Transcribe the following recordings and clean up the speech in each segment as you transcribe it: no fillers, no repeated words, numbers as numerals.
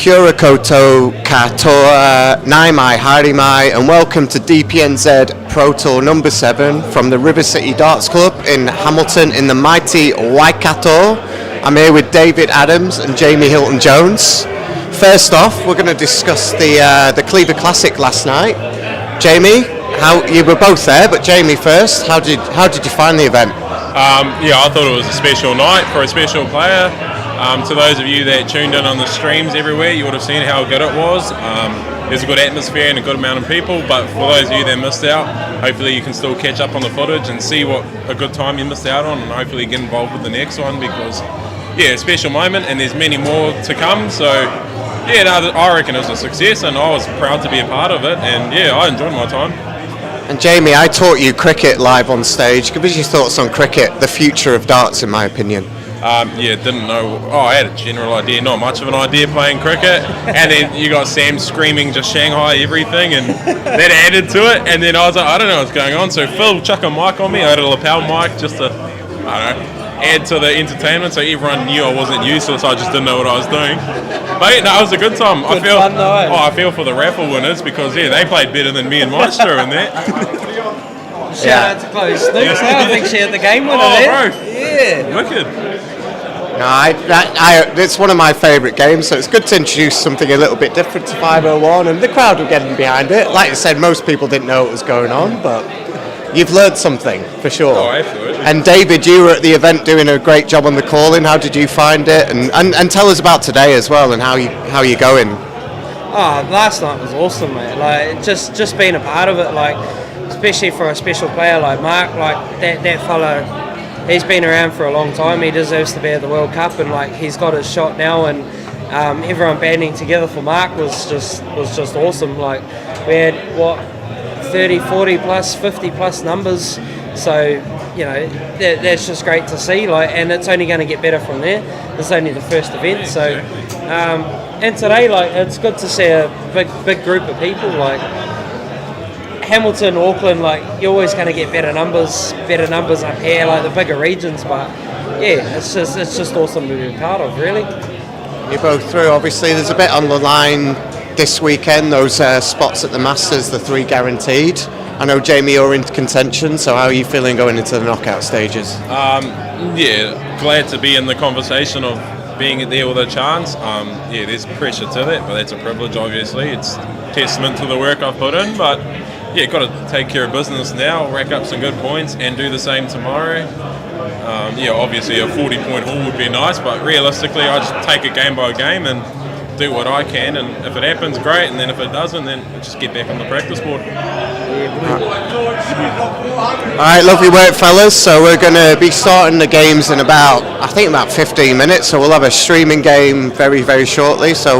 Kia koto katoa, nai mai, hari mai, and welcome to DPNZ Pro Tour number 7 from the River City Darts Club in Hamilton in the mighty Waikato. I'm here with David Adams and Jaymie Hilton-Jones. First off, we're going to discuss the Cleaver Classic last night. Jaymie, how you were both there, but Jaymie first. How did you find the event? I thought it was a special night for a special player. To those of you that tuned in on the streams everywhere, you would have seen how good it was. There's a good atmosphere and a good amount of people, but for those of you that missed out, hopefully you can still catch up on the footage and see what a good time you missed out on, and hopefully get involved with the next one, because a special moment, and there's many more to come. So I reckon it was a success, and I was proud to be a part of it, and I enjoyed my time. And Jaymie, I taught you cricket live on stage. Give us your thoughts on cricket, the future of darts, in my opinion. Didn't know. I had a general idea, not much of an idea playing cricket. And then you got Sam screaming just Shanghai everything, and that added to it. And then I was like, I don't know what's going on. So Phil chucked a mic on me. I had a lapel mic just to, add to the entertainment, so everyone knew I wasn't useless. I just didn't know what I was doing. But it was a good time. Good fun though, eh? I feel for the raffle winners, because they played better than me and Maestro in that. Shout out to Chloe Snooks. I think she had the game winner there. Bro. Yeah. Wicked. No, it's one of my favourite games, so it's good to introduce something a little bit different to 501, and the crowd were getting behind it. Like I said, most people didn't know what was going on, but you've learned something, for sure. Oh, absolutely. And David, you were at the event doing a great job on the calling. How did you find it? And tell us about today as well, and how you're going. Oh, last night was awesome, mate. Like, just being a part of it, like, especially for a special player like Mark, like that fella. He's been around for a long time. He deserves to be at the World Cup, and like he's got his shot now. And everyone banding together for Mark was just awesome. Like we had 30, 40 plus, 50 plus numbers. So that's just great to see. Like, and it's only going to get better from there. It's only the first event. So and today, like, it's good to see a big group of people. Like Hamilton, Auckland, like you're always going to get better numbers up here, like the bigger regions. But it's just awesome to be part of, really. You're both through. Obviously, there's a bit on the line this weekend. Those spots at the Masters, the 3 guaranteed. I know, Jaymie, you're in contention. So how are you feeling going into the knockout stages? Glad to be in the conversation of being there with a chance. There's pressure to that, but that's a privilege. Obviously, it's testament to the work I've put in, but. Got to take care of business now, rack up some good points, and do the same tomorrow. Obviously a 40-point haul would be nice, but realistically, I just take it game by game and do what I can. And if it happens, great. And then if it doesn't, then just get back on the practice board. All right, lovely work, fellas. So we're going to be starting the games in about 15 minutes. So we'll have a streaming game very, very shortly. So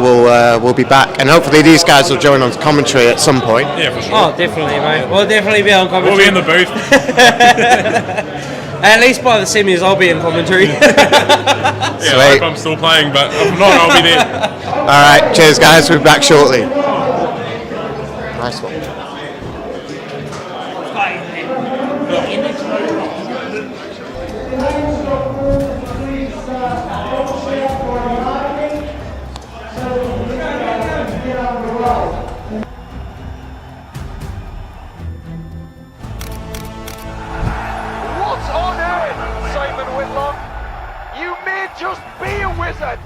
we'll be back, and hopefully these guys will join on commentary at some point. Yeah, for sure. Oh, definitely, mate. We'll definitely be on commentary. We'll be in the booth. At least by the semis, I'll be in commentary. I hope I'm still playing, but if not, I'll be there. All right, cheers, guys. We'll be back shortly. Nice one. Just be a wizard!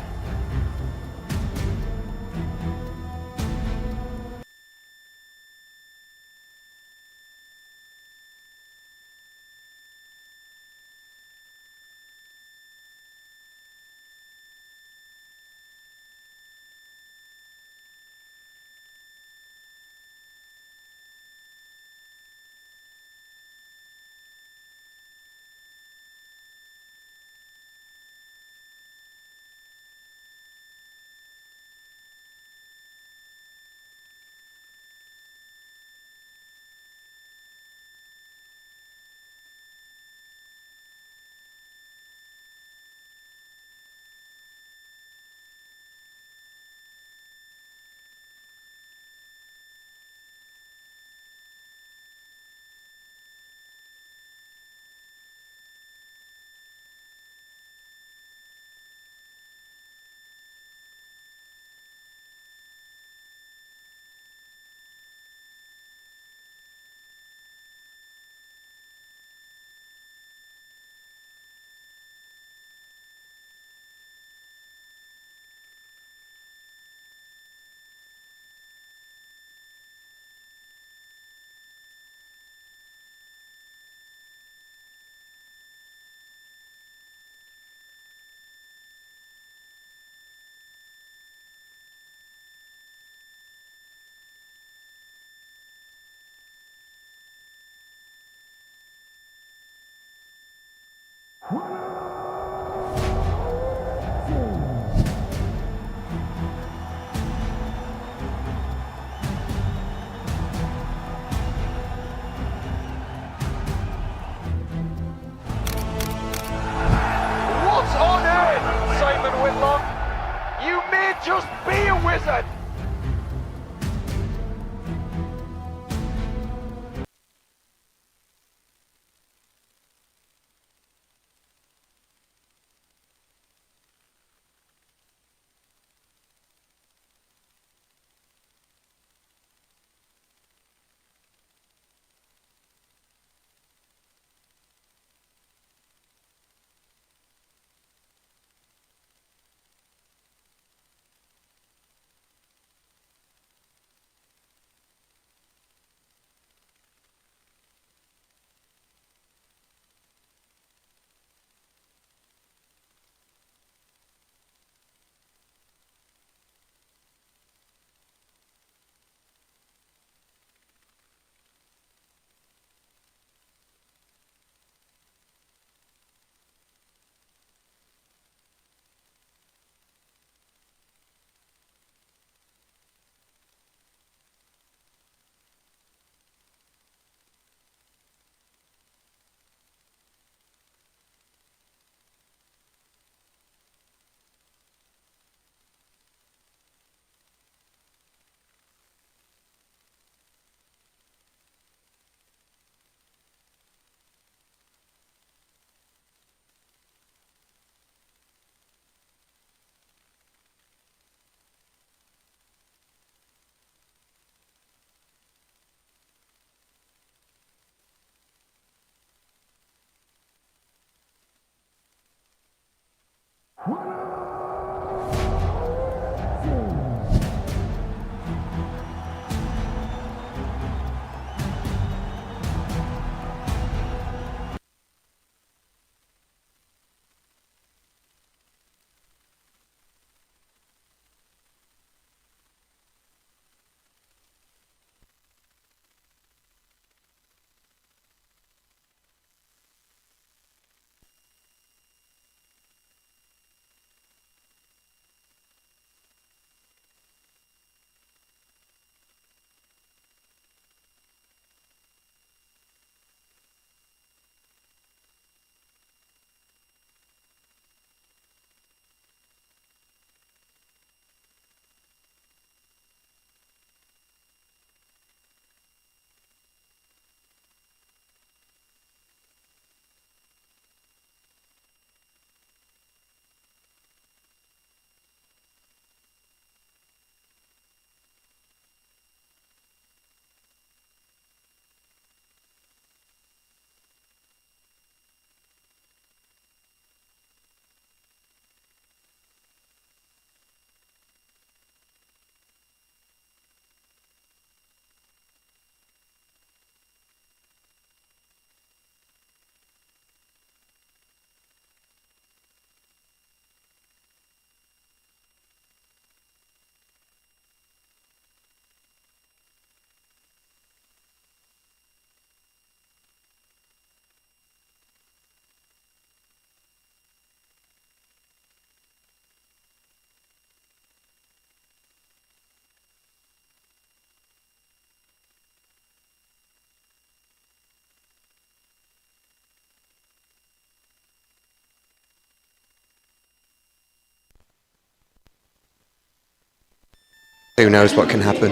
Who knows what can happen?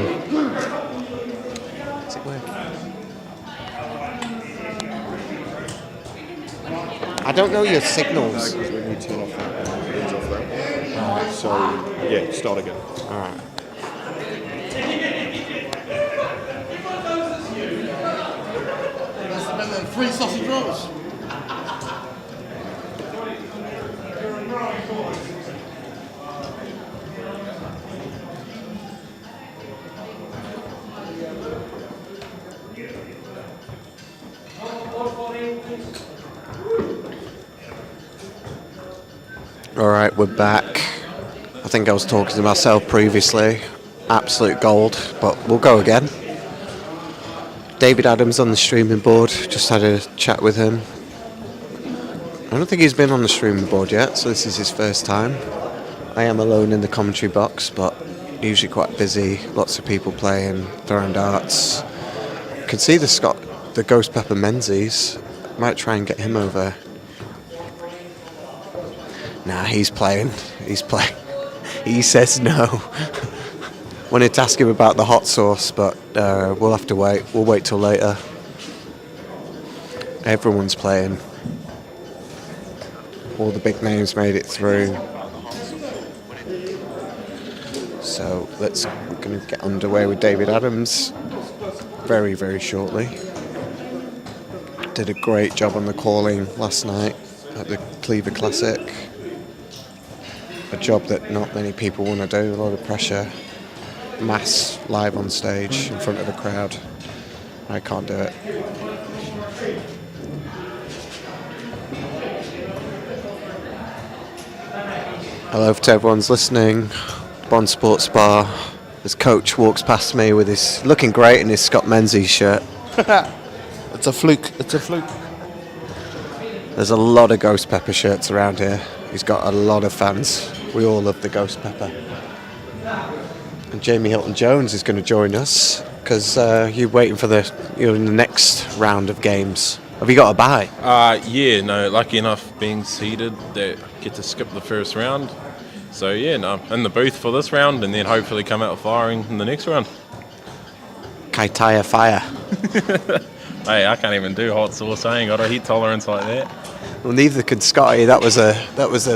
I don't know your signals. Because we need to turn off that. So, yeah, start again. Alright. Free sausage rolls. Alright, we're back. I think I was talking to myself previously. Absolute gold, but we'll go again. David Adams on the streaming board. Just had a chat with him. I don't think he's been on the streaming board yet, so this is his first time. I am alone in the commentary box, but usually quite busy. Lots of people playing, throwing darts. You can see the Ghost Pepper Menzies. Might try and get him over. Nah, he's playing. He says no. Wanted to ask him about the hot sauce, but we'll have to wait. We'll wait till later. Everyone's playing. All the big names made it through. So we're going to get underway with David Adams very, very shortly. Did a great job on the calling last night at the Cleaver Classic. A job that not many people want to do, a lot of pressure. Mass live on stage in front of the crowd. I can't do it. Hello to everyone's listening. Bond Sports Bar. As coach walks past me with his looking great in his Scott Menzies shirt. It's a fluke. There's a lot of Ghost Pepper shirts around here. He's got a lot of fans. We all love the Ghost Pepper. And Jaymie Hilton-Jones is going to join us because you're waiting for the next round of games. Have you got a bye? Yeah, no, lucky enough being seeded that I get to skip the first round. So yeah, no, I'm in the booth for this round and then hopefully come out firing in the next round. Kaitaia fire. Hey, I can't even do hot sauce. I ain't got a heat tolerance like that. Well, neither could Scotty. That was a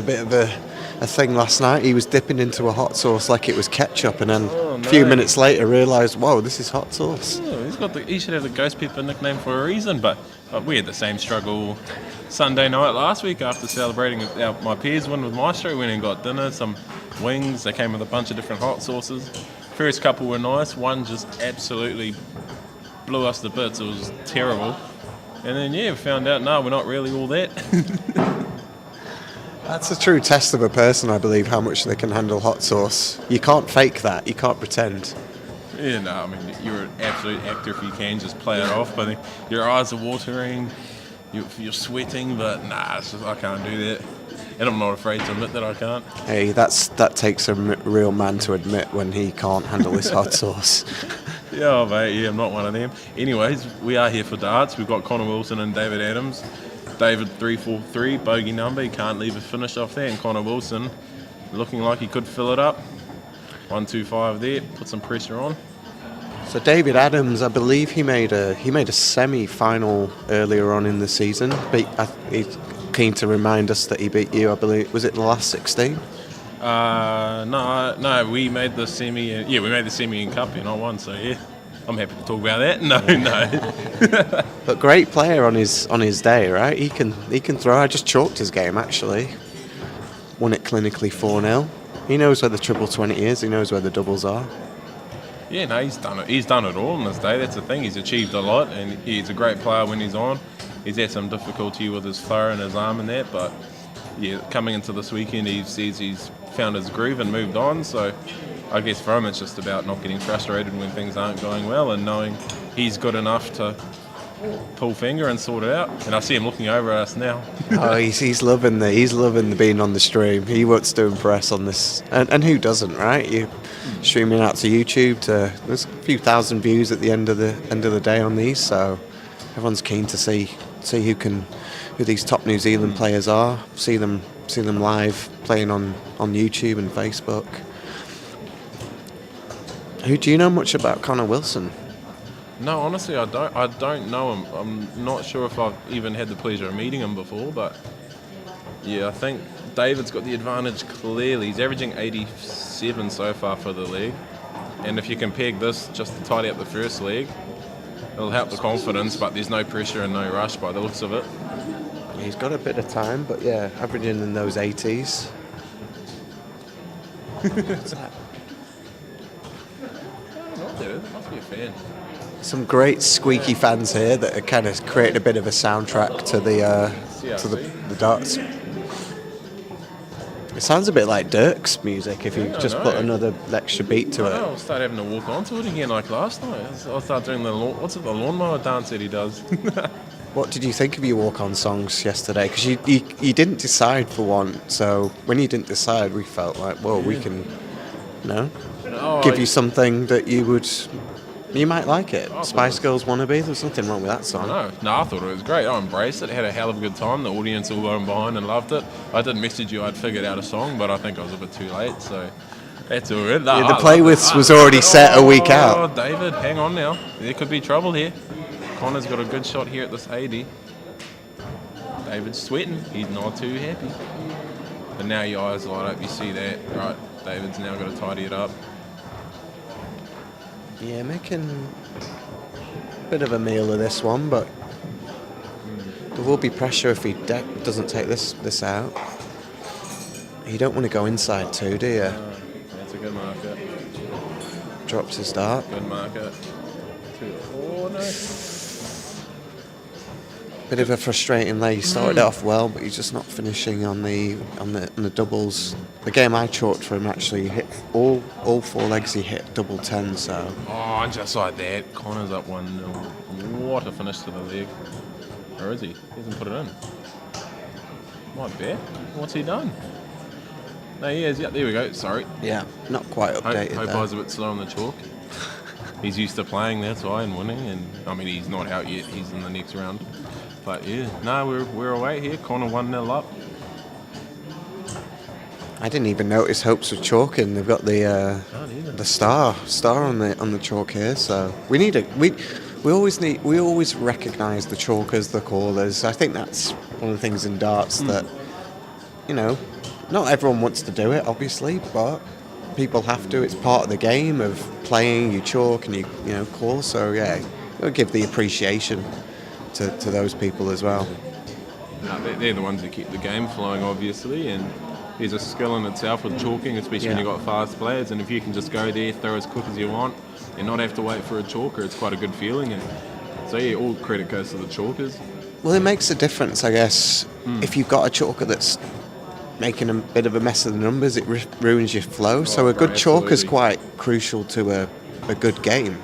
bit of a thing last night. He was dipping into a hot sauce like it was ketchup, and then a few minutes later realised, whoa, this is hot sauce. Oh, he should have the Ghost Pepper nickname for a reason, but We had the same struggle Sunday night last week after celebrating my peers win with Maestro. Went and got dinner, some wings. They came with a bunch of different hot sauces. First couple were nice. One just absolutely blew us to bits. It was terrible. And then, we found out, no, we're not really all that. That's a true test of a person, I believe, how much they can handle hot sauce. You can't fake that. You can't pretend. Yeah, no, I mean, you're an absolute actor if you can just play it off, but your eyes are watering, you're sweating, but nah, I can't do that. And I'm not afraid to admit that I can't. Hey, that takes a real man to admit when he can't handle his hot sauce. Yeah, mate, I'm not one of them. Anyways, we are here for darts. We've got Conor Wilson and David Adams. David 343, bogey number, he can't leave a finish off there, and Conor Wilson looking like he could fill it up. 125 there, put some pressure on. So David Adams, I believe he made a semi-final earlier on in the season. He's keen to remind us that he beat you, I believe. Was it the last 16? No, we made the semi. We made the semi in cup, and I won. So I'm happy to talk about that. No. But great player on his day, right? He can throw. I just chalked his game actually. Won it clinically 4-0. He knows where the triple 20 is. He knows where the doubles are. Yeah, no, he's done it. He's done it all on this day. That's the thing. He's achieved a lot, and he's a great player when he's on. He's had some difficulty with his throw and his arm and that, but coming into this weekend, he says he's found his groove and moved on. So I guess for him, it's just about not getting frustrated when things aren't going well and knowing he's good enough to pull finger and sort it out. And I see him looking over at us now. Oh, he's loving the being on the stream. He wants to impress on this, and who doesn't, right? You streaming out to YouTube. There's a few thousand views at the end of the day on these, so everyone's keen to see who these top New Zealand players are. See them live playing on YouTube and Facebook. Who do you know much about Conor Wilson? No, honestly, I don't know him. I'm not sure if I've even had the pleasure of meeting him before, but I think David's got the advantage clearly. He's averaging 87 so far for the leg, and if you can peg this just to tidy up the first leg, it'll help the confidence, but there's no pressure and no rush by the looks of it. He's got a bit of time, but averaging in those 80s. What's that? Not there, must be a fan. Some great squeaky fans here that are kind of creating a bit of a soundtrack to the darts. It sounds a bit like Dirk's music if you just put another extra beat to it. I'll start having to walk onto it again like last night. I'll start doing the lawnmower dance that he does. What did you think of your walk-on songs yesterday? Because you didn't decide for one, so when you didn't decide, we felt like, well, we can, give you something that you might like it. Spice Girls Wannabe, there's nothing wrong with that song. No, I thought it was great. I embraced it, had a hell of a good time. The audience all got behind and loved it. I did message you I'd figured out a song, but I think I was a bit too late, so that's all right. The playlist was already set a week out. Oh, David, hang on now. There could be trouble here. Connor's got a good shot here at this 80. David's sweating. He's not too happy. But now your eyes light up. You see that. Right, David's now got to tidy it up. Yeah, making a bit of a meal of this one, but there will be pressure if he doesn't take this out. You don't want to go inside too, do you? That's a good marker. Drops his dart. Good marker. 2-4, no. Bit of a frustrating lay. He started off well, but he's just not finishing on the doubles. The game I chalked for him actually hit all four legs. He hit double 10. So. Oh, and just like that, Connor's up 1-0. What a finish to the leg. Or is he? He hasn't put it in. Might be. What's he done? No, he is. Yeah, there we go. Sorry. Yeah, not quite updated. Hope I was a bit slow on the chalk. He's used to playing, that's why, and winning. And I mean, he's not out yet. He's in the next round. But we're away here. Conor 1-0 up. I didn't even notice Hopes were chalking. They've got the star on the chalk here. So we always recognise the chalkers, the callers. I think that's one of the things in darts that not everyone wants to do it, obviously, but people have to. It's part of the game of playing. You chalk and you call. So you'll give the appreciation to those people as well. No, they're the ones that keep the game flowing, obviously, and there's a skill in itself with chalking, especially when you've got fast players, and if you can just go there, throw as quick as you want, and not have to wait for a chalker, it's quite a good feeling. And so yeah, all credit goes to the chalkers. Well, it makes a difference, I guess. If you've got a chalker that's making a bit of a mess of the numbers, it ruins your flow. So a good chalker is quite crucial to a good game.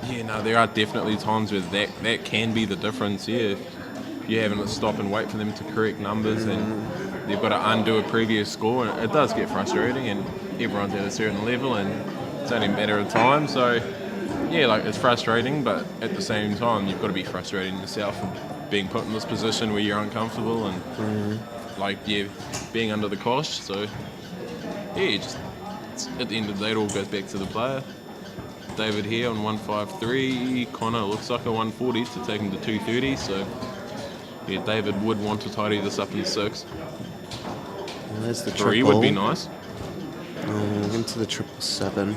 Yeah, no, there are definitely times where that can be the difference. Yeah, if you're having to stop and wait for them to correct numbers, and they've got to undo a previous score, and it does get frustrating. And everyone's at a certain level, and it's only a matter of time. So yeah, like it's frustrating, but at the same time, you've got to be frustrating yourself and being put in this position where you're uncomfortable and being under the cosh. So yeah, just at the end of the day, it all goes back to the player. David here on 153. Conor looks like a 140 to take him to 230. So yeah, David would want to tidy this up in 6. And there's the 3 triple. would be nice. Into the 777.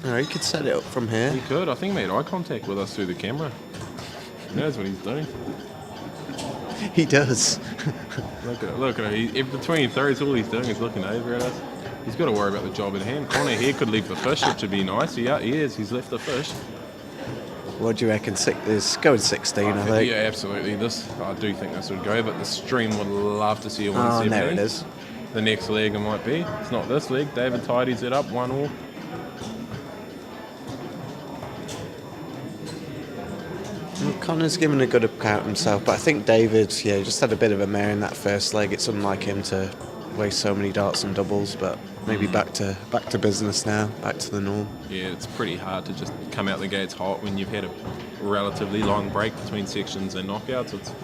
No, he could set it up from here. He could. I think he made eye contact with us through the camera. He knows what he's doing. He does. Look at him. Between throws, all he's doing is looking over at us. He's got to worry about the job at hand. Conor here could leave the fish, which would be nice. Yeah, he is. He's left the fish. What do you reckon? It's going 16, I think. Yeah, absolutely. I do think this would go, but the stream would love to see a 170. Oh, there it is. The next leg it might be. It's not this leg. David tidies it up, 1-1. Well, Conor's given a good account himself, but I think David, just had a bit of a mare in that first leg. It's unlike him to waste so many darts and doubles, but maybe back to business now, back to the norm. Yeah, it's pretty hard to just come out the gates hot when you've had a relatively long break between sections and knockouts.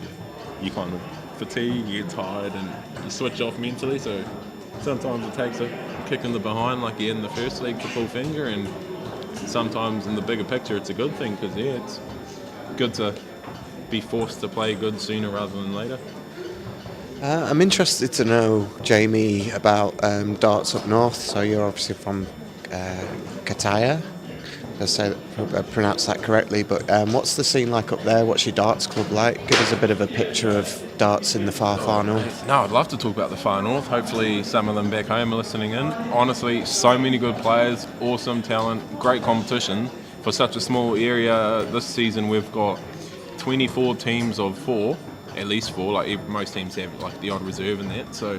You kind of fatigue, you get tired, and you switch off mentally. So sometimes it takes a kick in the behind, like you had in the first leg, to pull finger, and sometimes in the bigger picture, it's a good thing because it's good to be forced to play good sooner rather than later. I'm interested to know, Jaymie, about darts up north. So you're obviously from Kataya. I pronounce that correctly, but what's the scene like up there? What's your darts club like? Give us a bit of a picture of darts in the far north. No, I'd love to talk about the far north. Hopefully some of them back home are listening in. Honestly, so many good players, awesome talent, great competition. For such a small area, this season we've got 24 teams of 4, at least 4. Like most teams have like the odd reserve in that. So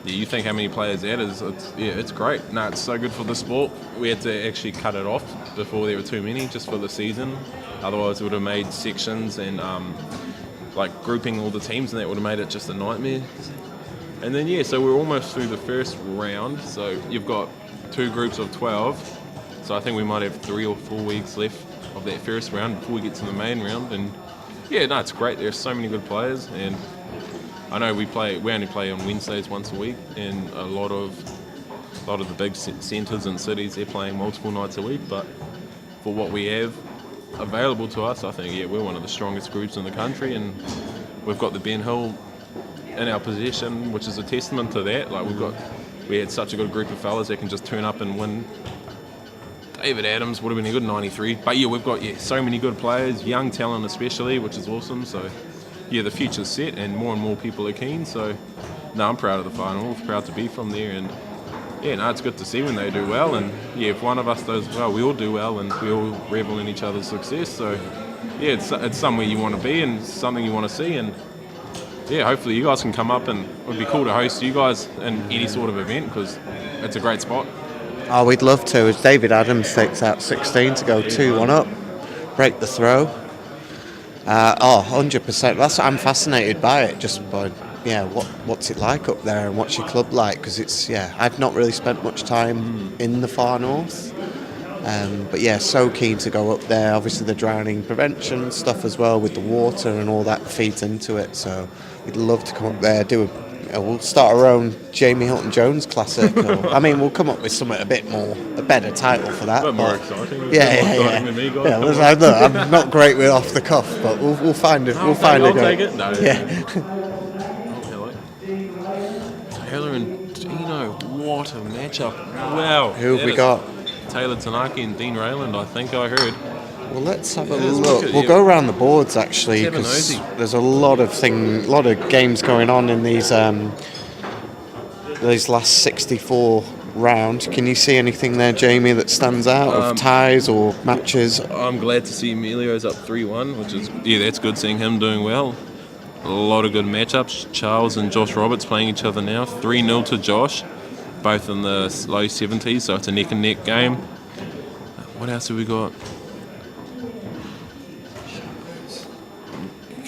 yeah, you think how many players that is? It's great. No, it's so good for the sport. We had to actually cut it off before there were too many, just for the season. Otherwise, it would have made sections and like grouping all the teams, and that would have made it just a nightmare. And then so we're almost through the first round. So you've got 2 groups of 12. So I think we might have 3 or 4 weeks left of that first round before we get to the main round. And it's great. There's so many good players, and I know we only play on Wednesdays once a week, and a lot of the big centres and cities, they're playing multiple nights a week. But for what we have available to us, I think we're one of the strongest groups in the country, and we've got the Ben Hill in our possession, which is a testament to that. Like we had such a good group of fellas that can just turn up and win. David Adams would have been a good 93, but we've got so many good players, young talent especially, which is awesome. So the future's set, and more people are keen. So I'm proud of the final, proud to be from there, and it's good to see when they do well. And if one of us does well, we all do well, and we all revel in each other's success. So it's somewhere you want to be, and something you want to see. And hopefully you guys can come up, and it would be cool to host you guys in any sort of event because it's a great spot. Oh, we'd love to. As David Adams takes out 16 to go 2-1 up, break the throw. 100%. I'm fascinated by it. Just by what's it like up there, and what's your club like? Because it's I've not really spent much time in the far north, but so keen to go up there. Obviously the drowning prevention stuff as well with the water and all that feeds into it. So we'd love to come up there, we'll start our own Jaymie Hilton-Jones classic. We'll come up with something a better title for that. A bit more exciting. Than me, guys. I'm not great with off the cuff, but we'll find it. I'll take it. No. Hello. Taylor and Dino, what a matchup! Wow. Who have we got? Taylor Tanaki and Dean Rayland. I think I heard. Well, let's have a Let's look. look at We'll you. go around the boards actually Let's have a because nosy. there's a lot of games going on in these last 64 round. Can you see anything there, Jamie, that stands out of ties or matches? I'm glad to see Emilio's up 3-1, which is, that's good seeing him doing well. A lot of good matchups. Charles and Josh Roberts playing each other now. 3-0 to Josh, both in the low 70s, so it's a neck and neck game. What else have we got?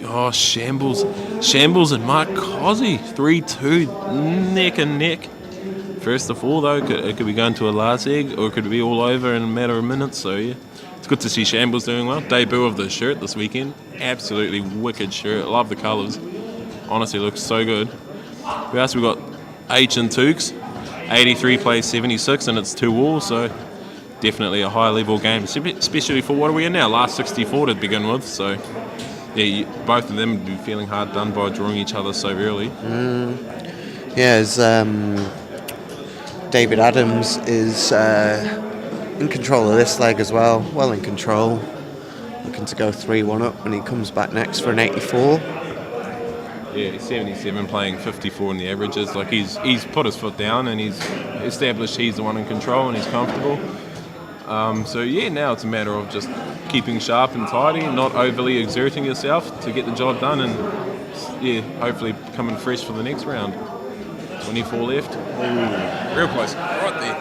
Oh, Shambles and Mark Cozzy, 3-2, neck and neck. First of all, though, it could be going to a last egg, or it could be all over in a matter of minutes. So yeah, it's good to see Shambles doing well. Debut of the shirt this weekend, absolutely wicked shirt. Love the colours. Honestly, looks so good. Who else we got? H and Tukes, 83 plays 76, and it's 2-all. So definitely a high level game, especially for what are we in now? Last 64 to begin with. So yeah, both of them would be feeling hard done by drawing each other so early. Yeah, David Adams is in control of this leg as well. Well in control. Looking to go 3-1 up when he comes back next for an 84. Yeah, he's 77 playing 54 in the averages. Like he's put his foot down and he's established he's the one in control and he's comfortable. So yeah, now it's a matter of just keeping sharp and tidy, not overly exerting yourself to get the job done, and yeah, hopefully coming fresh for the next round. 24 left. Ooh, real close, right there.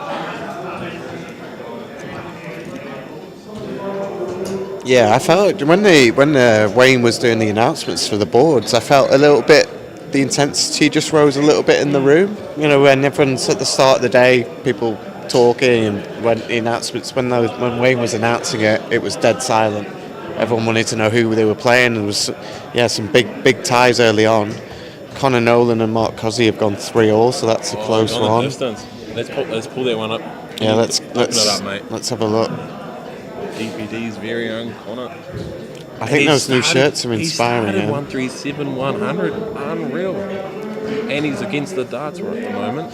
Yeah, I felt when Wayne was doing the announcements for the boards, I felt a little bit, the intensity just rose a little bit in the room. You know, when everyone's at the start of the day, people talking, and when the announcements, when Wayne was announcing it, it was dead silent. Everyone wanted to know who they were playing. There was some big ties early on. Conor Nolan and Mark Cozzy have gone 3-all, so that's a close one. Distance. Let's pull that one up. Yeah, let's open it up, mate. Let's have a look. DPD's very own Conor. I think those new shirts are inspiring. He started 137 100, unreal. And he's against the darts right at the moment.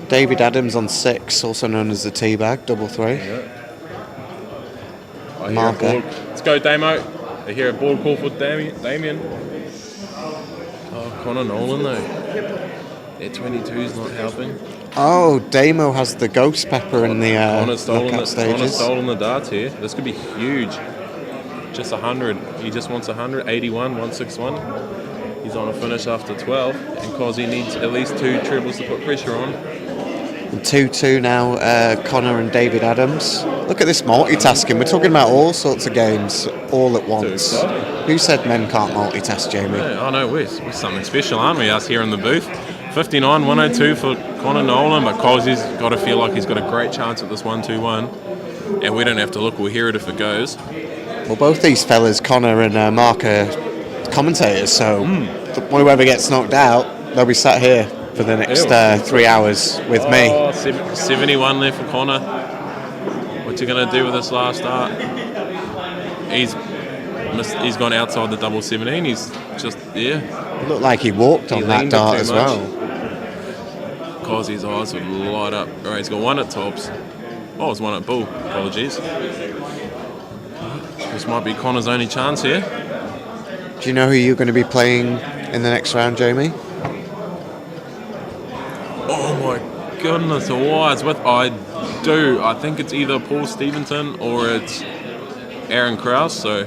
David Adams on 6, also known as the Teabag, double 3. Yeah. Marker. Let's go, Damo. I hear a ball call for Damien. Oh, Conor Nolan though. That 22's not helping. Oh, Damo has the ghost pepper in the Connor's knockout stages. stolen the darts here. This could be huge. Just 100. He just wants 100. 81, 161. He's on a finish after 12, and Cozzy needs at least 2 trebles to put pressure on. And 2-2 now, Conor and David Adams. Look at this multitasking. We're talking about all sorts of games all at once. Who said men can't multitask, Jamie? Yeah, I know, we're something special, aren't we, us here in the booth? 59, 102 for Conor Nolan, but Cozzy's got to feel like he's got a great chance at this 1-2-1. And we don't have to look, we'll hear it if it goes. Well, both these fellas, Conor and Mark, are commentators, so whoever gets knocked out, they'll be sat here for the next 3 hours with me. 71 left for Conor. What's he going to do with this last dart? He's gone outside the double 17. He's just, It looked like he walked on that dart as well. Cozzy's eyes would light up. All right, he's got 1 at tops. Oh, it's 1 at bull. Apologies. This might be Conor's only chance here. Do you know who you're going to be playing in the next round, Jamie? Oh my goodness, why it's with I do. I think it's either Paul Stevenson or it's Aaron Krause, so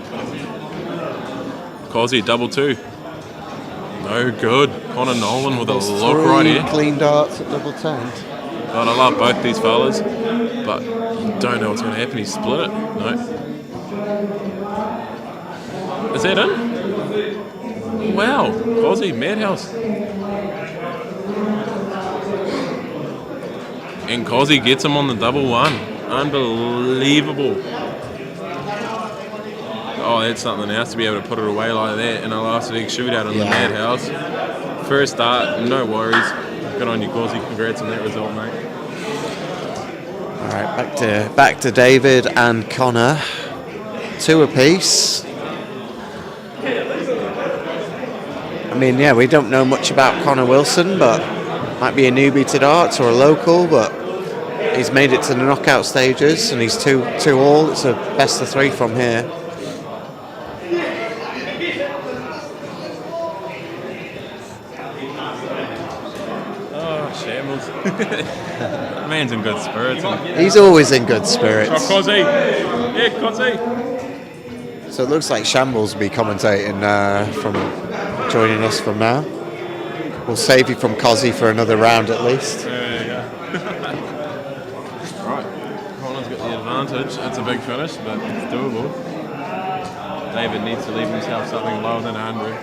Cozzy double 2. No good. Conor Nolan with a lock right here. Clean darts at double 10. God, I love both these fellas, but don't know what's going to happen. He split it. No. Is that in? Wow, Cozzy, madhouse. And Cozzy gets him on the double 1. Unbelievable. Oh, that's something else to be able to put it away like that in a last leg shootout in the madhouse. First start, no worries. Good on you, Cozzy. Congrats on that result, mate. All right, back to David and Conor. 2 apiece. I mean, yeah, we don't know much about Conor Wilson, but might be a newbie to darts or a local, but he's made it to the knockout stages, and he's 2-2 It's a best of 3 from here. Shambles. Man's in good spirits. He's always in good spirits. Cozzy. Yeah, Cozzy. So it looks like Shambles will be commentating from joining us from now. We'll save you from Cozzy for another round at least. There you go. Right. Conor's got the advantage. It's a big finish, but it's doable. David needs to leave himself something lower than 100.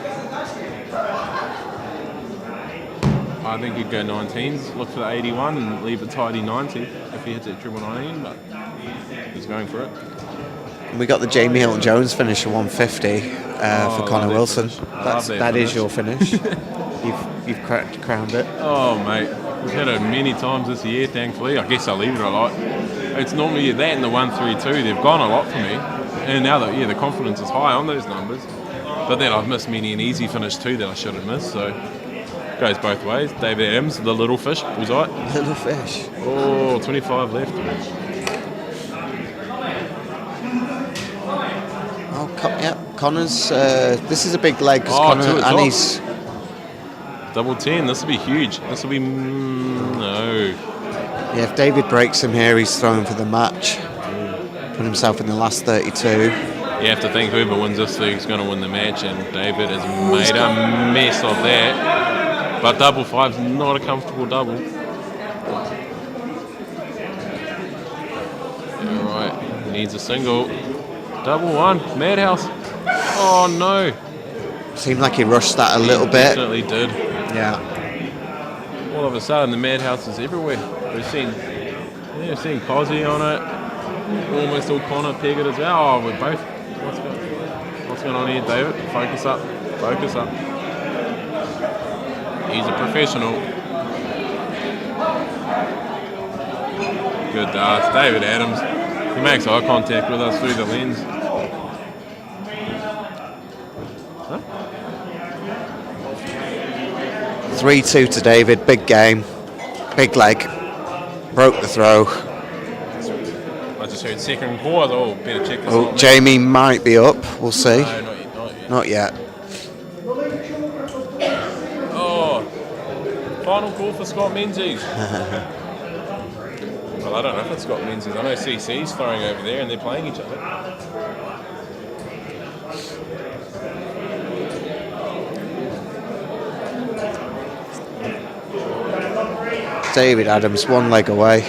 I think he'd go 19s, look for the 81 and leave a tidy 90 if he hits it triple 19, but he's going for it. We got the Jaymie Hilton-Jones finish of 150 for Conor Wilson. That is your finish. You've crowned it. Oh mate, we've had it many times this year, thankfully. I guess I leave it a lot. It's normally that and the 132. They've gone a lot for me, and now that the confidence is high on those numbers. But then I've missed many an easy finish too that I should have missed. So goes both ways. David Adams, the little fish, was right. Little fish. Oh, 25 left. Oh, Conor's. This is a big leg. Conor, and he's double 10. This will be huge. This will be no. Yeah, if David breaks him here, he's throwing for the match. Put himself in the last 32. You have to think whoever wins this league is going to win the match, and David has made a mess of that. But double 5's not a comfortable double. Yeah, right, he needs a single. Double 1, Madhouse. Oh no. Seemed like he rushed that a little bit. Definitely did. Yeah. All of a sudden, the Madhouse is everywhere. We've seen Cozzy on it. Almost all Conor pegged as well. Oh, we're both. What's going on here, David? Focus up. Focus up. He's a professional. Good darts. David Adams. He makes eye contact with us through the lens. Huh? 3-2 to David. Big game. Big leg. Broke the throw. I just heard second call. Oh, better check this out. Jaymie might be up. We'll see. No, not yet. Not yet. Final call for Scott Menzies. Well, I don't know if it's Scott Menzies. I know CC's throwing over there and they're playing each other. David Adams, one leg away.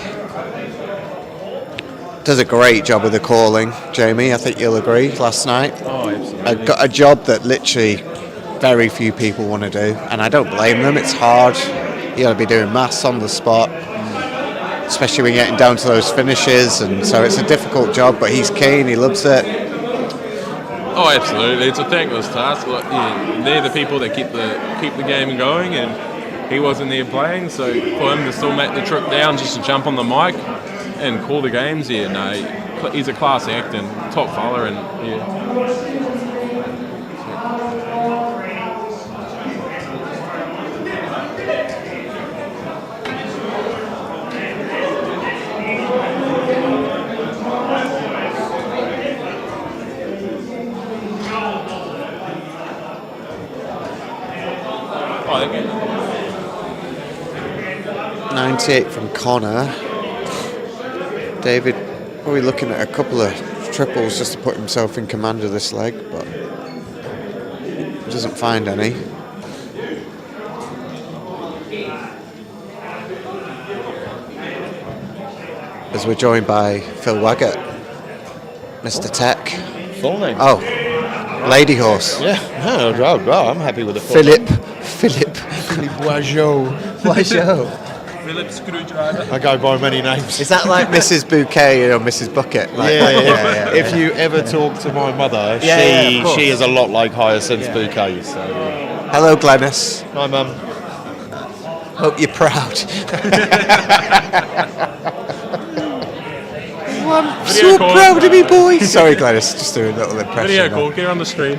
Does a great job of the calling, Jaymie. I think you'll agree. Last night, Oh, absolutely. got a job that literally very few people want to do, and I don't blame them. It's hard. You got to be doing maths on the spot, especially when you're getting down to those finishes, and so it's a difficult job. But he's keen. He loves it. Oh, absolutely. It's a thankless task. Like, they're the people that keep the game going, and he wasn't there playing. So for him to still make the trip down just to jump on the mic and call the games, he's a class act and top fella, and Oh, they're good. 98 from Conor. David probably looking at a couple of triples just to put himself in command of this leg, but doesn't find any. As we're joined by Phil Waggett, Mr. Tech. Full name? Oh, Lady Horse. Yeah, well, I'm happy with the full Philip name. Boiseau. Philip Screwdriver. I go by many names. Is that like Mrs. Bouquet or Mrs. Bucket? Like, Yeah. If you ever talk to my mother, of course. she is a lot like Hyacinth Bouquet. So. Hello, Glenys. Hi, Mum. Hope you're proud. I'm so Video call. proud of me, boys. Sorry, Glenys, just doing a little impression. Video there. call, get on the screen.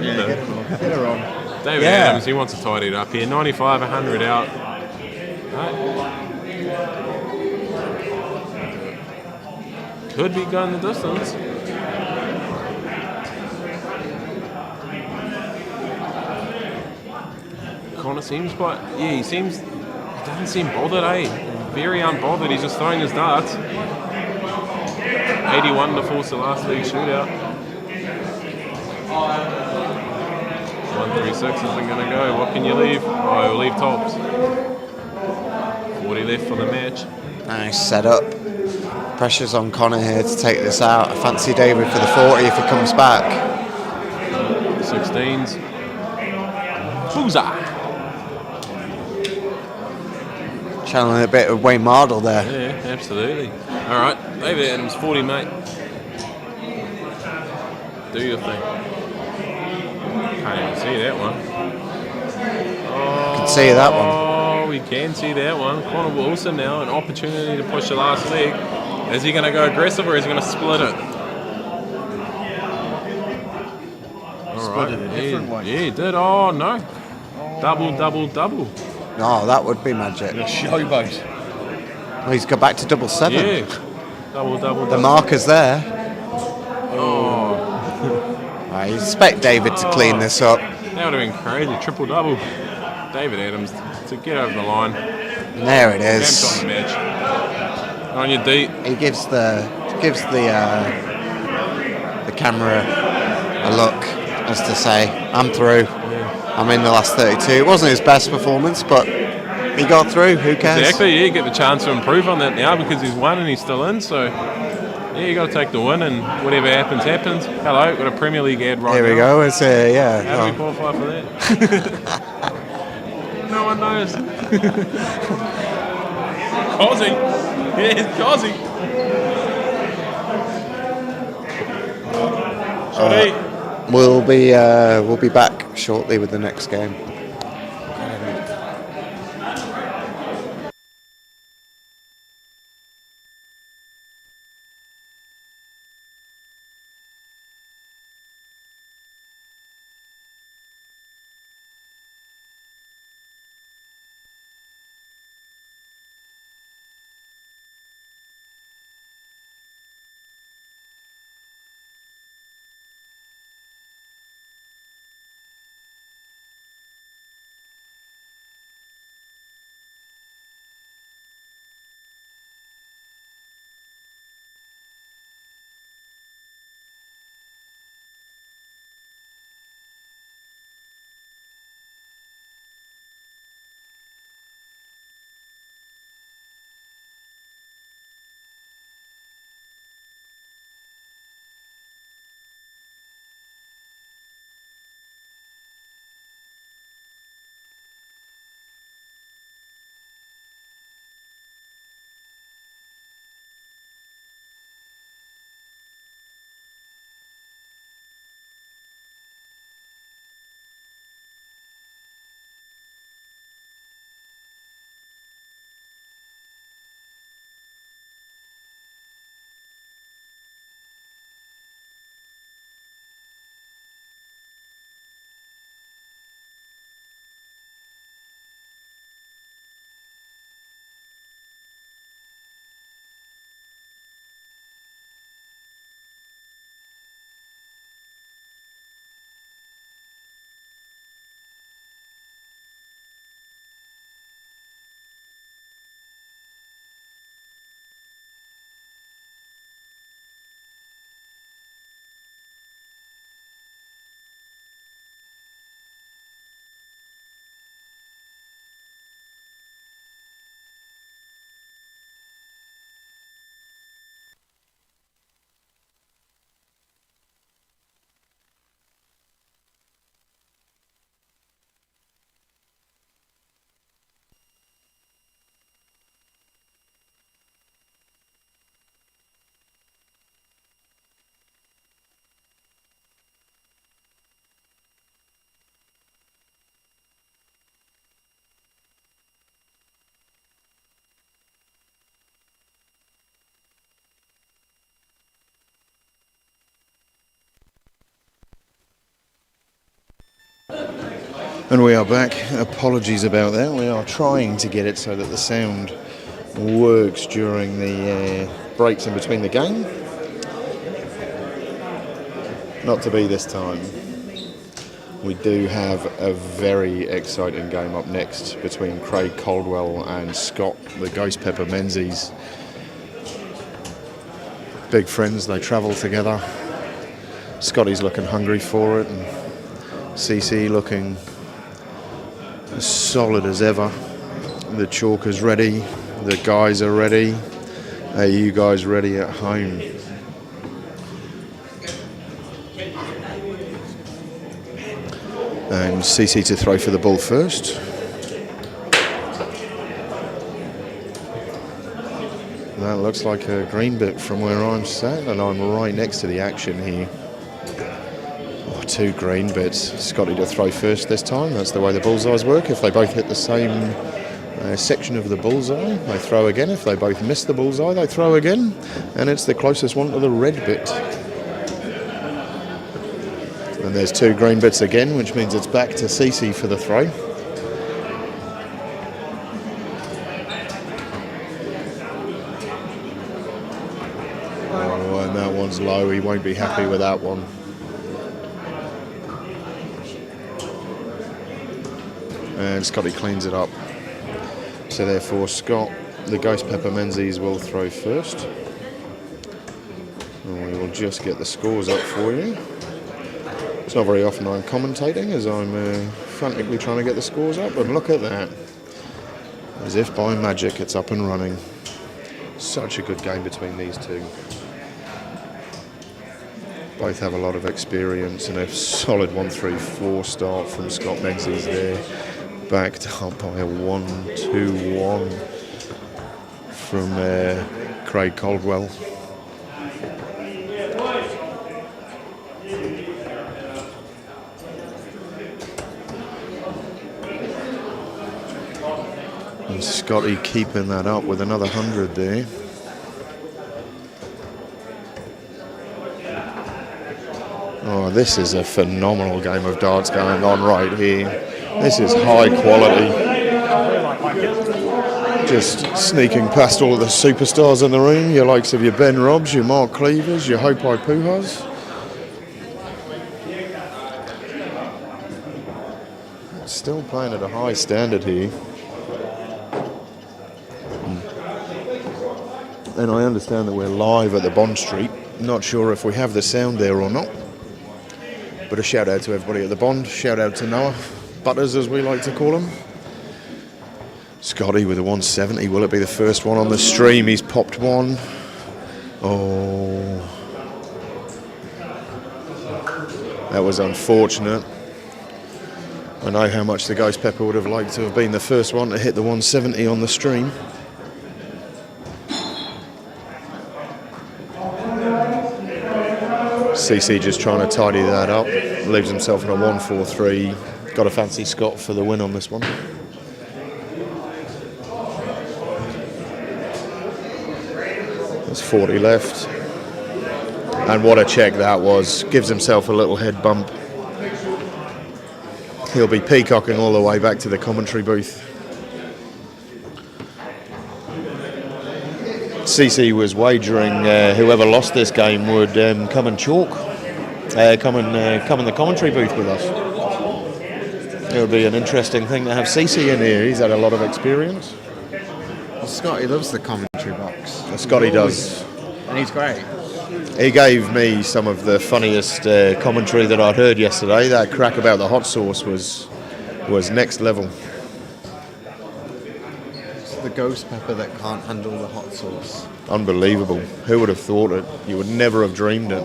David Adams, he wants to tidy it up here. 95, 100 out. Right. could be going the distance. Conor seems quite, he doesn't seem bothered, very unbothered, he's just throwing his darts. 81 to force the last league shootout. 136 isn't going to go, what can you leave? Oh, he'll leave tops. 40 left for the match. Nice setup. Pressure's on Conor here to take this out. I fancy David for the 40 if he comes back. 16s. Booza! Channeling a bit of Wayne Mardle there. Yeah, absolutely. Alright, David Adams, 40, mate. Do your thing. Can't even see that one. Can see that one. Oh, we can see that one. Conor Wilson now, an opportunity to push the last leg. Is he going to go aggressive or is he going to split it? Split it a different way. Yeah, he did. Oh, no. Double, double, double. Oh, that would be magic. The showboat. Oh, he's got back to double 7. Yeah. Double, double, The double. marker's there. Oh. I expect David to clean this up. That would have been crazy. Triple double. David Adams to get over the line. And there it is. Camped on the match. On your D. He gives the camera a look, as to say, I'm through. I'm in the last 32. It wasn't his best performance, but he got through. Who cares? Exactly, yeah, you get the chance to improve on that now because he's won and he's still in. So, yeah, you got to take the win and whatever happens, happens. Hello, got a Premier League ad right now. Here we go. It's yeah. How do we qualify for that? No one knows. Cozzy. Yes, Cozzy. Sorry. We'll be back shortly with the next game. And we are back. Apologies about that. We are trying to get it so that the sound works during the breaks in between the game. Not to be this time. We do have a very exciting game up next between Craig Caldwell and Scott, the Ghost Pepper Menzies. Big friends, they travel together. Scotty's looking hungry for it, and CC looking as solid as ever. The chalk is ready, the guys are ready. Are you guys ready at home? And CC to throw for the ball first. That looks like a green bit from where I'm sat, and I'm right next to the action here. Oh, 2 green bits. Scotty to throw first this time. That's the way the bullseyes work. If they both hit the same section of the bullseye, they throw again. If they both miss the bullseye, they throw again. And it's the closest one to the red bit. And there's 2 green bits again, which means it's back to CC for the throw. Oh, and that one's low. He won't be happy with that one. And Scotty cleans it up. So therefore, Scott, the Ghost Pepper Menzies, will throw first. And we will just get the scores up for you. It's not very often I'm commentating as I'm frantically trying to get the scores up, but look at that. As if by magic it's up and running. Such a good game between these two. Both have a lot of experience and a solid 1-3-4 start from Scott Menzies there. Backed up by a 1-2-1 from Craig Caldwell. And Scotty keeping that up with another 100 there. Oh, this is a phenomenal game of darts going on right here. This is high quality. Just sneaking past all of the superstars in the room, your likes of your Ben Robs, your Mark Cleavers, your Haupai Puhas. Still playing at a high standard here. And I understand that we're live at the Bond Street. Not sure if we have the sound there or not. But a shout out to everybody at the Bond. Shout out to Noah Butters, as we like to call him. Scotty with a 170. Will it be the first one on the stream? He's popped one. Oh. That was unfortunate. I know how much the Ghost Pepper would have liked to have been the first one to hit the 170 on the stream. CC just trying to tidy that up. Leaves himself in a 1-4-3. Got a fancy Scott for the win on this one. There's 40 left. And what a check that was. Gives himself a little head bump. He'll be peacocking all the way back to the commentary booth. CC was wagering whoever lost this game would come and chalk. Come in the commentary booth with us. It would be an interesting thing to have CC in here. He's had a lot of experience. Well, Scotty loves the commentary box. Scotty does. And he's great. He gave me some of the funniest commentary that I'd heard yesterday. That crack about the hot sauce was next level. It's the Ghost Pepper that can't handle the hot sauce. Unbelievable. Who would have thought it? You would never have dreamed it.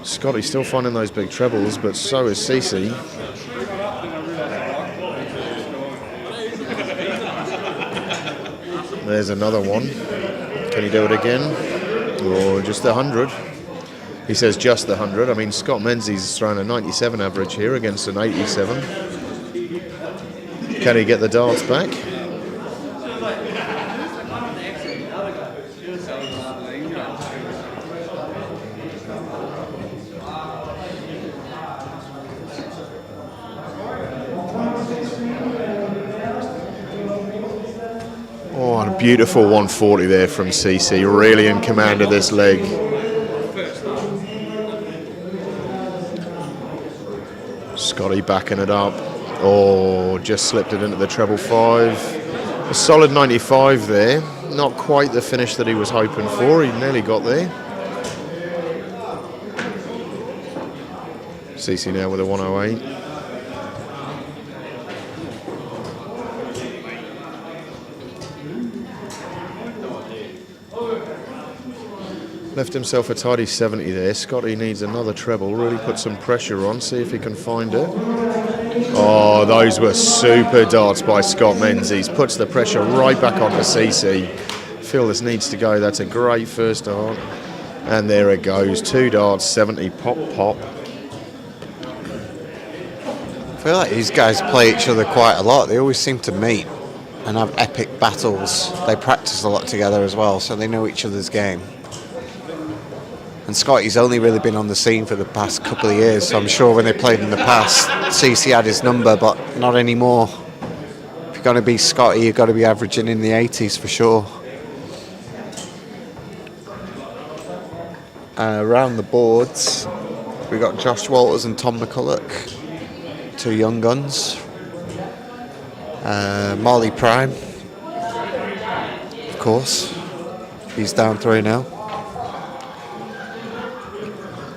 Scotty's still finding those big trebles, but so is CC. There's another one. Can he do it again? Or just the 100? He says just the 100. I mean, Scott Menzies is throwing a 97 average here against an 87. Can he get the darts back? Beautiful 140 there from CC, really in command of this leg. Scotty backing it up. Oh, just slipped it into the treble 5. A solid 95 there. Not quite the finish that he was hoping for. He nearly got there. CC now with a 108. Left himself a tidy 70 there. Scotty needs another treble. Really put some pressure on. See if he can find it. Oh, those were super darts by Scott Menzies. Puts the pressure right back onto CC. Feel this needs to go. That's a great first dart. And there it goes. 2 darts, 70, pop, pop. I feel like these guys play each other quite a lot. They always seem to meet and have epic battles. They practice a lot together as well, so they know each other's game. And Scotty's only really been on the scene for the past couple of years, so I'm sure when they played in the past, CC had his number, but not anymore. If you're going to be Scotty, you've got to be averaging in the 80s for sure. Around the boards, we got Josh Walters and Tom McCulloch, 2 young guns. Marley Prime, of course, he's down 3 now.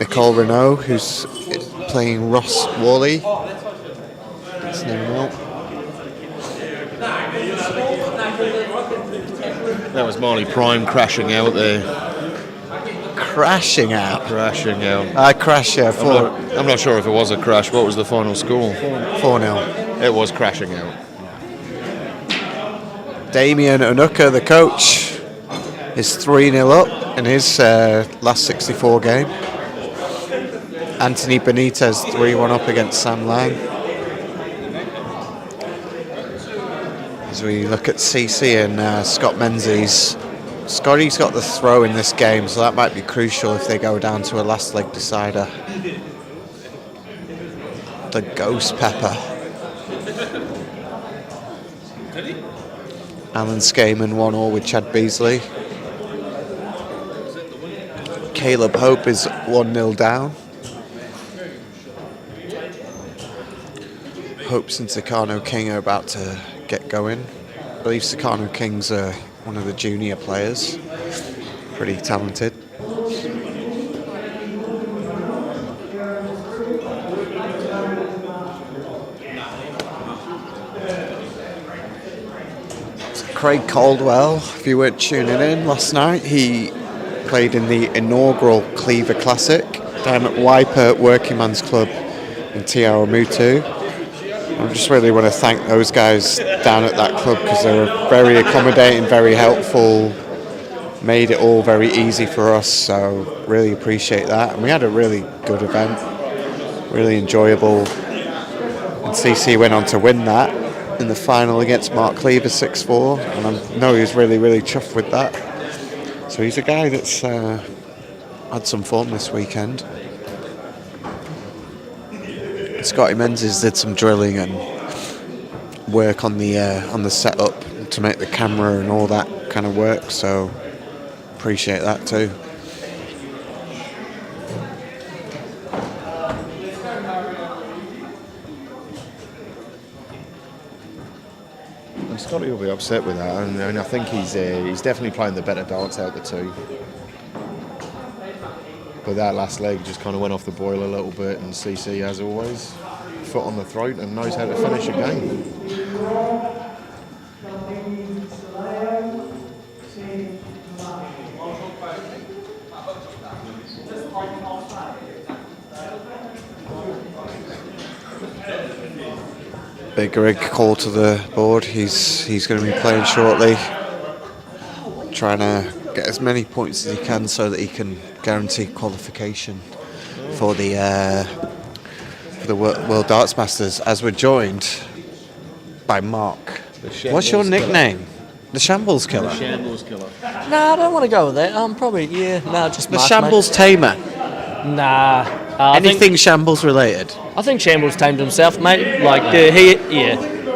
Nicole Renault, who's playing Ross Worley. That's his name out. That was Marley Prime crashing out there. Crashing out? Crashing out. I crashed, yeah. I'm not sure if it was a crash. What was the final score? 4-0. It was crashing out. Damien Onuka, the coach, is 3-0 up in his last 64 game. Anthony Benitez 3-1 up against Sam Lang. As we look at CC and Scott Menzies, Scotty's got the throw in this game, so that might be crucial if they go down to a last leg decider. The Ghost Pepper. Alan Skaman 1-1 with Chad Beasley. Caleb Hope is 1-0 down. Hopes and Sakano King are about to get going. I believe Sakano King's one of the junior players. Pretty talented. Craig Caldwell, if you weren't tuning in last night, he played in the inaugural Cleaver Classic down at Waipa Working Man's Club in Tiaramutu. I just really want to thank those guys down at that club because they were very accommodating, very helpful, made it all very easy for us, so really appreciate that. And we had a really good event, really enjoyable, and CC went on to win that in the final against Mark Cleaver 6-4, and I know he was really, really chuffed with that. So he's a guy that's had some fun this weekend. Scotty Menzies did some drilling and work on the setup to make the camera and all that kind of work, so appreciate that too. And Scotty will be upset with that, and I think he's definitely playing the better darts out of the 2. But that last leg just kind of went off the boil a little bit, and CC, as always, foot on the throat and knows how to finish a game. Big Rig call to the board. He's going to be playing shortly, trying to get as many points as he can so that he can guarantee qualification for the World Darts Masters. As we're joined by Mark. What's your nickname? The Shambles Killer. The Shambles Killer. Nah, I don't want to go with that. Probably, just The Mark, Shambles mate. Tamer. Nah. Anything Shambles related? I think Shambles tamed himself, mate. Like,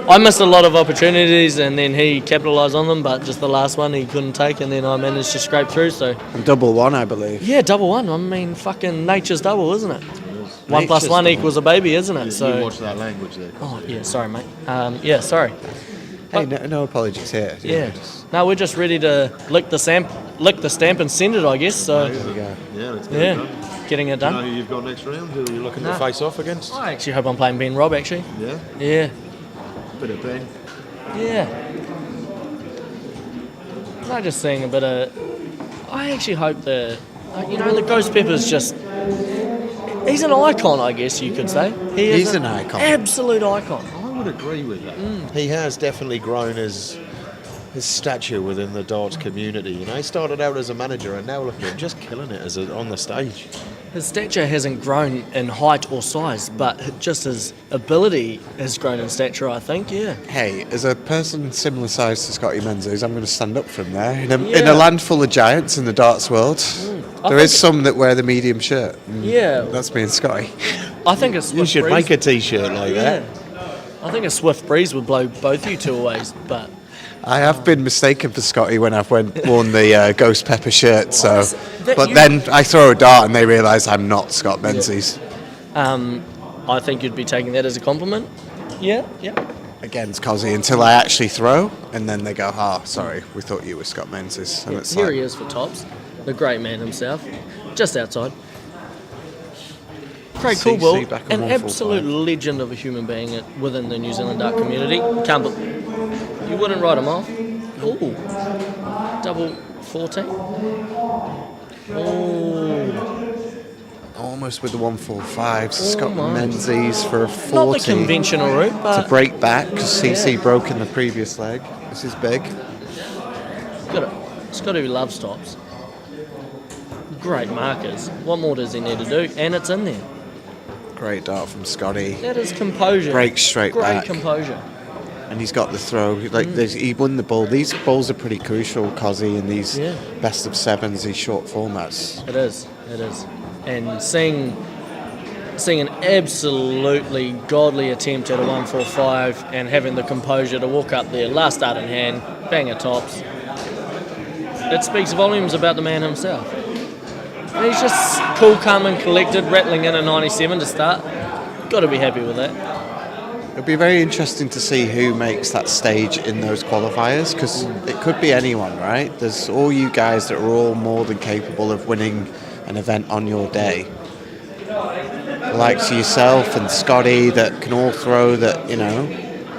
I missed a lot of opportunities, and then he capitalised on them, but just the last one he couldn't take, and then I managed to scrape through. So Double one, I believe. yeah, double one. I mean, fucking nature's double, isn't it? 1 + 1 equals a baby, isn't it? You So. watch that language there. Oh yeah, sorry, mate. Yeah, sorry. Hey, no apologies here. Yeah. No, we're just ready to lick the stamp and send it, I guess. So There we go. Yeah, let's get it done. getting it Do you know done. who you've got next round? Who are you looking Nah. to face off against? I actually hope I'm playing Ben Robb. Actually, Yeah, yeah, bit of Ben. yeah. I'm just seeing a bit of. I actually hope the Ghost Pepper's just. He's an icon, I guess you could say. He's an icon. Absolute icon. I would agree with that. He has definitely grown his stature within the darts community. You know, he started out as a manager, and now look at him, just killing it on the stage. His stature hasn't grown in height or size, but just his ability has grown in stature, I think, yeah. Hey, as a person similar size to Scotty Menzies, I'm going to stand up from there. In a Yeah. land full of giants in the darts world, I there is think- some that wear the medium shirt. Yeah. That's me and Scotty. I think a You swift should breeze, make a T-shirt like that. I think a swift breeze would blow both you two away, but I have been mistaken for Scotty when I've worn the Ghost Pepper shirt. So, that but you- then I throw a dart and they realise I'm not Scott Menzies. I think you'd be taking that as a compliment. Yeah, yeah. Against Cozzy until I actually throw, and then they go, "Ah, sorry, we thought you were Scott Menzies." And it's Here like, he is for tops, the great man himself, just outside. Craig CC Caldwell, back on an 145. absolute legend of a human being within the New Zealand dart community. You wouldn't write him off. Ooh, double 14. Ooh, almost with the 145. Scott my. Menzies for a not the 40 conventional route, to but break back because CC broke in the previous leg. This is big. Scotty loves tops. Great markers. What more does he need to do? And it's in there. Great dart from Scotty. That is composure. Breaks straight Great back. composure. And he's got the throw. Like he won the ball. These balls are pretty crucial, Cozzy, in these Yeah. best of sevens, these short formats. It is. And seeing an absolutely godly attempt at a 145 and having the composure to walk up there, last dart in hand, bang at tops. It speaks volumes about the man himself. And he's just cool, calm and collected, rattling in a 97 to start. Got to be happy with that. It'll be very interesting to see who makes that stage in those qualifiers, because it could be anyone, right? There's all you guys that are all more than capable of winning an event on your day. The likes of yourself and Scotty that can all throw that, you know.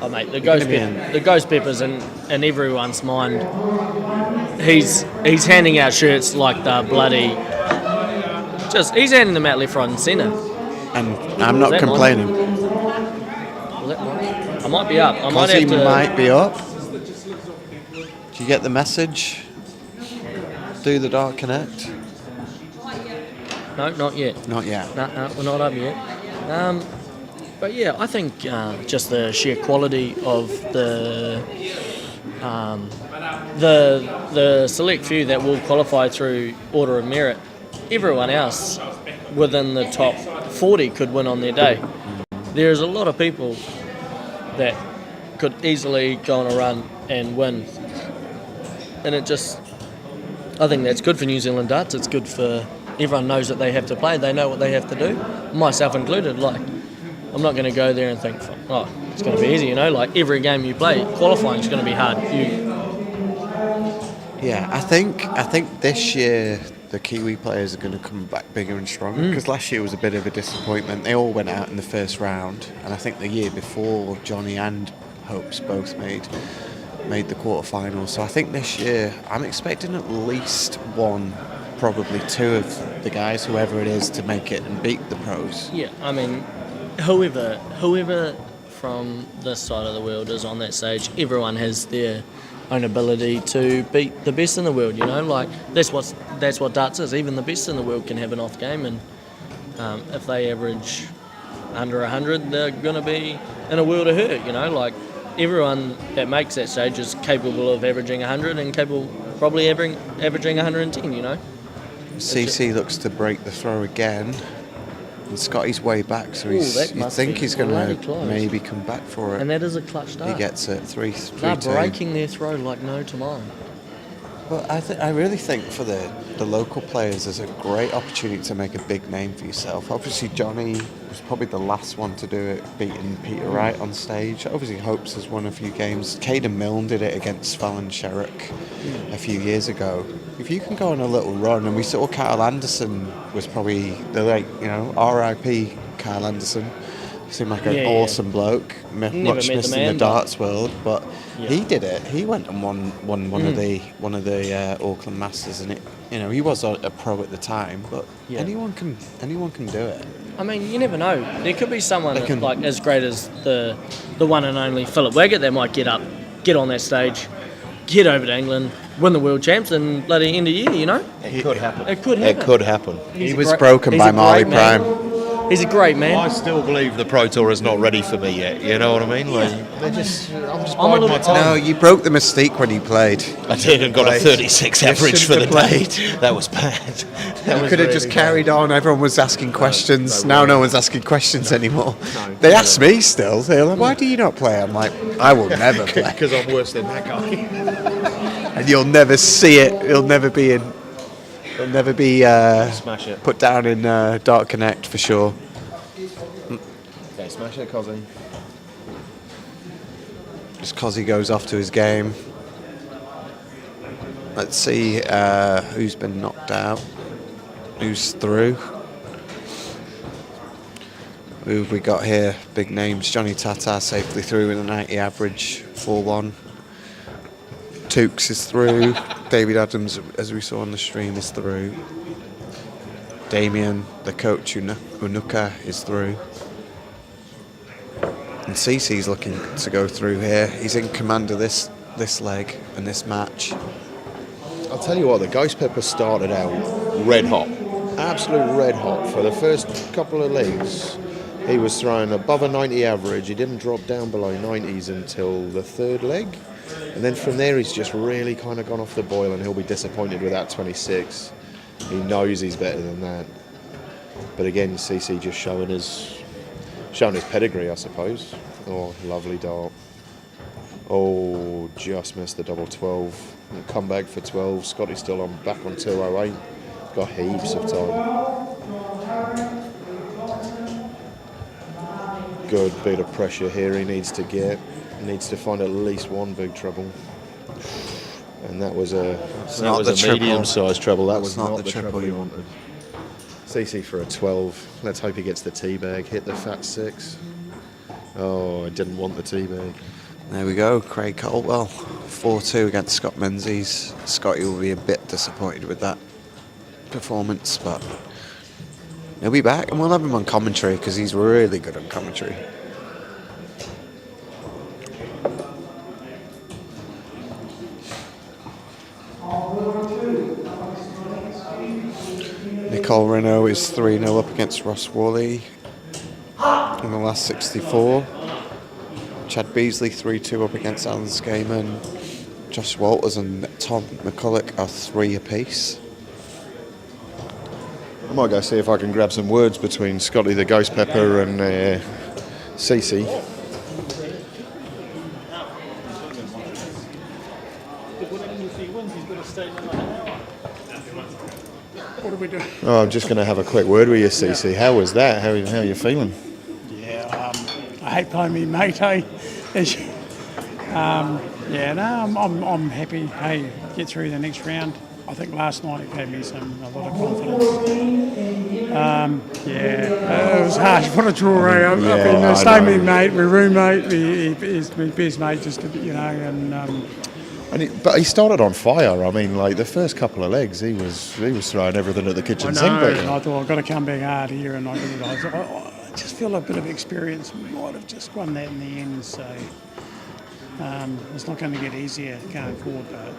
Oh mate, the gonna be in. Ghost Pepper's in everyone's mind. He's handing out shirts like the bloody. He's handing them out left, right, and centre. And I'm not that complaining. Was that mine? I might be up. I might Cozzy have to. might be up. Do you get the message? Do the Dart Connect? No, not yet. Not yet. No, we're not up yet. But yeah, I think just the sheer quality of the select few that will qualify through order of merit. Everyone else within the top 40 could win on their day. There's a lot of people that could easily go on a run and win. And I think that's good for New Zealand darts. It's good for everyone knows that they have to play. They know what they have to do, myself included. Like, I'm not going to go there and think, oh, it's going to be easy, you know. Like, every game you play, qualifying is going to be hard. Yeah, I think this year the Kiwi players are going to come back bigger and stronger, because last year was a bit of a disappointment. They all went out in the first round, and I think the year before Jonny and Hopes both made the quarterfinals. So I think this year I'm expecting at least one, probably two of the guys, whoever it is, to make it and beat the pros. Yeah, I mean, whoever from this side of the world is on that stage, everyone has their own ability to beat the best in the world, you know. Like, that's what darts is. Even the best in the world can have an off game, and if they average under 100, they're going to be in a world of hurt, you know. Like, everyone that makes that stage is capable of averaging 100 and probably averaging 110, you know. CC looks to break the throw again. And Scotty's way back, so you think he's going to maybe come back for it. And that is a clutch dart. He gets it 3-2. They're breaking their throw like no tomorrow. Well, I really think for the local players, there's a great opportunity to make a big name for yourself. Obviously, Jonny was probably the last one to do it, beating Peter Wright on stage. Obviously, Hopes has won a few games. Caden Milne did it against Fallon Sherrick a few years ago. If you can go on a little run, and we saw Kyle Anderson was probably the R.I.P. Kyle Anderson. Seemed like an awesome bloke, much missed in the darts world, but he did it. He went and won one of the Auckland Masters, and he was a pro at the time. But anyone can do it. I mean, you never know. There could be someone like as great as the one and only Philip Waggett that might get on that stage, get over to England, win the world champs, and bloody end of the year. It could happen. It could happen. It could happen. He was broken by Marley Prime. He's a great man. I still believe the Pro Tour is not ready for me yet. You know what I mean? Like, I'm just biding my time. No, you broke the mystique when you played. I did and got a 36 average for the day. That was bad. You could have just carried on. Everyone was asking questions. Now no one's asking questions anymore. They ask me still. They're like, "Why do you not play?" I'm like, "I will never play." Because I'm worse than that guy. And you'll never see it. It'll never be Smash it. put down in Dart Connect for sure. Okay, smash it, Cozzy. Just Cozzy goes off to his game. Let's see who's been knocked out. Who's through? Who have we got here? Big names. Jonny Tata safely through with a 90 average, 4-1. Tukes is through. David Adams, as we saw on the stream, is through. Damien, the coach, Unuka, is through. And Cece's looking to go through here. He's in command of this leg and this match. I'll tell you what, the Ghost Pepper started out red hot. Absolute red hot. For the first couple of legs, he was throwing above a 90 average. He didn't drop down below 90s until the third leg. And then from there, he's just really kind of gone off the boil, and he'll be disappointed with that 26. He knows he's better than that. But again, CC just showing his pedigree, I suppose. Oh, lovely dart. Oh, just missed the double 12. And come back for 12. Scotty's still back on 208. Got heaps of time. Good bit of pressure here he needs to get. Needs to find at least one big treble. And that was a medium-sized treble. That was not the treble you wanted. CC for a 12. Let's hope he gets the tea bag. Hit the fat 6. Oh, I didn't want the tea bag. There we go, Craig Caldwell, 4-2 against Scott Menzies. Scotty will be a bit disappointed with that performance, but he'll be back, and we'll have him on commentary because he's really good on commentary. Nicole Renault is 3-0 up against Ross Worley in the last 64. Chad Beasley 3-2 up against Alan Skaman. Josh Walters and Tom McCulloch are 3 apiece. I might go see if I can grab some words between Scotty the Ghost Pepper and Cece. What are we doing? Oh, I'm just going to have a quick word with you, Cece. How was that? How are you feeling? Yeah, I hate playing me mate, eh? I'm happy. Hey, get through the next round. I think last night it gave me a lot of confidence. It was hard to put a draw. I've been staying with my mate, my roommate, he's my best mate, just But he started on fire. I mean, like the first couple of legs, he was throwing everything at the kitchen sink. And I thought I've got to come back hard here, and I just feel a bit of experience. Might have just won that in the end, so it's not going to get easier going forward. But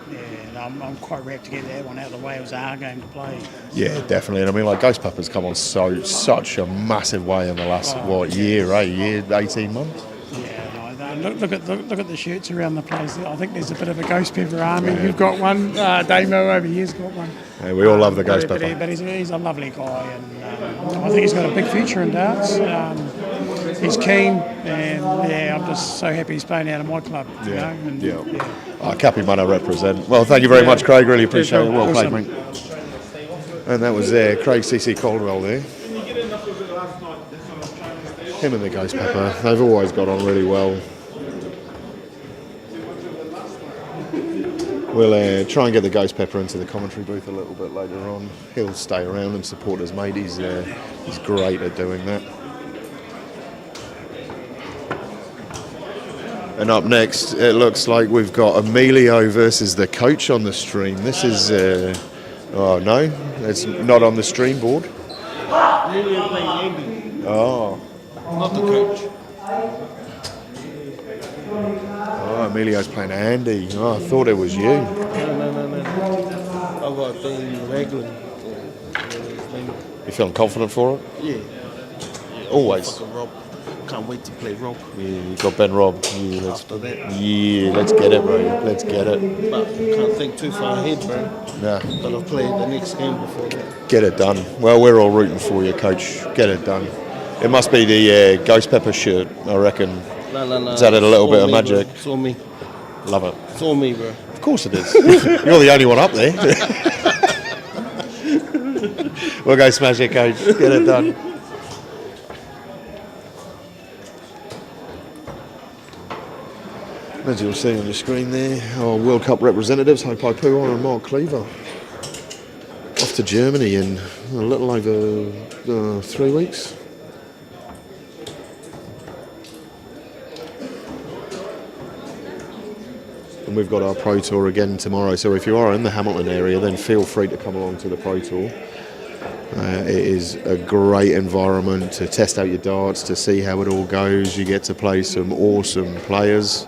I'm quite rapt to get that one out of the way. It was our game to play. Yeah, definitely. And I mean, like Ghost Pepper's come on such a massive way in the last year, 18 months. Yeah, look at the shirts around the place. I think there's a bit of a Ghost Pepper army. You've got one. Damo over here's got one. Yeah, we all love the Ghost Pepper. But he's a lovely guy, and I think he's got a big future in darts. He's keen, and I'm just so happy he's playing out of my club. Kapi Mana represent. Well, thank you very much, Craig. Really appreciate it. Well played, mate. And that was Craig C.C. Caldwell there. Him and the Ghost Pepper, they've always got on really well. We'll try and get the Ghost Pepper into the commentary booth a little bit later on. He'll stay around and support his mate. He's great at doing that. And up next, it looks like we've got Emilio versus the coach on the stream. This is, oh no, it's not on the stream board. Emilio playing Andy. Oh. Not the coach. Oh, Emilio's playing Andy. Oh, I thought it was you. No. I've got a thing regular. You feeling confident for it? Yeah. Always. Rob. Can't wait to play Rob. Yeah, you got Ben Rob. Yeah, After that. Yeah, let's get it, bro. Let's get it. But can't think too far ahead, bro. Nah. But I've played the next game before that. Get it done. Well, we're all rooting for you, coach. Get it done. It must be the Ghost Pepper shirt, I reckon. No. It's added a little bit of magic. Bro. It's all me. Love it. It's all me, bro. Of course it is. You're the only one up there. We'll go smash it, coach. Get it done. As you'll see on the screen there, our World Cup representatives, Haupai Puha and Mark Cleaver, off to Germany in a little over 3 weeks. And we've got our Pro Tour again tomorrow, so if you are in the Hamilton area, then feel free to come along to the Pro Tour. It is a great environment to test out your darts, to see how it all goes. You get to play some awesome players.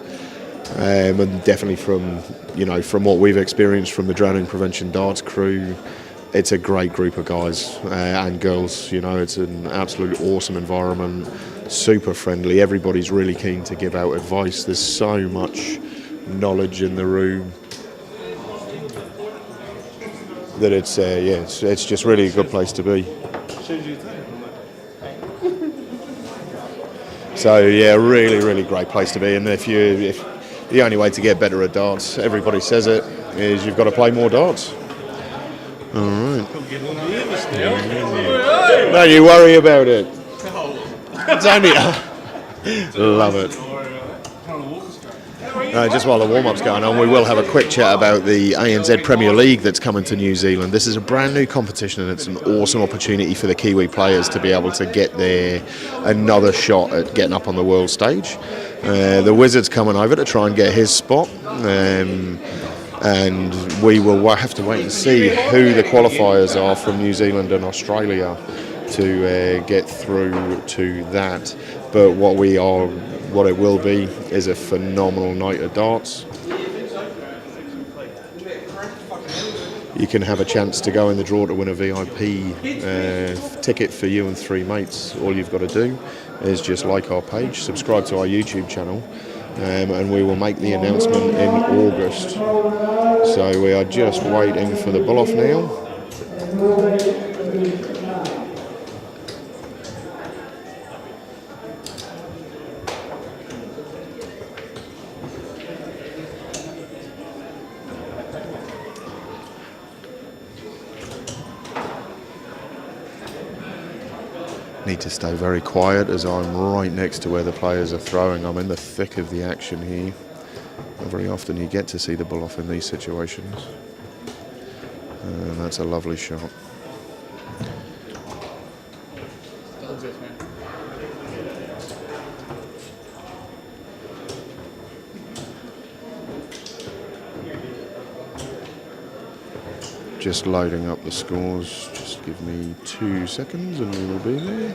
And definitely from what we've experienced from the Drowning Prevention Darts crew, it's a great group of guys and girls. It's an absolute awesome environment, super friendly. Everybody's really keen to give out advice. There's so much knowledge in the room that it's just really a good place to be. So yeah, really great place to be. And if the only way to get better at darts, everybody says it, is you've got to play more darts. All right. No, you worry about it. It's only... Love it. Just while the warm-up's going on, we will have a quick chat about the ANZ Premier League that's coming to New Zealand. This is a brand new competition, and it's an awesome opportunity for the Kiwi players to be able to get another shot at getting up on the world stage. The Wizard's coming over to try and get his spot, and we will have to wait and see who the qualifiers are from New Zealand and Australia to get through to that. But what it will be is a phenomenal night of darts. You can have a chance to go in the draw to win a VIP ticket for you and 3 mates. All you've got to do is just like our page, subscribe to our YouTube channel, and we will make the announcement in August. So we are just waiting for the bull-off now. Need to stay very quiet as I'm right next to where the players are throwing. I'm in the thick of the action here. Not very often you get to see the bull off in these situations. And that's a lovely shot. Just loading up the scores. Just give me 2 seconds and we will be there.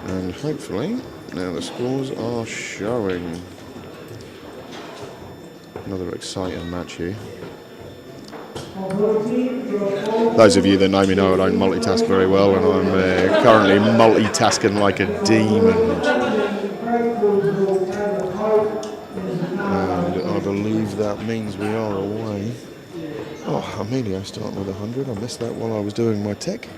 And hopefully now the scores are showing. Another exciting match here. Those of you that know me know I don't multitask very well, and I'm currently multitasking like a demon. And I believe that means we are away. Oh, Emilio starting with 100. I missed that while I was doing my tech.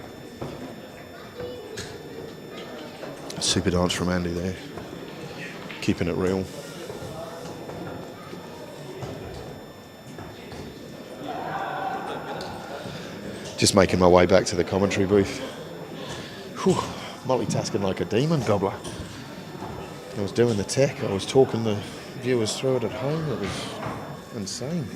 Super dance from Andy there. Keeping it real. Just making my way back to the commentary booth. Whew, multitasking like a demon gobbler. I was doing the tech, I was talking the viewers through it at home. It was insane.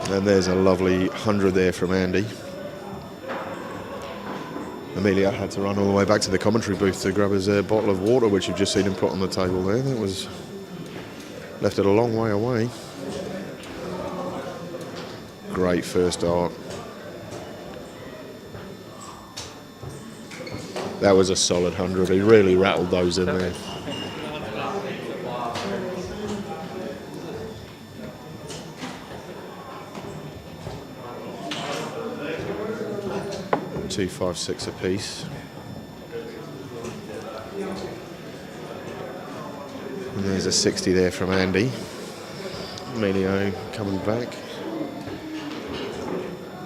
And there's a lovely 100 there from Andy. Emilio had to run all the way back to the commentary booth to grab his bottle of water, which you've just seen him put on the table there. That was left it a long way away. Great first art. That was a solid 100. He really rattled those in there. $256 apiece. And there's a 60 there from Andy. Emilio coming back.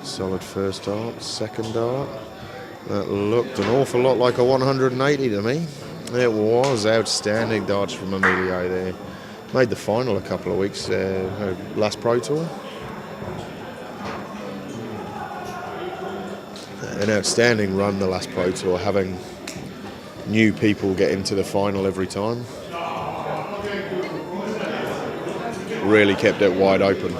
Solid first art, second art. That looked an awful lot like a 180 to me. It was outstanding darts from Emilio there. Made the final a couple of weeks, last Pro Tour. An outstanding run the last Pro Tour, having new people get into the final every time. Really kept it wide open.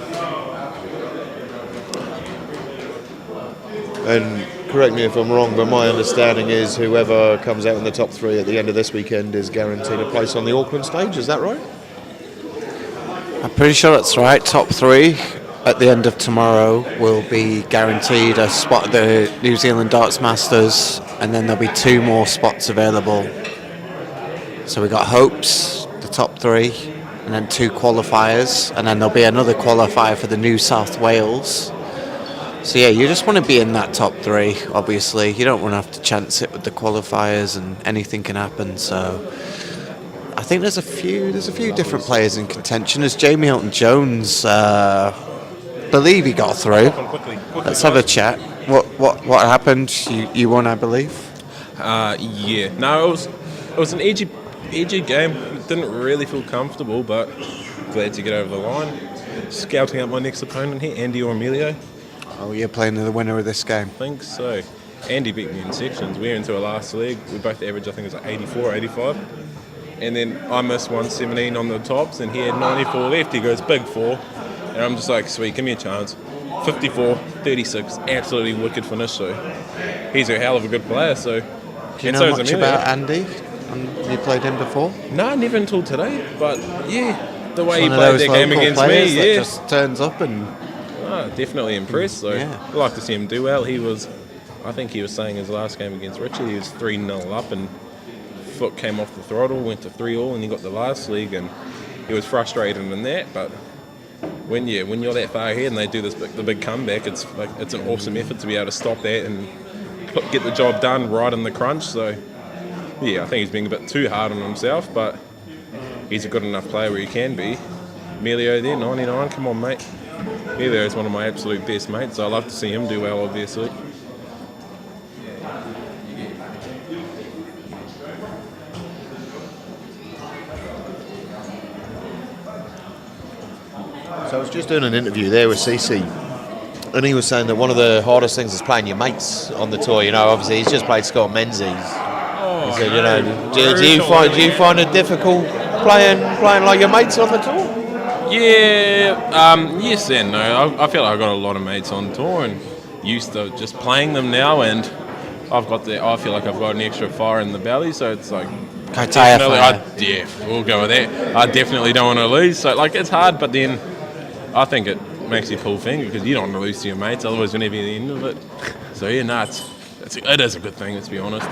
And correct me if I'm wrong, but my understanding is whoever comes out in the top 3 at the end of this weekend is guaranteed a place on the Auckland stage, is that right? I'm pretty sure that's right. Top 3 at the end of tomorrow will be guaranteed a spot at the New Zealand Darts Masters, and then there'll be 2 more spots available. So we got Hopes, the top 3, and then 2 qualifiers, and then there'll be another qualifier for the New South Wales. So yeah, you just want to be in that top 3, obviously. You don't want to have to chance it with the qualifiers, and anything can happen. So I think there's a few different players in contention. There's Jaymie Hilton-Jones, believe he got through. Let's have a chat. What happened? You won, I believe. Yeah. No, it was an edgy game. Didn't really feel comfortable, but glad to get over the line. Scouting out my next opponent here, Andy or Emilio. Oh, you're playing the winner of this game. I think so. Andy beat me in sections. We're into a last leg. We both averaged, I think it was like 84, 85. And then I missed 117 on the tops, and he had 94 left. He goes big 4. And I'm just like, sweet, give me a chance. 54, 36, absolutely wicked finish. So he's a hell of a good player. So, do you know much about Andy? You played him before? No, never until today. But yeah, the way he played that game against me, yeah, just turns up and definitely impressed. So yeah. I'd like to see him do well. I think he was saying his last game against Richard, he was 3-0 up and foot came off the throttle, went to 3-all, and he got the last league, and he was frustrated in that. But when you're that far ahead and they do the big comeback, it's an awesome effort to be able to stop that and get the job done right in the crunch. So yeah, I think he's being a bit too hard on himself, but he's a good enough player where he can be. Emilio there, 99, come on mate. Emilio is one of my absolute best mates, so I love to see him do well, obviously. So I was just doing an interview there with CC, and he was saying that one of the hardest things is playing your mates on the tour. You know, obviously he's just played Scott Menzies. He said, you know, do you find it difficult playing like your mates on the tour? Yeah, yes and no. I feel like I've got a lot of mates on tour and used to just playing them now, and I feel like I've got an extra fire in the belly, so it's like yeah, we'll go with that. I definitely don't want to lose, so like it's hard, but then I think it makes you pull finger because you don't want to lose to your mates, otherwise you'll never be at the end of it. So yeah, no, it is a good thing, let's be honest.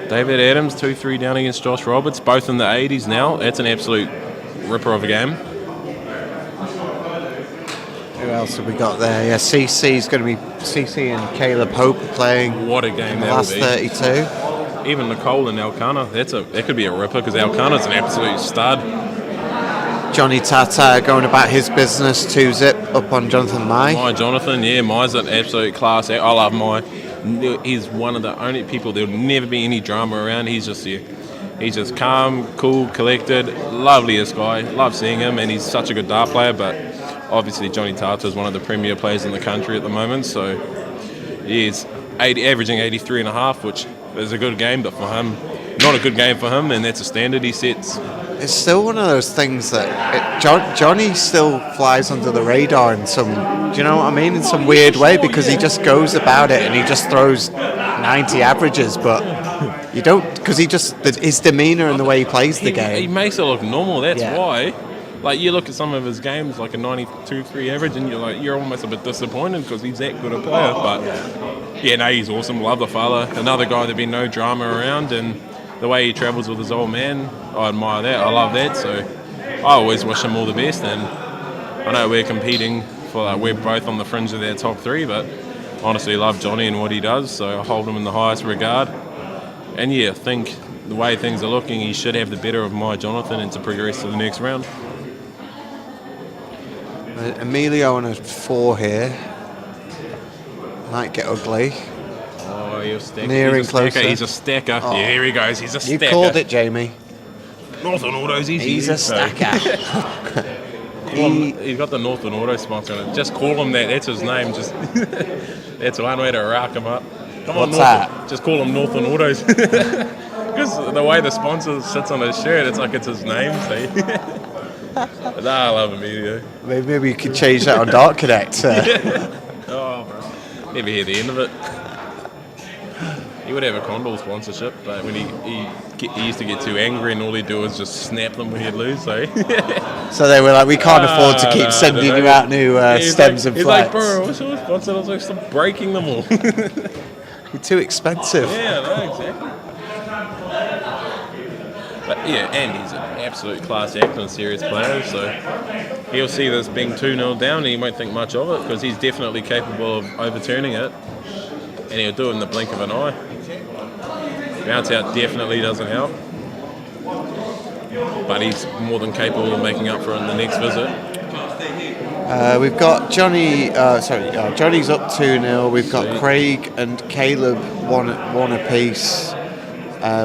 David Adams, 2-3 down against Josh Roberts, both in the 80s now. That's an absolute ripper of a game. Who else have we got there? Yeah, CC's going to be CC and Caleb Hope playing. What a game in the that last will be. 32. Even Nicole and Alcana, that could be a ripper because Alcana's an absolute stud. Johnny Tata going about his business, 2-zip up on Jonathan Mai. My Jonathan, yeah, Mai's an absolute class act. I love Mai. He's one of the only people, there'll never be any drama around. He's just calm, cool, collected, loveliest guy. Love seeing him, and he's such a good dart player. But obviously Johnny Tata is one of the premier players in the country at the moment, so he's averaging 83.5, which is a good game, but for him, not a good game for him, and that's a standard he sets. It's still one of those things that Johnny still flies under the radar in some, do you know what I mean, in some weird way, because he just goes about it and he just throws 90 averages, but you don't, because his demeanour and the way he plays the game. He makes it look normal, that's Yeah. why. Like, you look at some of his games, like a 92-3 average, and you're almost a bit disappointed because he's that good a player. But yeah, no, he's awesome. Love the fella. Another guy there'd be no drama around, and the way he travels with his old man, I admire that. I love that. So I always wish him all the best. And I know we're competing for, we're both on the fringe of their top 3, but honestly, love Johnny and what he does. So I hold him in the highest regard. And yeah, I think the way things are looking, he should have the better of my Jonathan and to progress to the next round. Emilio on a 4 here. Might get ugly. Oh, he's a stacker. Nearing closer. He's a stacker. Oh. Yeah, here he goes. He's a stacker. You called it, Jaymie. Northern Autos. He's a stacker. He's got the Northern Auto sponsor on it. Just call him that. That's his name. Just that's one way to rack him up. Come on, What's that? Just call him Northern Autos. Because the way the sponsor sits on his shirt, it's like it's his name. So. Nah, I love Emilio. Maybe we could change that on Dart Connect. Yeah. Oh, bro. Never hear the end of it. He would have a Condor sponsorship, but when he used to get too angry and all he'd do was just snap them when he'd lose. So, so they were like, we can't afford to keep sending you out new stems and flats. He's like, bro, what's your sponsor? I was like, stop breaking them all. You're too expensive. Yeah, no, exactly. But yeah, and he's an absolute class act and serious player, so he'll see this being 2-0 down and he won't think much of it because he's definitely capable of overturning it, and he'll do it in the blink of an eye. Bounce out definitely doesn't help, but he's more than capable of making up for it in the next visit. We've got Johnny. Johnny's up 2-0. We've got Craig and Caleb one apiece.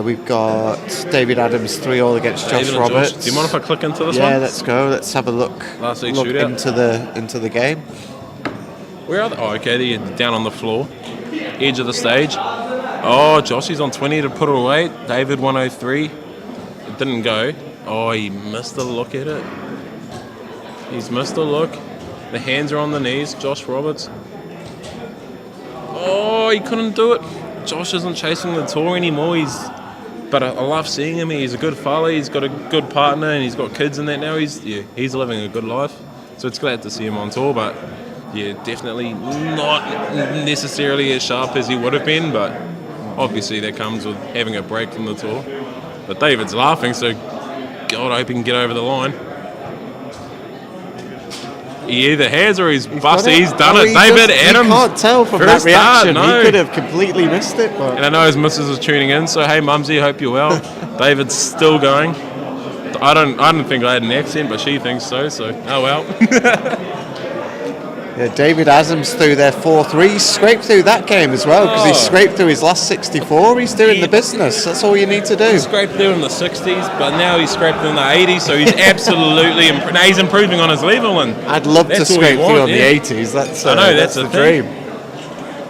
We've got David Adams 3-all against Josh Roberts. Do you mind if I click into this one? Yeah, let's go. Let's have a look. Last week's shootout. into the game. Where are they? Oh, okay, they're down on the floor, edge of the stage. Oh, Joshy's on 20 to put it away. David 103. It didn't go. Oh, he missed a look at it. He's missed a look. The hands are on the knees. Josh Roberts. Oh, he couldn't do it. Josh isn't chasing the tour anymore. But I love seeing him. He's a good fella. He's got a good partner, and he's got kids in that now. He's living a good life. So it's glad to see him on tour. But yeah, definitely not necessarily as sharp as he would have been. But obviously that comes with having a break from the tour. But David's laughing, so God, I hope he can get over the line. He either has or he's busted. He's done it. David Adams. You can't tell from that reaction. He could have completely missed it. But. And I know his missus is tuning in, so hey, Mumsy, hope you're well. David's still going. I don't think I had an accent, but she thinks so. So oh well. Yeah, David Adams threw their 4-3. He scraped through that game as well because he scraped through his last 64. He's doing the business. That's all you need to do. He scraped through in the 60s, but now he's scraped in the 80s, so he's absolutely he's improving on his level. And I'd love to scrape through on the 80s. That's I know that's the dream. dream.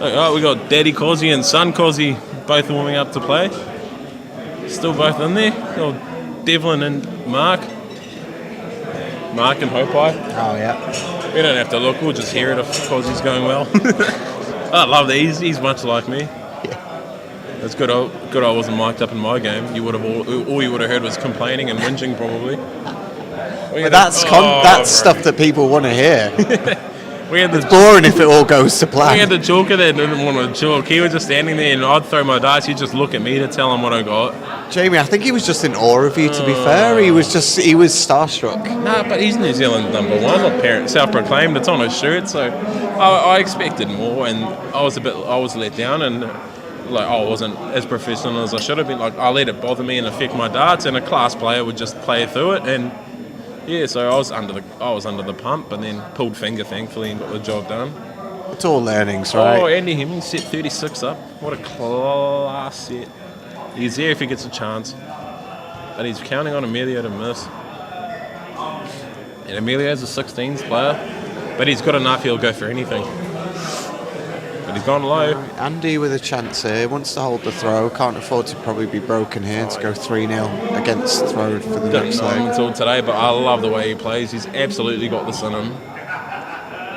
Oh, we got Daddy Cozzy and Son Cozzy both warming up to play. Still both in there. Oh, Devlin and Mark and Haupai. Oh yeah. We don't have to look, we'll just hear it if Cozzy's going well. I love that, he's much like me. Yeah. It's good I wasn't mic'd up in my game. You would have all you would have heard was complaining and whinging probably. But that's stuff that people want to hear. We had It's boring if it all goes to We plan. had the joker that didn't want to chalk. He was just standing there, and I'd throw my darts. He'd just look at me to tell him what I got. Jamie, I think he was just in awe of you, to be fair. He was starstruck. Nah, but he's New Zealand number one, apparent, self-proclaimed. It's on his shirt, so I expected more, and I was let down, and like I wasn't as professional as I should have been. Like I let it bother me and affect my darts, and a class player would just play through it, and yeah, so I was under the pump, and then pulled finger, thankfully, and got the job done. It's all learnings, right? Oh, Andy Hemming set 36 up. What a class set. He's there if he gets a chance. But he's counting on Emilio to miss. And Emilio's a 16s player. But he's got enough, he'll go for anything. But he's gone low. Andy with a chance here, wants to hold the throw, can't afford to probably be broken here to go 3-0 against throw for the Didn't next know him leg. until today, but I love the way he plays. He's absolutely got this in him.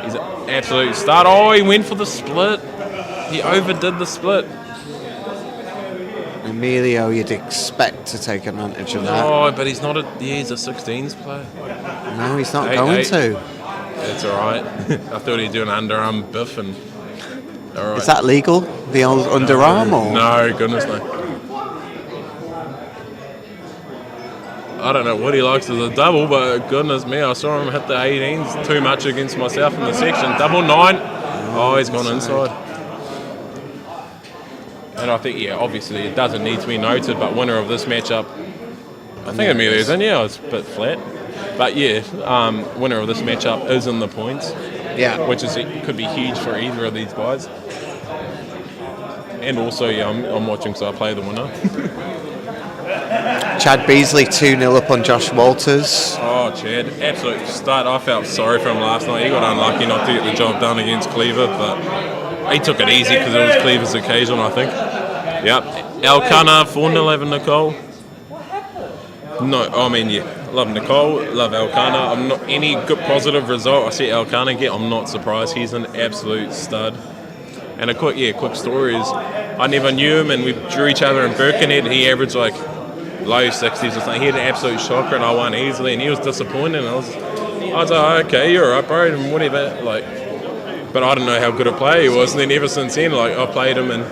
He's an absolute start. Oh, he went for the split. He overdid the split. Emilio, you'd expect to take advantage of that. Oh, but he's not he's a 16s player. No, he's not going to. It's alright. I thought he'd do an underarm biff and... All right. Is that legal? The old underarm or? No, goodness no. I don't know what he likes as a double, but goodness me, I saw him hit the 18s too much against myself in the section. Double 9. Oh, he's gone inside. And I think, yeah, obviously it doesn't need to be noted, but winner of this matchup, I think Emilio's in. Yeah, it's a bit flat. But yeah, winner of this matchup is in the points. Yeah. Which could be huge for either of these guys. And also, yeah, I'm watching, so I play the winner. Chad Beasley 2-0 up on Josh Walters. Oh, Chad, absolute start. I felt sorry for him last night. He got unlucky not to get the job done against Cleaver, but he took it easy because it was Cleaver's occasion, I think. Yep. Elkanah 4-0 over Nicole. No, I mean, yeah, love Nicole, love Elkanah. I'm not any good positive result I see Elkanah get. I'm not surprised. He's an absolute stud. And a quick story is I never knew him, and we drew each other in Birkenhead. He averaged like low 60s or something. He had an absolute shocker, and I won easily. And he was disappointed. And I was like, okay, you're alright, bro, and whatever. Like, but I didn't know how good a player he was. And then ever since then, like I played him, and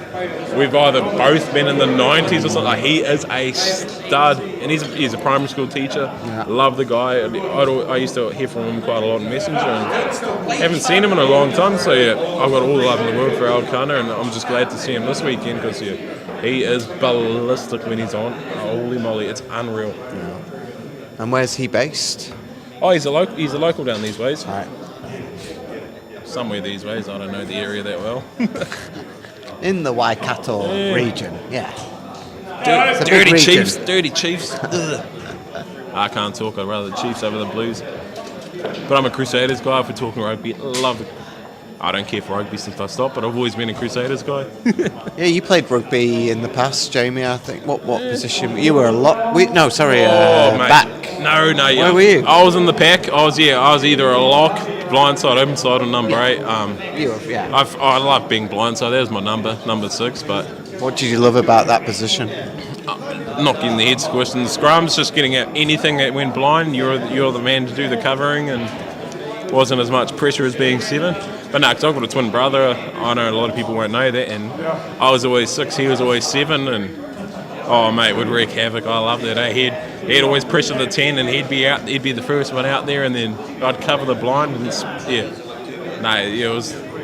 we've either both been in the 90s or something. Like, he is a stud, and he's a primary school teacher. Yeah. Love the guy. I used to hear from him quite a lot in Messenger, and haven't seen him in a long time. So yeah, I've got all the love in the world for Elkanah, and I'm just glad to see him this weekend because yeah, he is ballistic when he's on. Holy moly, it's unreal. Yeah. And where's he based? Oh, he's a local down these ways. All right. Somewhere these ways. I don't know the area that well. In the Waikato region, yeah. Dirty Chiefs, dirty Chiefs. I can't talk. I'd rather the Chiefs over the Blues. But I'm a Crusaders guy. If we're talking rugby, love it. I don't care for rugby since I stopped, but I've always been a Crusaders guy. Yeah, you played rugby in the past, Jaymie. I think. What position? You were a lock. Back. No. Where were you? I was in the pack. I was either a lock, blindside, open side, or number 8. I love being blindside. That was my number 6. But what did you love about that position? Not getting the head squished in the scrums, just getting out anything that went blind. You're the man to do the covering, and wasn't as much pressure as being 7. But no, because I've got a twin brother. I know a lot of people won't know that, and I was always 6, he was always 7, and oh mate, would wreak havoc. I loved it. He'd always pressure the 10, and he'd be the first one out there, and then I'd cover the blind, and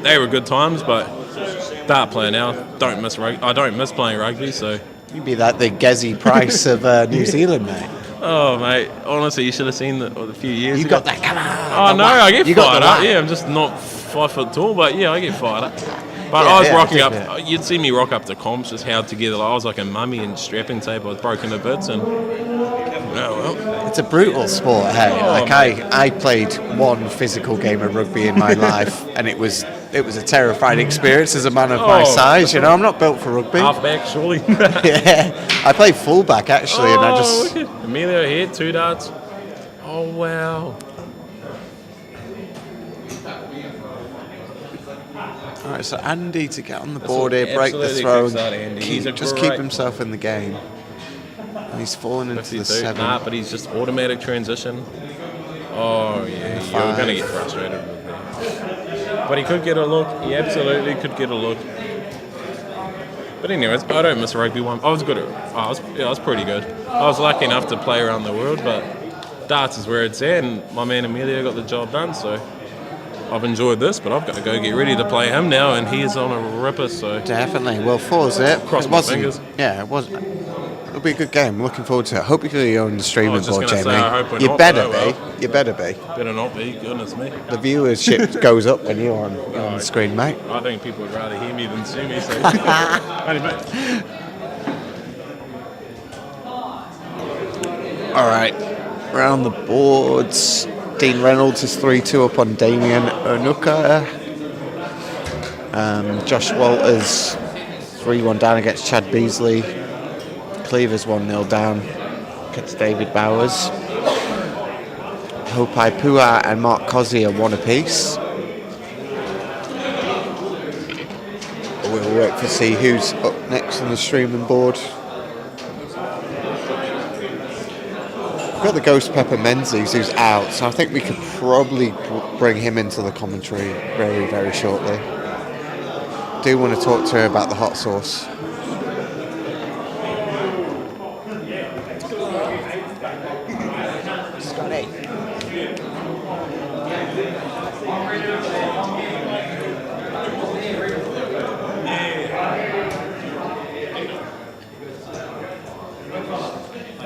they were good times. But dart player now, don't miss rugby. I don't miss playing rugby, so you'd be like the Gezi Price of New Zealand, mate. Oh mate, honestly, you should have seen the few years ago. You got that, come on. Oh no, I get fired up. Yeah, I'm just not 5 foot tall, but yeah, I get fired up. But I was rocking up. You'd see me rock up to comps, just held together. Like I was like a mummy in strapping tape. I was broken to bits, and it's a brutal sport. Hey, I played one physical game of rugby in my life, and it was a terrifying experience as a man of my size. You know, I'm not built for rugby. Halfback, surely. Yeah, I played fullback actually, and I just Emilio hit 2 darts. Oh wow. All right, so Andy to get on the board here, break the throw, keep himself in the game. And he's fallen into the 7. Nah, but he's just automatic transition. Oh yeah, you're going to get frustrated with that. But he could get a look. He absolutely could get a look. But anyways, I don't miss rugby one. I was good at. I was pretty good. I was lucky enough to play around the world, but darts is where it's at, and my man Emilio got the job done. So I've enjoyed this, but I've got to go get ready to play him now, and he's on a ripper. So Definitely. Well, 4's it. Cross my fingers. Yeah, it was. It'll be a good game. Looking forward to it. Hope you're on the streaming board, just gonna Jaymie. say, I hope we're You not, better but oh be. You better be. Better not be. Goodness me. The viewership goes up when you're on the screen, mate. I think people would rather hear me than see me. So. Only mate. All right, round the boards. Dean Reynolds is 3-2 up on Damien Onuka. Josh Walters 3-1 down against Chad Beasley. Cleaver's 1-0 down against David Bowers. Haupai Puha and Mark Cozzi are 1 apiece. We'll wait to see who's up next on the streaming board. We've got the Ghost Pepper Menzies who's out, so I think we could probably bring him into the commentary very, very shortly. Do want to talk to her about the hot sauce. Scotty.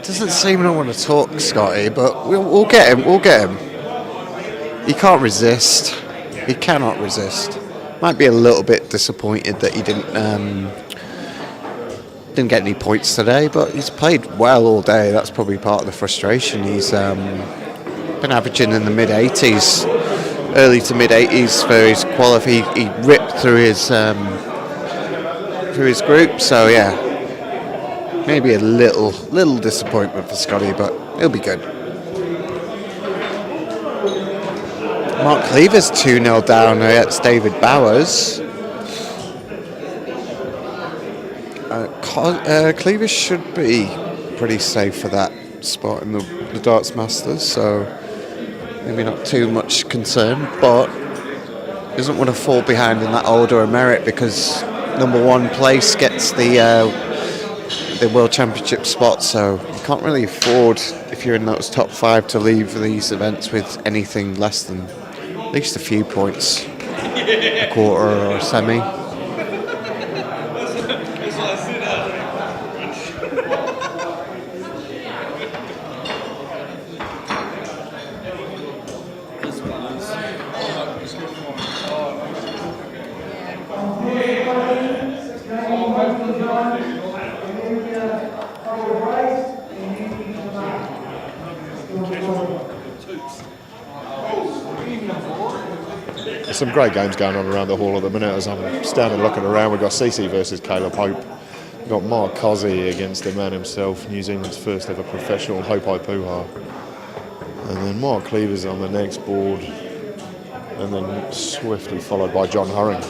Doesn't seem to want to talk, Scotty, but we'll get him. We'll get him. He can't resist. He cannot resist. Might be a little bit disappointed that he didn't get any points today, but he's played well all day. That's probably part of the frustration. He's been averaging in the mid-80s, early to mid-80s for his quality. He ripped through his group, so yeah. Maybe a little disappointment for Scotty, but he'll be good. Mark Cleaver's 2-0 down against David Bowers. Cleaver should be pretty safe for that spot in the Darts Masters, so maybe not too much concern, but doesn't want to fall behind in that order of merit because number 1 place gets the World Championship spot, so you can't really afford, if you're in those top 5, to leave these events with anything less than at least a few points, a quarter or a semi. There's some great games going on around the hall at the minute as I'm standing looking around. We've got Cece versus Caleb Hope. We've got Mark Cozzi against the man himself, New Zealand's first ever professional, Haupai Puha. And then Mark Cleaver's on the next board, and then swiftly followed by John Hurring.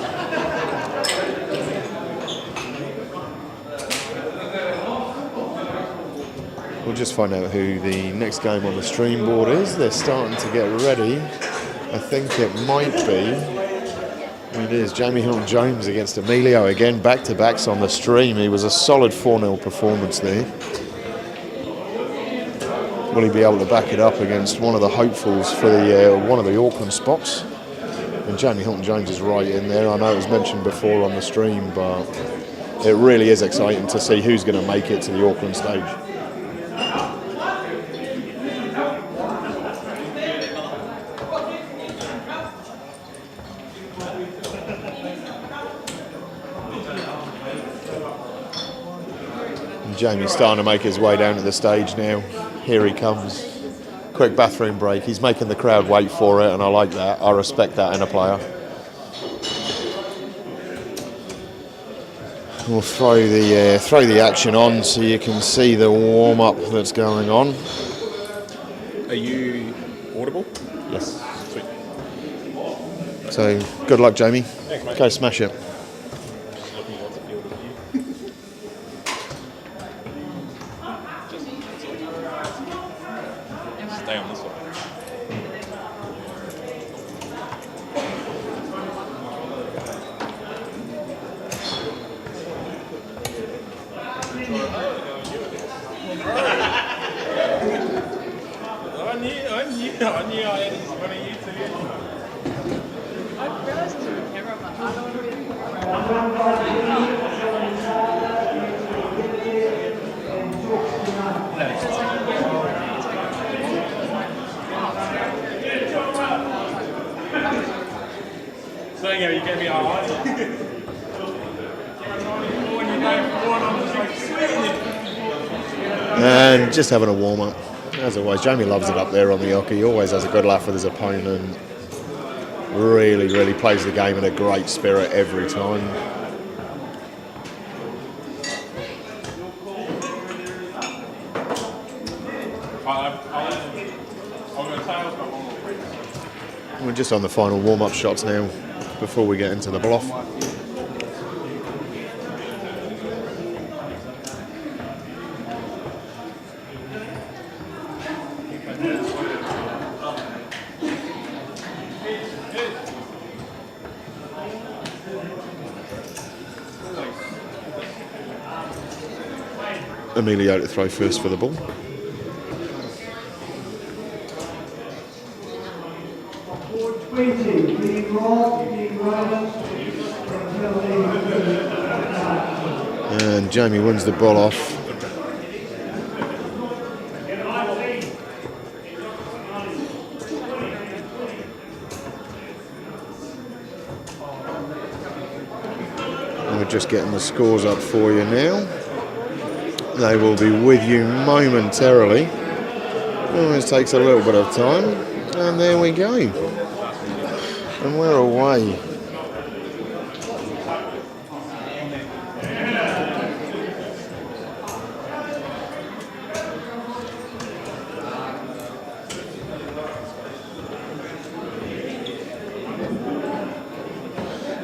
We'll just find out who the next game on the stream board is. They're starting to get ready. I think it might be. It is Jaymie Hilton-Jones against Emilio again. Back-to-backs on the stream. He was a solid 4-0 performance there. Will he be able to back it up against one of the hopefuls for the one of the Auckland spots? And Jaymie Hilton-Jones is right in there. I know it was mentioned before on the stream, but it really is exciting to see who's going to make it to the Auckland stage. Jamie's starting to make his way down to the stage now. Here he comes. Quick bathroom break. He's making the crowd wait for it, and I like that. I respect that in a player. We'll throw the action on so you can see the warm-up that's going on. Are you audible? Yes. Sweet. So good luck, Jaymie. Thanks, mate. Go smash it. Stay on this one. knew I had one of you two. I realised it was on camera, but I don't want to be Saying how you gave me a high. And just having a warm up. As always, Jaymie loves it up there on the ocker. He always has a good laugh with his opponent. Really, really plays the game in a great spirit every time. We're just on the final warm-up shots now before we get into the bluff. Emilio to throw first for the ball. And Jaymie wins the ball off. We're just getting the scores up for you now. They will be with you momentarily. Always takes a little bit of time. And there we go. And we're away.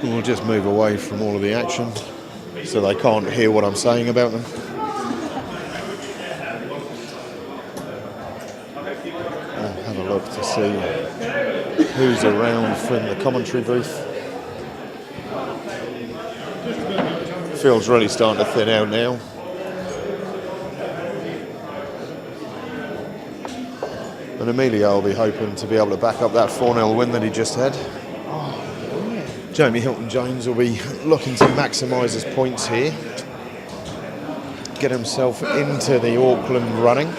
We'll just move away from all of the action so they can't hear what I'm saying about them. I'll have a look to see who's around from the commentary booth. Field's really starting to thin out now. And Emilio will be hoping to be able to back up that 4-0 win that he just had. Jaymie Hilton-Jones will be looking to maximise his points here. Get himself into the Auckland running.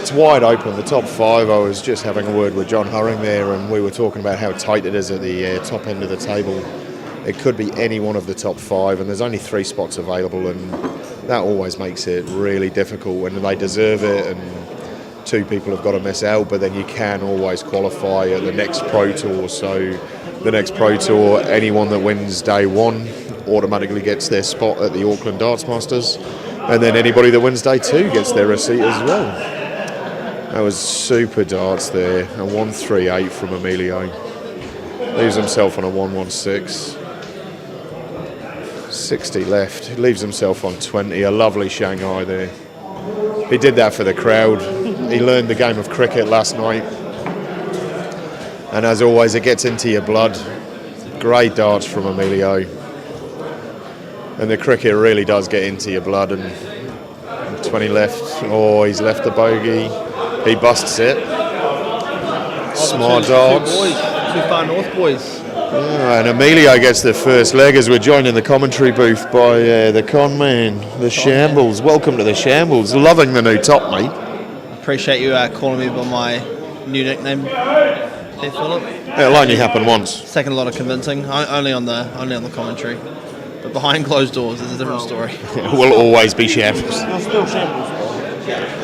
It's wide open, the top five. I was just having a word with John Hurring there, and we were talking about how tight it is at the top end of the table. It could be any one of the top five, and there's only 3 spots available, and that always makes it really difficult when they deserve it and 2 people have got to miss out, but then you can always qualify at the next Pro Tour. So the next Pro Tour, anyone that wins day 1 automatically gets their spot at the Auckland Darts Masters, and then anybody that wins day 2 gets their receipt as well. That was super darts there, a 138 from Emilio. Leaves himself on a 116. 60 left, he leaves himself on 20, a lovely Shanghai there. He did that for the crowd. He learned the game of cricket last night. And as always, it gets into your blood. Great darts from Emilio. And the cricket really does get into your blood. And 20 left. Oh, he's left the bogey. He busts it. Smart darts. Too far north, boys. Yeah, and Emilio gets the first leg as we're joined in the commentary booth by the con man, the Shambles. Welcome to the Shambles. Loving the new top, mate. Appreciate you calling me by my new nickname there, Philip. It'll only happen once. It's taken a lot of convincing, only on the commentary. But behind closed doors, it's a different story. It will always be Shambles. You're still Shambles, bro.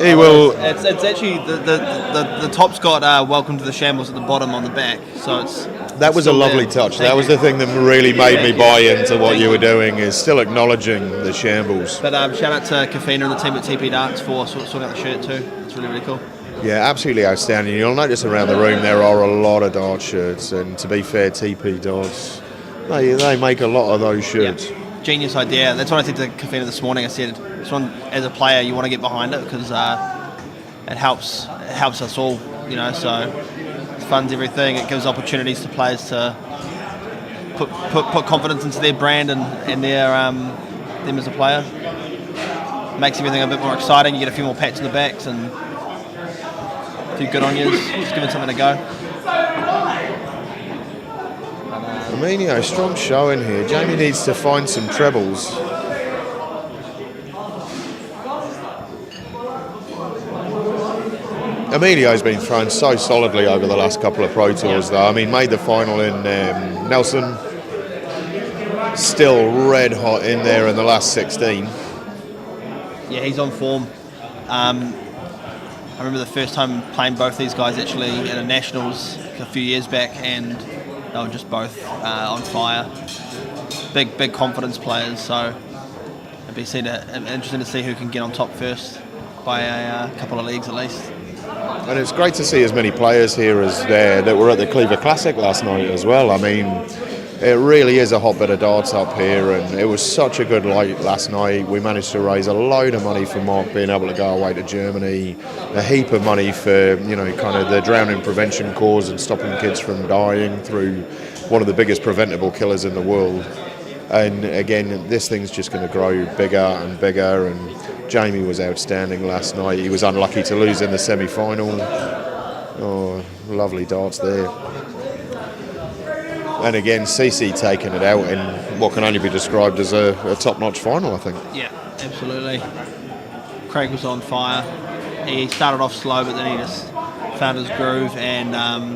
He will. It's actually the top's got welcome to the Shambles at the bottom on the back, so it's. That was a lovely touch. That was the thing that really made me buy into what you were doing, is still acknowledging the Shambles. But shout out to Kawhena and the team at TP Darts for sorting out the shirt too. It's really, really cool. Yeah, absolutely outstanding. You'll notice around the room there are a lot of dart shirts, and to be fair, TP Darts, they make a lot of those shirts. Yeah. Genius idea. That's what I said to Kawhena this morning. I said, this one, as a player, you want to get behind it because it helps us all, you know, so it funds everything. It gives opportunities to players to put confidence into their brand and their them as a player. Makes everything a bit more exciting. You get a few more pats in the backs, and a few good on yous, just giving something a go. Emilio, strong showing here. Jaymie needs to find some trebles. Emilio's been thrown so solidly over the last couple of Pro Tours, though. I mean, made the final in Nelson. Still red hot in there in the last 16. Yeah, he's on form. I remember the first time playing both these guys actually at a Nationals a few years back, and they were just both on fire. Big confidence players, so it'd be interesting to see who can get on top first by a couple of leagues at least. And it's great to see as many players here as there that were at the Cleaver Classic last night as well. I mean, it really is a hotbed of darts up here, and it was such a good light last night. We managed to raise a load of money for Mark being able to go away to Germany, a heap of money for, you know, kind of the drowning prevention cause and stopping kids from dying through one of the biggest preventable killers in the world. And again, this thing's just going to grow bigger and bigger, and Jaymie was outstanding last night. He was unlucky to lose in the semi-final. Oh, lovely darts there. And again, CC taking it out in what can only be described as a top-notch final, I think. Yeah, absolutely. Craig was on fire. He started off slow, but then he just found his groove, and I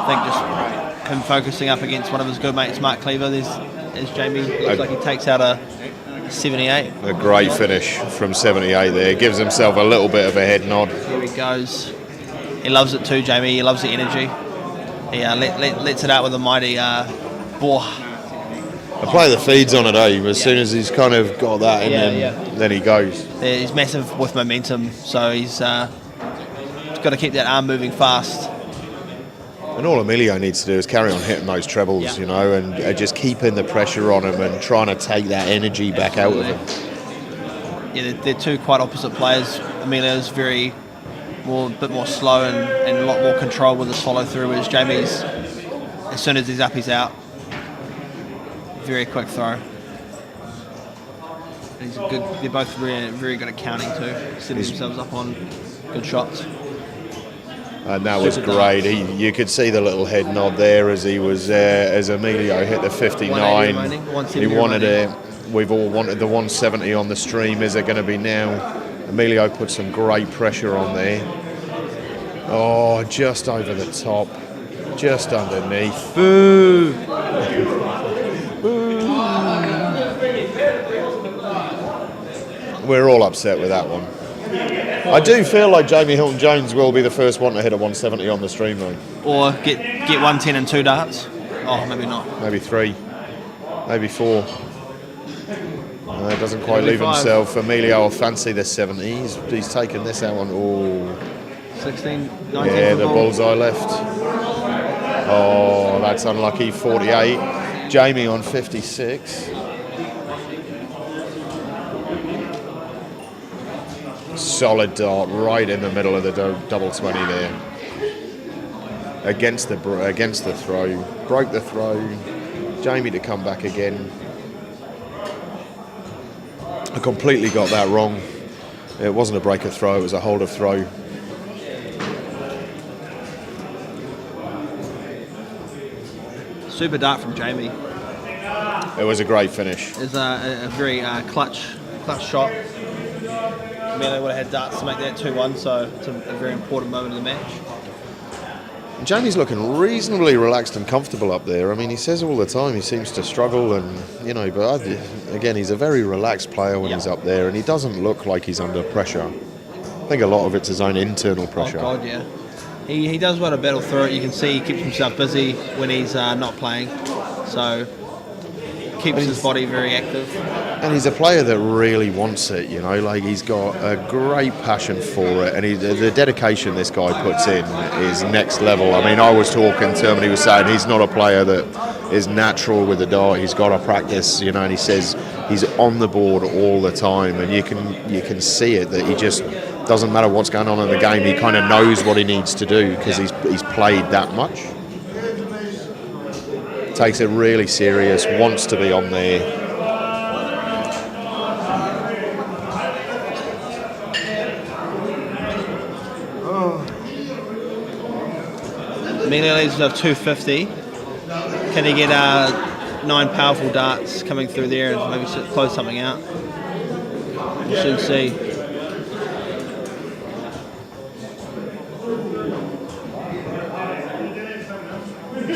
think just him focusing up against one of his good mates, Mark Cleaver, as Jaymie looks like he takes out a 78. A great finish from 78 there. Gives himself a little bit of a head nod. Here he goes. He loves it too, Jaymie. He loves the energy. He lets it out with a mighty bore. A player that feeds on it, as soon as he's kind of got that in him, then he goes. He's massive with momentum, so he's got to keep that arm moving fast. And all Emilio needs to do is carry on hitting those trebles, you know, and just keeping the pressure on him and trying to take that energy back out of him. Yeah, they're two quite opposite players. Emilio's a bit more slow and a lot more control with his follow through, whereas Jaymie's, as soon as he's up, he's out. Very quick throw. And they're both very, very good at counting too, setting themselves up on good shots. And that was great. You could see the little head nod there as he was as Emilio hit the 59. He wanted it. We've all wanted the 170 on the stream. Is it going to be now? Emilio put some great pressure on there. Oh, just over the top, just underneath. Boo! We're all upset with that one. I do feel like Jaymie Hilton-Jones will be the first one to hit a 170 on the stream, though. Or get 110 and 2 darts. Oh, maybe not. Maybe 3. Maybe 4. Doesn't quite leave himself. Emilio will fancy the 70. He's taken this out on 16, 19. Yeah, the bullseye left. Oh, that's unlucky. 48. Jaymie on 56. Solid dart right in the middle of the double 20 there. Against the throw. Broke the throw. Jaymie to come back again. I completely got that wrong. It wasn't a break of throw, it was a hold of throw. Super dart from Jaymie. It was a great finish. It's a very clutch shot. Emilio would have had darts to make that 2-1, so it's a very important moment of the match. Jaymie's looking reasonably relaxed and comfortable up there. I mean, he says all the time he seems to struggle, and but again, he's a very relaxed player when he's up there, and he doesn't look like he's under pressure. I think a lot of it's his own internal pressure. Oh God, yeah. He does want to battle through it. You can see he keeps himself busy when he's not playing, so keeps his body very active. And he's a player that really wants it, like he's got a great passion for it, and the dedication this guy puts in is next level. I mean, I was talking to him and he was saying he's not a player that is natural with the dart. He's got to practice, and he says he's on the board all the time, and you can see it that he just doesn't matter what's going on in the game. He kind of knows what he needs to do because he's played that much. Takes it really serious, wants to be on there. Emilio leads with 250. Can he get 9 powerful darts coming through there and maybe close something out? We should see.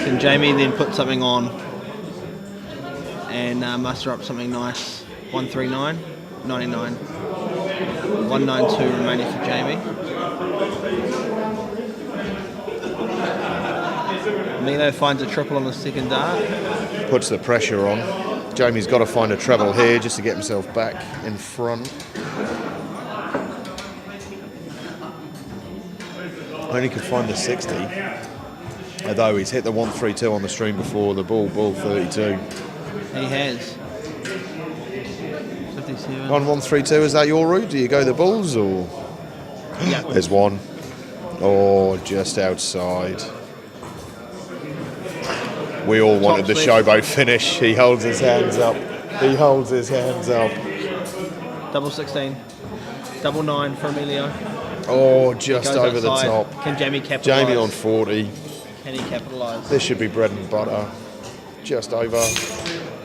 Can Jaymie then put something on and muster up something nice? 139, 99, 192 remaining for Jaymie. Emilio finds a triple on the second dart. Puts the pressure on. Jaymie's got to find a treble here just to get himself back in front. Only could find the 60. Although he's hit the 132 on the stream before, the ball 32. He has. 57. On 132, is that your route? Do you go the balls or? Yeah. There's one. Oh, just outside. We all wanted the showboat finish. He holds his hands up. He holds his hands up. Double 16. Double 9 for Emilio. Oh, just over outside. the top. Can Jaymie capitalise? Jaymie on 40. Can he capitalise? This should be bread and butter. Just over.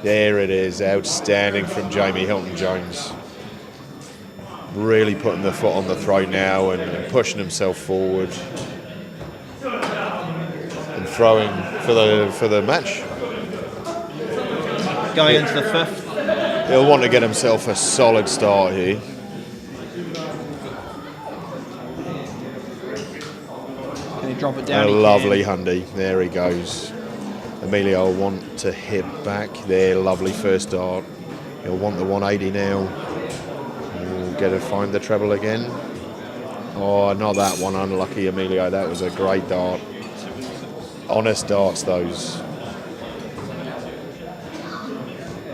There it is. Outstanding from Jaymie Hilton-Jones. Really putting the foot on the throat now and pushing himself forward. And throwing for the match. Going into the 5th. He'll want to get himself a solid start here. Can he drop it down? A lovely hundy. There he goes. Emilio will want to hit back there. Lovely first dart. He'll want the 180 now. He'll get to find the treble again. Oh, not that one. Unlucky, Emilio. That was a great dart. Honest darts, those.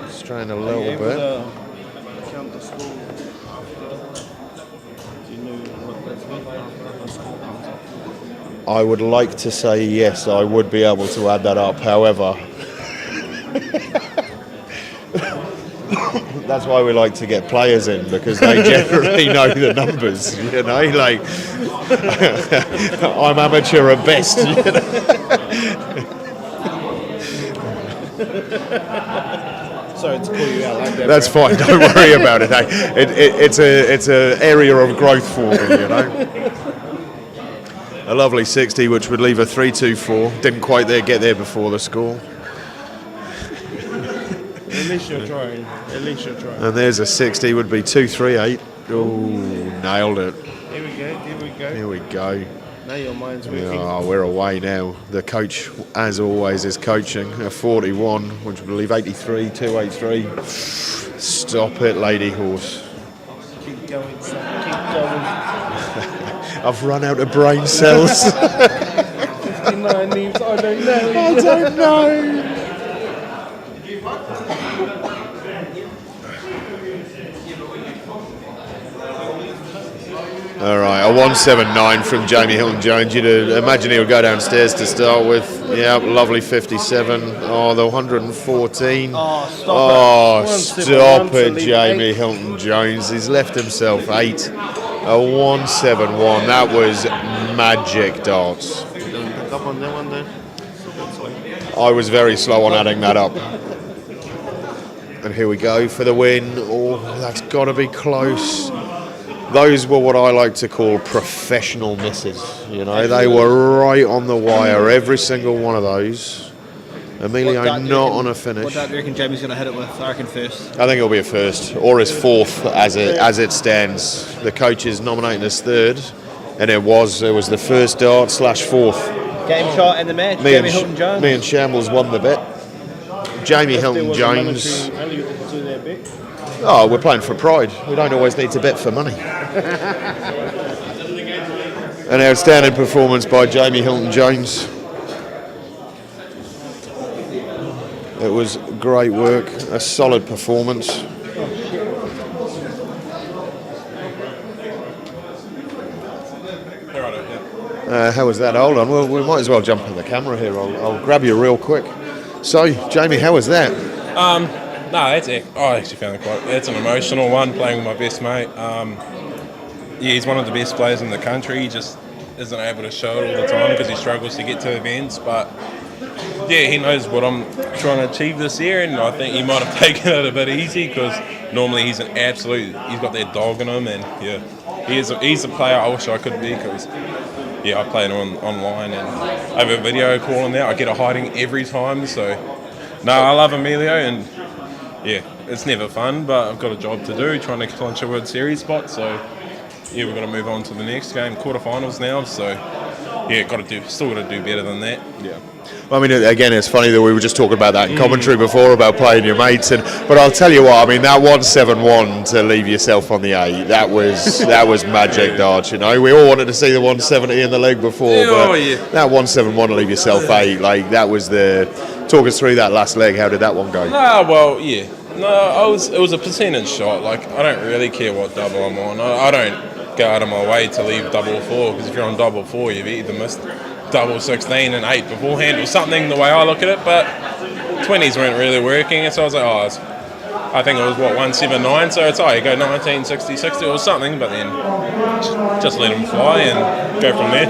Strain a little bit. Count the score. Do you know what the score comes up? I would like to say yes, I would be able to add that up. However, that's why we like to get players in, because they generally know the numbers. You know, like I'm amateur at best. You know? Sorry to call you out like that. That's bro. fine. Don't worry about it. Hey, it's a area of growth for me. You know. A lovely 60, which would leave a 3-2-4. Didn't quite get there before the score. At least you're trying. At least you're trying. And there's a 60, would be 2-3-8. Oh, nailed it. Here we go. Here we go. Here we go. Now your mind's working. Oh, we're away now. The coach, as always, is coaching. A 41, which would leave 83, 283. Stop it, lady horse. Keep going, son. Keep going. I've run out of brain cells. 59 leaves. I don't know. I don't know. All right, a 179 from Jaymie Hilton-Jones. You'd imagine he would go downstairs to start with. Yeah, lovely 57. Oh, the 114. Oh, stop it, Jaymie Hilton-Jones. He's left himself 8. A 171. That was magic darts. Pick up on that one then. I was very slow on adding that up. And here we go for the win. Oh, that's got to be close. Those were what I like to call professional misses. You know, they were right on the wire, every single one of those. Emilio not on a finish. What dart do you reckon Jamie's going to hit it with? I reckon first. I think it'll be a first, or his fourth as it stands. The coach is nominating his third, and it was the first dart / fourth. Game shot and the match. Jaymie Hilton-Jones. Me and Shambles won the bet. Jaymie Hilton-Jones. Oh, we're playing for pride. We don't always need to bet for money. An outstanding performance by Jaymie Hilton-Jones. It was great work, a solid performance. How was that? Hold on, well, we might as well jump on the camera here. I'll grab you real quick. So, Jaymie, how was that? No, I actually found it it's an emotional one, playing with my best mate. Yeah, he's one of the best players in the country. He just isn't able to show it all the time because he struggles to get to events. But yeah, he knows what I'm trying to achieve this year, and I think he might have taken it a bit easy because normally he's an absolute. He's got that dog in him, and yeah, he's a player I wish I could be because. Yeah, I play it online and I have a video call now. I get a hiding every time. So, no, I love Emilio and yeah, it's never fun, but I've got a job to do trying to clinch a World Series spot. So, yeah, we've got to move on to the next game, quarterfinals now. So, yeah, still got to do better than that. Yeah. Well, I mean, again, it's funny that we were just talking about that in commentary before about playing your mates, but I'll tell you what, I mean, that 171 to leave yourself on the 8, that was magic darts. You know, we all wanted to see the 170 in the leg before, but that 171 to leave yourself 8, like that was the. Talk us through that last leg. How did that one go? It was a percentage shot. Like I don't really care what double I'm on. I don't go out of my way to leave double 4 because if you're on double 4, you've either missed double 16 and 8 beforehand or something, the way I look at it, but 20s weren't really working, and so I was like, I think it was 179, so it's you go 19, 60, 60 or something, but then just let them fly and go from there.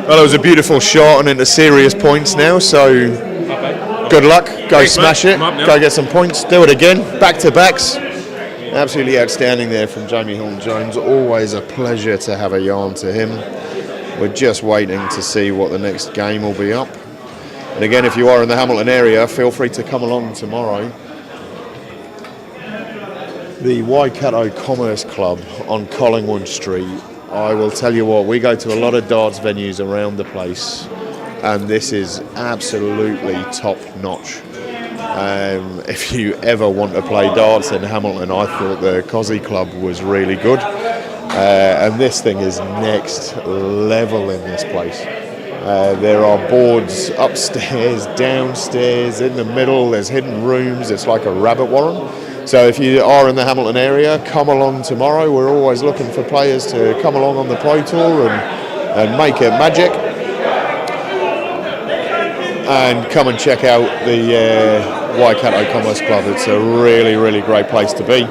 Well, it was a beautiful shot and into serious points now, so good luck, go smash it, go get some points, do it again, back to backs. Absolutely outstanding there from Jaymie Hilton-Jones, always a pleasure to have a yarn to him. We're just waiting to see what the next game will be up. And again, if you are in the Hamilton area, feel free to come along tomorrow. The Waikato Commerce Club on Collingwood Street. I will tell you what, we go to a lot of darts venues around the place, and this is absolutely top notch. If you ever want to play darts in Hamilton, I thought the Cosy Club was really good. And this thing is next level in this place. There are boards upstairs, downstairs, in the middle, there's hidden rooms, it's like a rabbit warren. So if you are in the Hamilton area, come along tomorrow. We're always looking for players to come along on the Pro Tour and make it magic. And come and check out the Waikato Commerce Club. It's a really, really great place to be.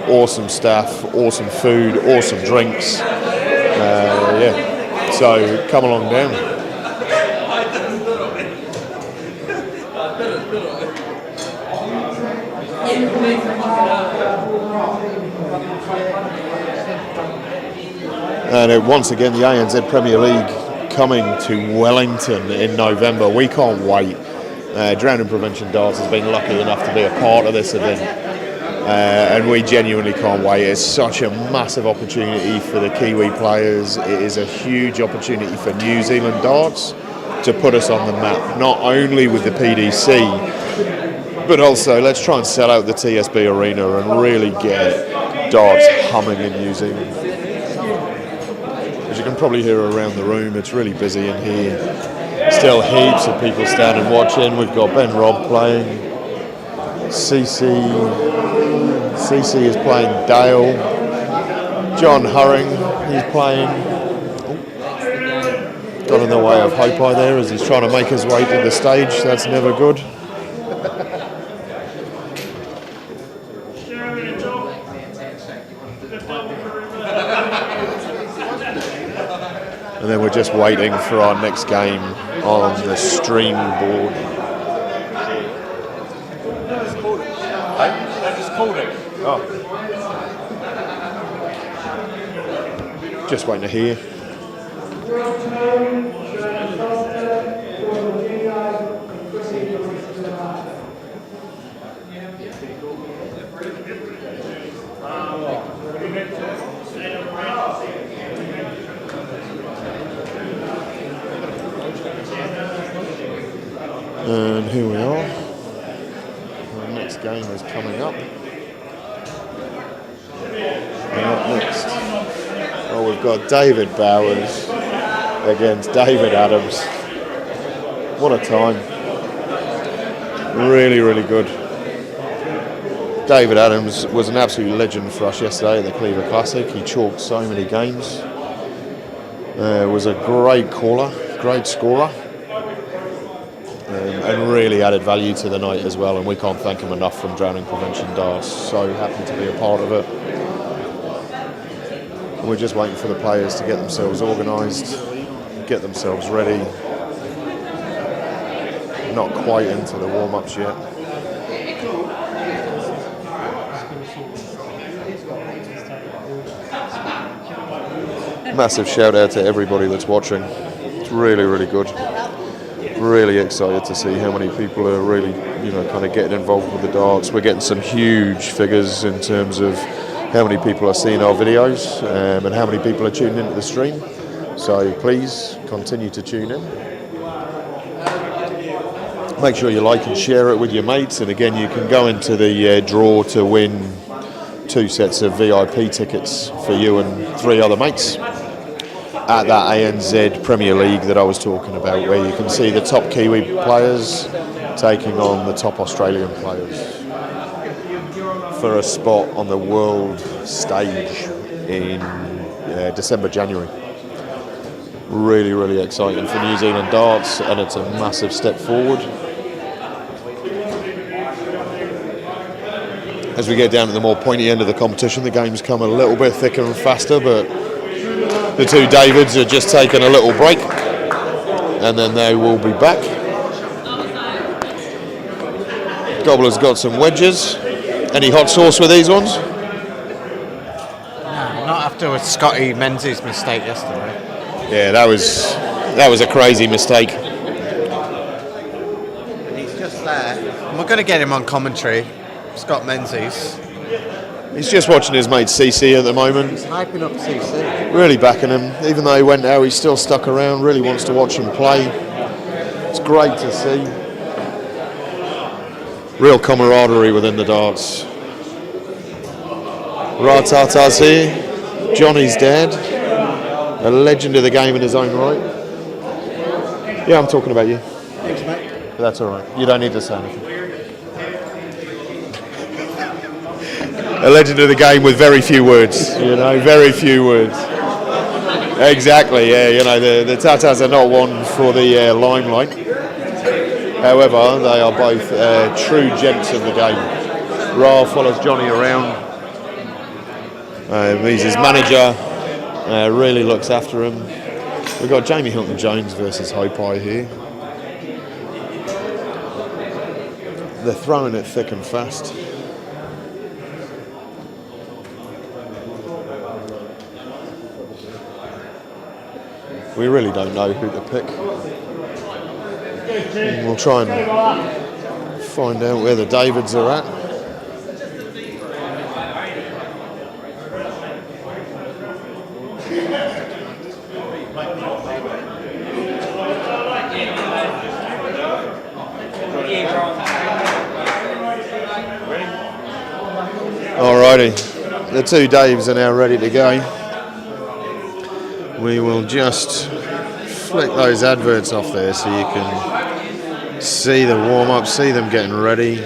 Awesome staff, awesome food, awesome drinks. So come along down. And once again, the ANZ Premier League coming to Wellington in November. We can't wait. Drowning Prevention Darts has been lucky enough to be a part of this event. And we genuinely can't wait. It's such a massive opportunity for the Kiwi players. It is a huge opportunity for New Zealand darts to put us on the map, not only with the PDC, but also let's try and sell out the TSB arena and really get darts humming in New Zealand. As you can probably hear around the room, it's really busy in here. Still heaps of people standing watching. We've got Ben Robb playing. CC is playing Dale. John Hurring, he's playing. Got in the way of Haupai there as he's trying to make his way to the stage. That's never good. And then we're just waiting for our next game on the stream board. Just waiting to hear. And here we are. The next game is coming up. And up next, we've got David Bowers against David Adams. What a time. Really, really good. David Adams was an absolute legend for us yesterday at the Cleaver Classic. He chalked so many games. Was a great caller, great scorer. And really added value to the night as well, and we can't thank him enough from Drowning Prevention Darts. So happy to be a part of it. We're just waiting for the players to get themselves organised, get themselves ready. Not quite into the warm-ups yet. Massive shout out to everybody that's watching. It's really, really good. Really excited to see how many people are really, kind of getting involved with the darts. We're getting some huge figures in terms of how many people are seeing our videos and how many people are tuning into the stream. So please continue to tune in. Make sure you like and share it with your mates. And again, you can go into the draw to win 2 sets of VIP tickets for you and 3 other mates at that ANZ Premier League that I was talking about, where you can see the top Kiwi players taking on the top Australian players for a spot on the world stage in December, January. Really, really exciting for New Zealand darts, and it's a massive step forward. As we get down to the more pointy end of the competition, the games come a little bit thicker and faster, but the 2 Davids are just taking a little break, and then they will be back. Gobbler's got some wedges. Any hot sauce with these ones? No, not after Scotty Menzies' mistake yesterday. Yeah, that was a crazy mistake. He's just there. And we're going to get him on commentary, Scott Menzies. He's just watching his mate CC at the moment. He's hyping up CC. Really backing him. Even though he went out, he's still stuck around. Really wants to watch him play. It's great to see. Real camaraderie within the darts. Tata's here. Jonny's dad. A legend of the game in his own right. Yeah, I'm talking about you. Thanks, mate. That's all right. You don't need to say anything. A legend of the game with very few words, very few words. Exactly, yeah, the Tatas are not one for the limelight. However, they are both true gents of the game. Ra follows Jonny around. He's his manager, really looks after him. We've got Jaymie Hilton-Jones versus Haupai here. They're throwing it thick and fast. We really don't know who to pick. And we'll try and find out where the Davids are at. Alrighty, the 2 Daves are now ready to go. We will just flick those adverts off there so you can see the warm-up, see them getting ready.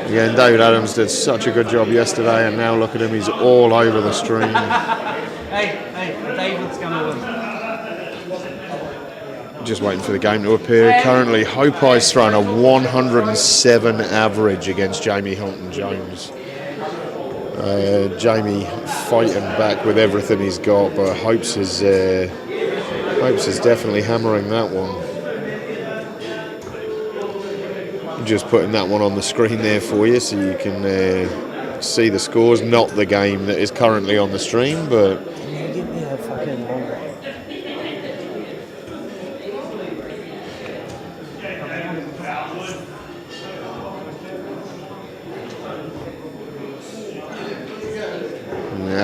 Again, David Adams did such a good job yesterday, and now look at him, he's all over the stream. Hey, David's going to win. Just waiting for the game to appear. Currently, Haupai's thrown a 107 average against Jaymie Hilton-Jones. Jaymie fighting back with everything he's got, but Hopes is definitely hammering that one. Just putting that one on the screen there for you so you can see the scores. Not the game that is currently on the stream, but Give me a fucking longer.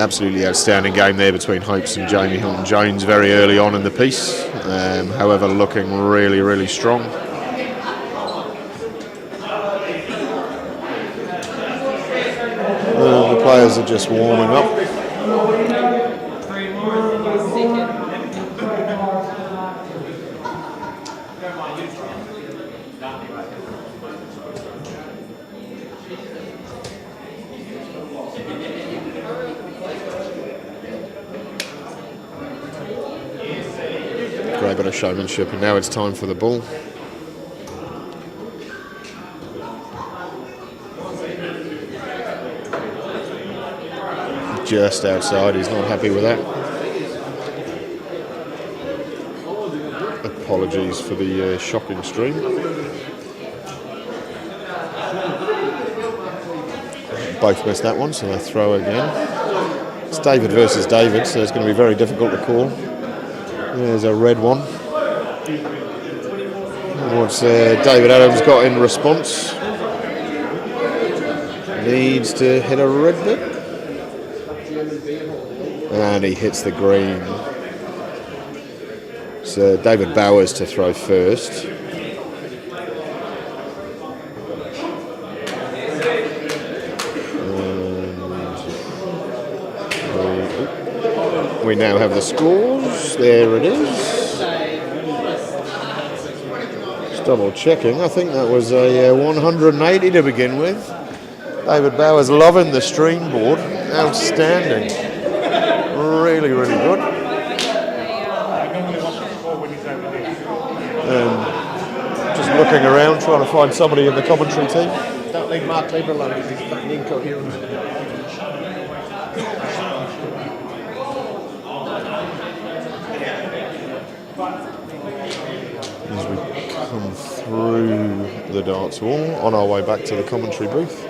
absolutely outstanding game there between Hopes and Jaymie Hilton-Jones very early on in the piece. However, looking really, really strong. The players are just warming up. Great bit of showmanship, and now it's time for the ball. just outside. He's not happy with that. Apologies for the shocking stream. Both missed that one, so they throw again. It's David versus David, so it's going to be very difficult to call. There's a red one. What's David Adams got in response? Needs to hit a red bit. And he hits the green. So David Bowers to throw first. And we now have the scores. There it is. Double checking. I think that was a 180 to begin with. David Bowers loving the stream board. Outstanding. Really, really good. Just looking around, trying to find somebody in the commentary team. Don't leave Mark Cleaver alone because he's fucking incoherent. As we come through the darts wall on our way back to the commentary booth.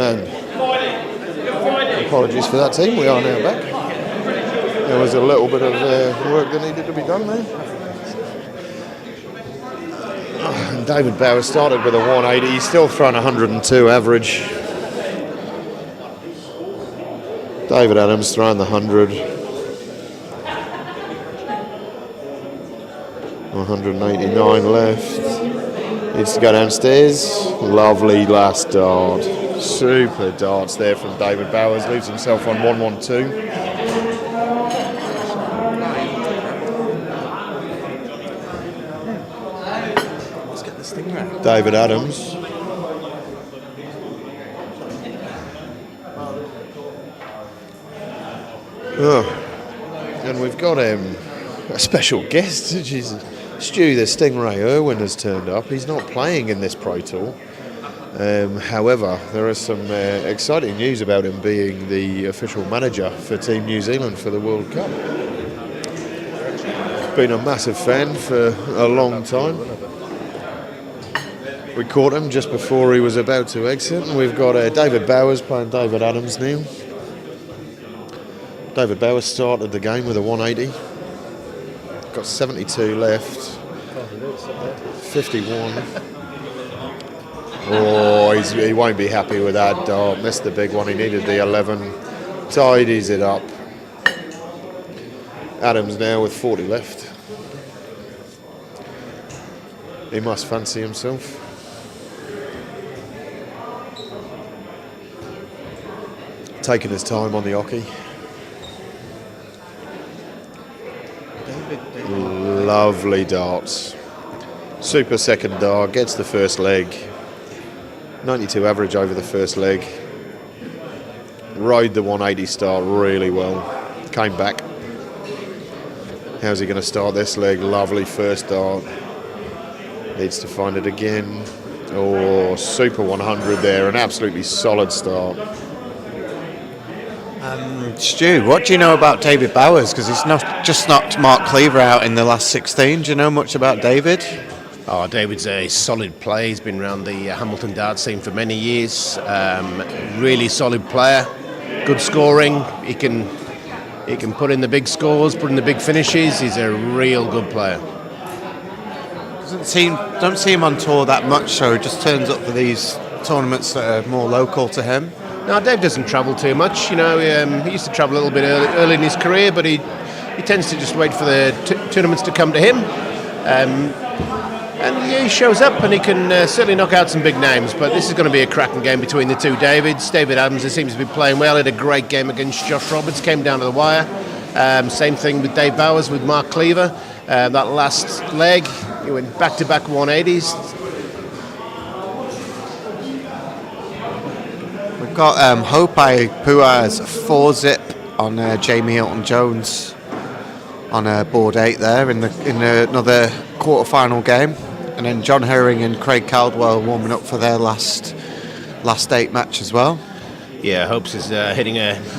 And apologies for that team, we are now back. There was a little bit of work that needed to be done there. And David Bowers started with a 180, he's still thrown 102 average. David Adams throwing the 100. 189 left. Needs to go downstairs. Lovely last dart. Super darts there from David Bowers. Leaves himself on 112. Let's get this thing right. David Adams. Oh. And we've got a special guest. Jesus. Stu, the Stingray Irwin has turned up. He's not playing in this Pro Tour. However, there is some exciting news about him being the official manager for Team New Zealand for the World Cup. Been a massive fan for a long time. We caught him just before he was about to exit, and we've got David Bowers playing David Adams now. David Bowers started the game with a 180. Got 72 left. 51. Oh, he won't be happy with that dart. Missed the big one. He needed the 11. Tidies it up. Adams now with 40 left. He must fancy himself. Taking his time on the hockey. Lovely darts. Super second dart, gets the first leg. 92 average over the first leg. Rode the 180 start really well. Came back. How's he going to start this leg? Lovely first dart. Needs to find it again. Oh, super 100 there. An absolutely solid start. Stu, what do you know about David Bowers? Because he's not just knocked Mark Cleaver out in the last 16. Do you know much about David? Oh, David's a solid player. He's been around the Hamilton darts scene for many years. Really solid player. Good scoring. He can put in the big scores, put in the big finishes. He's a real good player. Don't see him on tour that much, so he just turns up for these tournaments that are more local to him. No, Dave doesn't travel too much. You know, he used to travel a little bit early in his career, but he tends to just wait for the tournaments to come to him. And yeah, he shows up and he can certainly knock out some big names. But this is going to be a cracking game between the two Davids. David Adams seems to be playing well. He had a great game against Josh Roberts, came down to the wire. Same thing with Dave Bowers, with Mark Cleaver. that last leg, he went back-to-back 180s. We've got Haupai Puha's 4-zip on Jaymie Hilton-Jones on board 8 there in another quarter-final game. And then John Hurring and Craig Caldwell warming up for their last 8 match as well. Yeah, Hopes is hitting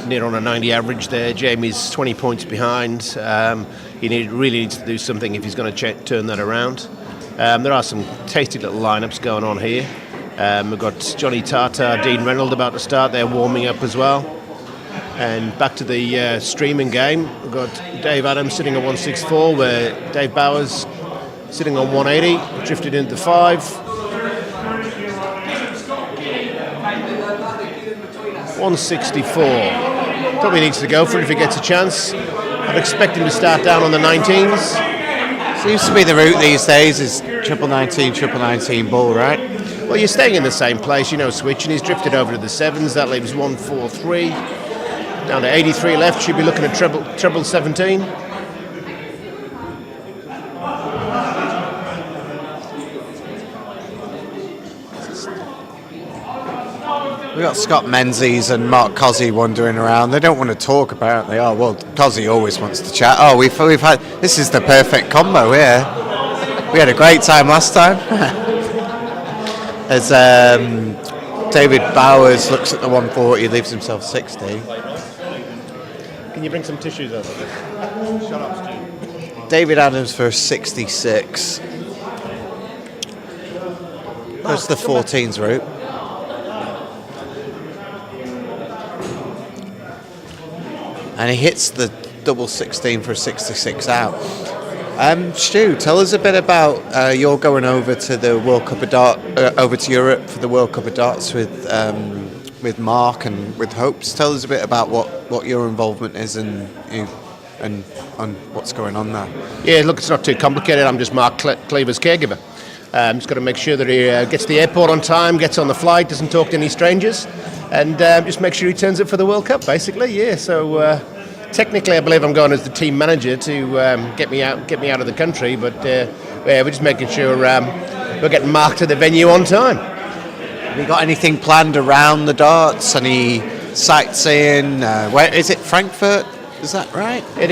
near on a 90 average there. Jamie's 20 points behind. He really needs to do something if he's going to turn that around. There are some tasty little lineups going on here. We've got Jonny, Tata, Dean Reynolds about to start. They're warming up as well. And back to the streaming game. We've got Dave Adams sitting at 164, where Dave Bowers sitting on 180, drifted into 5. 164. Probably needs to go for it if he gets a chance. I'd expect him to start down on the 19s. Seems to be the route these days is triple 19 ball, right? Well, you're staying in the same place, switching. He's drifted over to the 7s. That leaves 143. Down to 83 left. Should be looking at treble 17. We've got Scott Menzies and Mark Cozzy wandering around. They don't want to talk, apparently. Oh, well, Cozzy always wants to chat. Oh, we've had... This is the perfect combo here. We had a great time last time. As David Bowers looks at the 140, leaves himself 60. Can you bring some tissues over? Shut up, Stu. David Adams for 66. Goes the 14s route. And he hits the double 16 for a 66 out. Stu, tell us a bit about you're going over to the World Cup of Darts, over to Europe for the World Cup of Darts with Mark and with Hopes. Tell us a bit about what your involvement is and what's going on there. Yeah, look, it's not too complicated. I'm just Mark Cleaver's caregiver. Just got to make sure that he gets to the airport on time, gets on the flight, doesn't talk to any strangers, and just make sure he turns up for the World Cup, basically. Yeah, so technically I believe I'm going as the team manager to get me out of the country, but yeah, we're just making sure we're getting Mark to the venue on time. Have you got anything planned around the darts? Any sightseeing? Where is it? Frankfurt? Is that right? It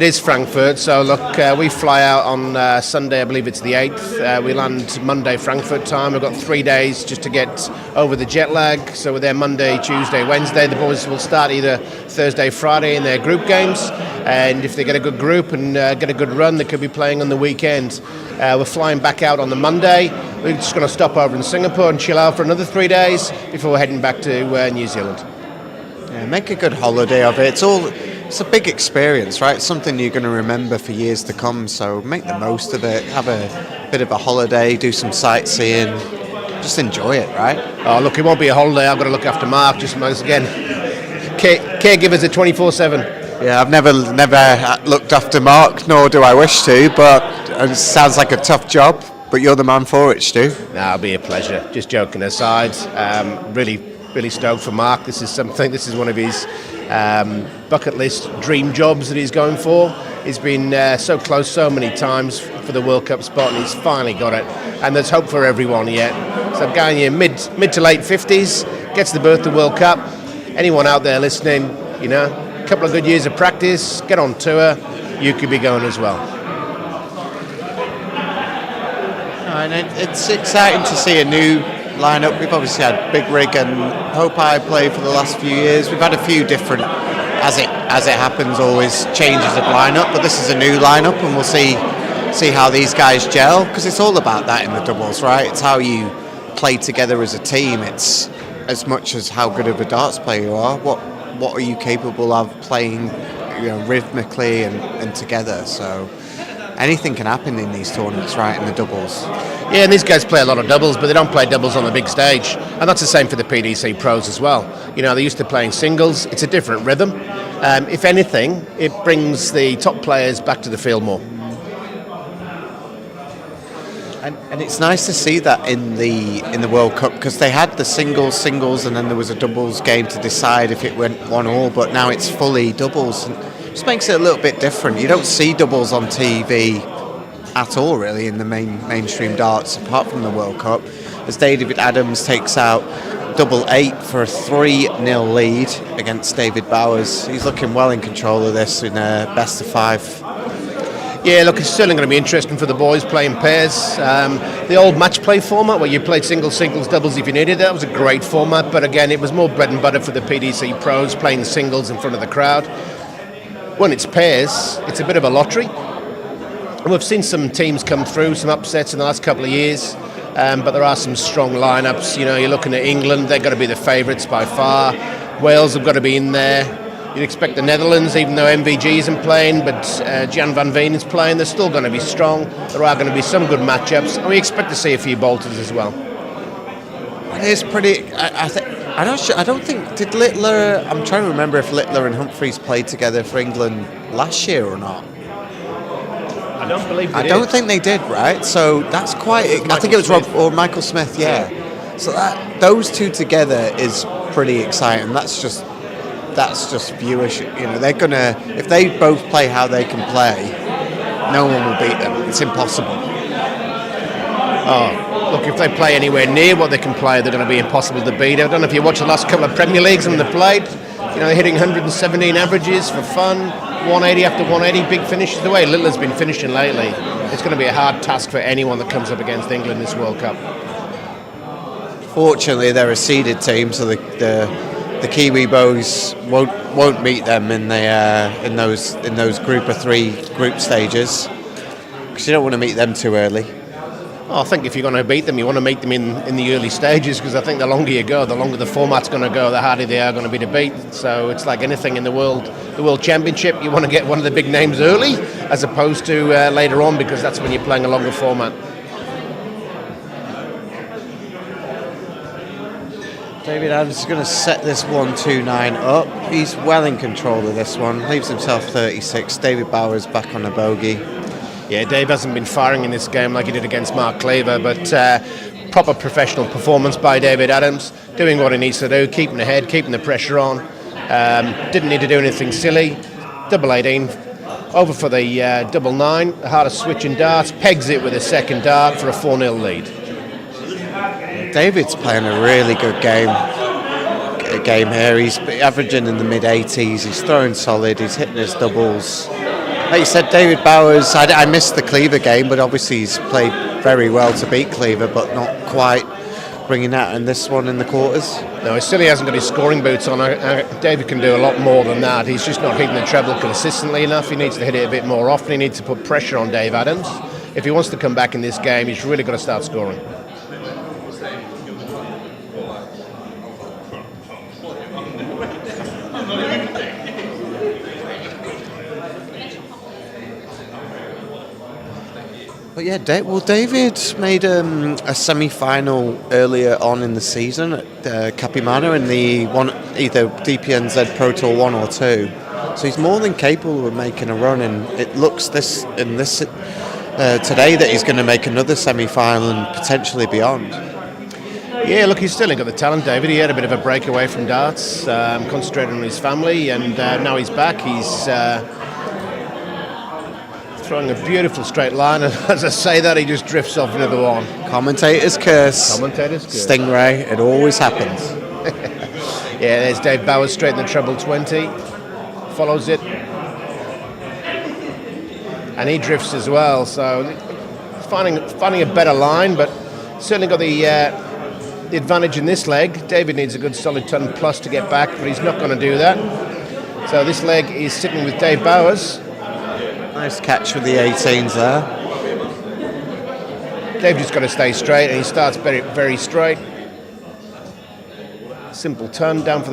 is Frankfurt. So look, we fly out on Sunday. I believe it's the 8th. We land Monday Frankfurt time. We've got 3 days just to get over the jet lag. So we're there Monday, Tuesday, Wednesday. The boys will start either Thursday, Friday in their group games, and if they get a good group and get a good run, they could be playing on the weekend. We're flying back out on the Monday. We're just going to stop over in Singapore and chill out for another 3 days before we're heading back to New Zealand. Yeah, make a good holiday of it. It's a big experience, right? It's something you're going to remember for years to come, so make the most of it. Have a bit of a holiday, do some sightseeing, just enjoy it, right? Oh, look, it won't be a holiday. I've got to look after Mark, just once again. Caregivers are 24/7. Yeah, I've never looked after Mark, nor do I wish to, but it sounds like a tough job, but you're the man for it, Stu. No, it'll be a pleasure. Just joking aside, really stoked for Mark. This is one of his bucket list dream jobs that he's going for. He's been so close so many times for the World Cup spot, and he's finally got it. And there's hope for everyone yet. So I'm going here mid to late 50s, gets the berth to World Cup. Anyone out there listening, a couple of good years of practice, get on tour, you could be going as well. And it's exciting to see a new lineup. We've obviously had Big Rig and Haupai play for the last few years. We've had a few different, as it happens, always changes of lineup, but this is a new lineup, and we'll see how these guys gel, because it's all about that in the doubles, right? It's how you play together as a team. It's as much as how good of a darts player you are. What are you capable of playing, rhythmically and together? So anything can happen in these tournaments, right, in the doubles. Yeah, and these guys play a lot of doubles, but they don't play doubles on the big stage. And that's the same for the PDC pros as well. They're used to playing singles. It's a different rhythm. If anything, it brings the top players back to the field more. And it's nice to see that in the World Cup, because they had the singles, and then there was a doubles game to decide if it went 1-1, but now it's fully doubles. And Just makes it a little bit different. You don't see doubles on TV at all, really, in the mainstream darts, apart from the World Cup. As David Adams takes out double 8 for a 3-0 lead against David Bowers. He's looking well in control of this in a best of 5. Yeah, look, it's certainly going to be interesting for the boys playing pairs. The old match play format where you played singles, doubles if you needed, that was a great format, but again, it was more bread and butter for the PDC pros, playing singles in front of the crowd. When it's pairs, it's a bit of a lottery. And we've seen some teams come through, some upsets in the last couple of years, but there are some strong lineups. You know, you're looking at England, they've got to be the favourites by far. Wales have got to be in there. You'd expect the Netherlands, even though MVG isn't playing, but Jan van Veen is playing, they're still going to be strong. There are going to be some good matchups, and we expect to see a few bolters as well. It is pretty. I don't think, did Littler, I'm trying to remember if Littler and Humphreys played together for England last year or not. I don't believe they I don't think they did, right? So that's quite, I think it was Rob or Michael Smith, yeah. So those two together is pretty exciting. That's just viewership. You know, they're gonna, if they both play how they can play, no one will beat them. It's impossible. Oh, look, if they play anywhere near what they can play, they're going to be impossible to beat. I don't know if you watched the last couple of Premier Leagues and they played. You know, they're hitting 117 averages for fun, 180 after 180, big finishes. The way Littler's been finishing lately, it's going to be a hard task for anyone that comes up against England this World Cup. Fortunately, they're a seeded team, so the Kiwi bows won't meet them in those group of 3 group stages, because you don't want to meet them too early. I think if you're going to beat them, you want to meet them in the early stages, because I think the longer you go, the longer the format's going to go, the harder they are going to be to beat. So it's like anything in the World Championship, you want to get one of the big names early as opposed to later on, because that's when you're playing a longer format. David Adams is going to set this 1-2-9 up. He's well in control of this one. Leaves himself 36. David Bowers back on a bogey. Yeah, Dave hasn't been firing in this game like he did against Mark Cleaver, but proper professional performance by David Adams, doing what he needs to do, keeping ahead, keeping the pressure on. Didn't need to do anything silly. Double 18, over for the double 9, the hardest switch in darts, pegs it with a second dart for a 4-0 lead. David's playing a really good game here. He's averaging in the mid-80s. He's throwing solid. He's hitting his doubles. Like you said, David Bowers, I missed the Cleaver game, but obviously he's played very well to beat Cleaver, but not quite bringing that in this one in the quarters. No, he still hasn't got his scoring boots on. David can do a lot more than that. He's just not hitting the treble consistently enough. He needs to hit it a bit more often. He needs to put pressure on Dave Adams. If he wants to come back in this game, he's really got to start scoring. But yeah, David made a semi-final earlier on in the season at Capimano in the either DPNZ Pro Tour 1 or 2. So he's more than capable of making a run, and it looks today that he's going to make another semi-final and potentially beyond. Yeah, look, he's still got the talent, David. He had a bit of a break away from darts, concentrated on his family, and now he's back. He's throwing a beautiful straight line, and as I say that, he just drifts off into the one. Commentator's curse. Stingray, it always happens. Yeah, there's Dave Bowers straight in the treble 20. Follows it. And he drifts as well, so finding a better line, but certainly got the advantage in this leg. David needs a good solid ton plus to get back, but he's not going to do that. So this leg is sitting with Dave Bowers. Nice catch with the 18s there. Dave just got to stay straight, and he starts very, very straight. Simple turn down for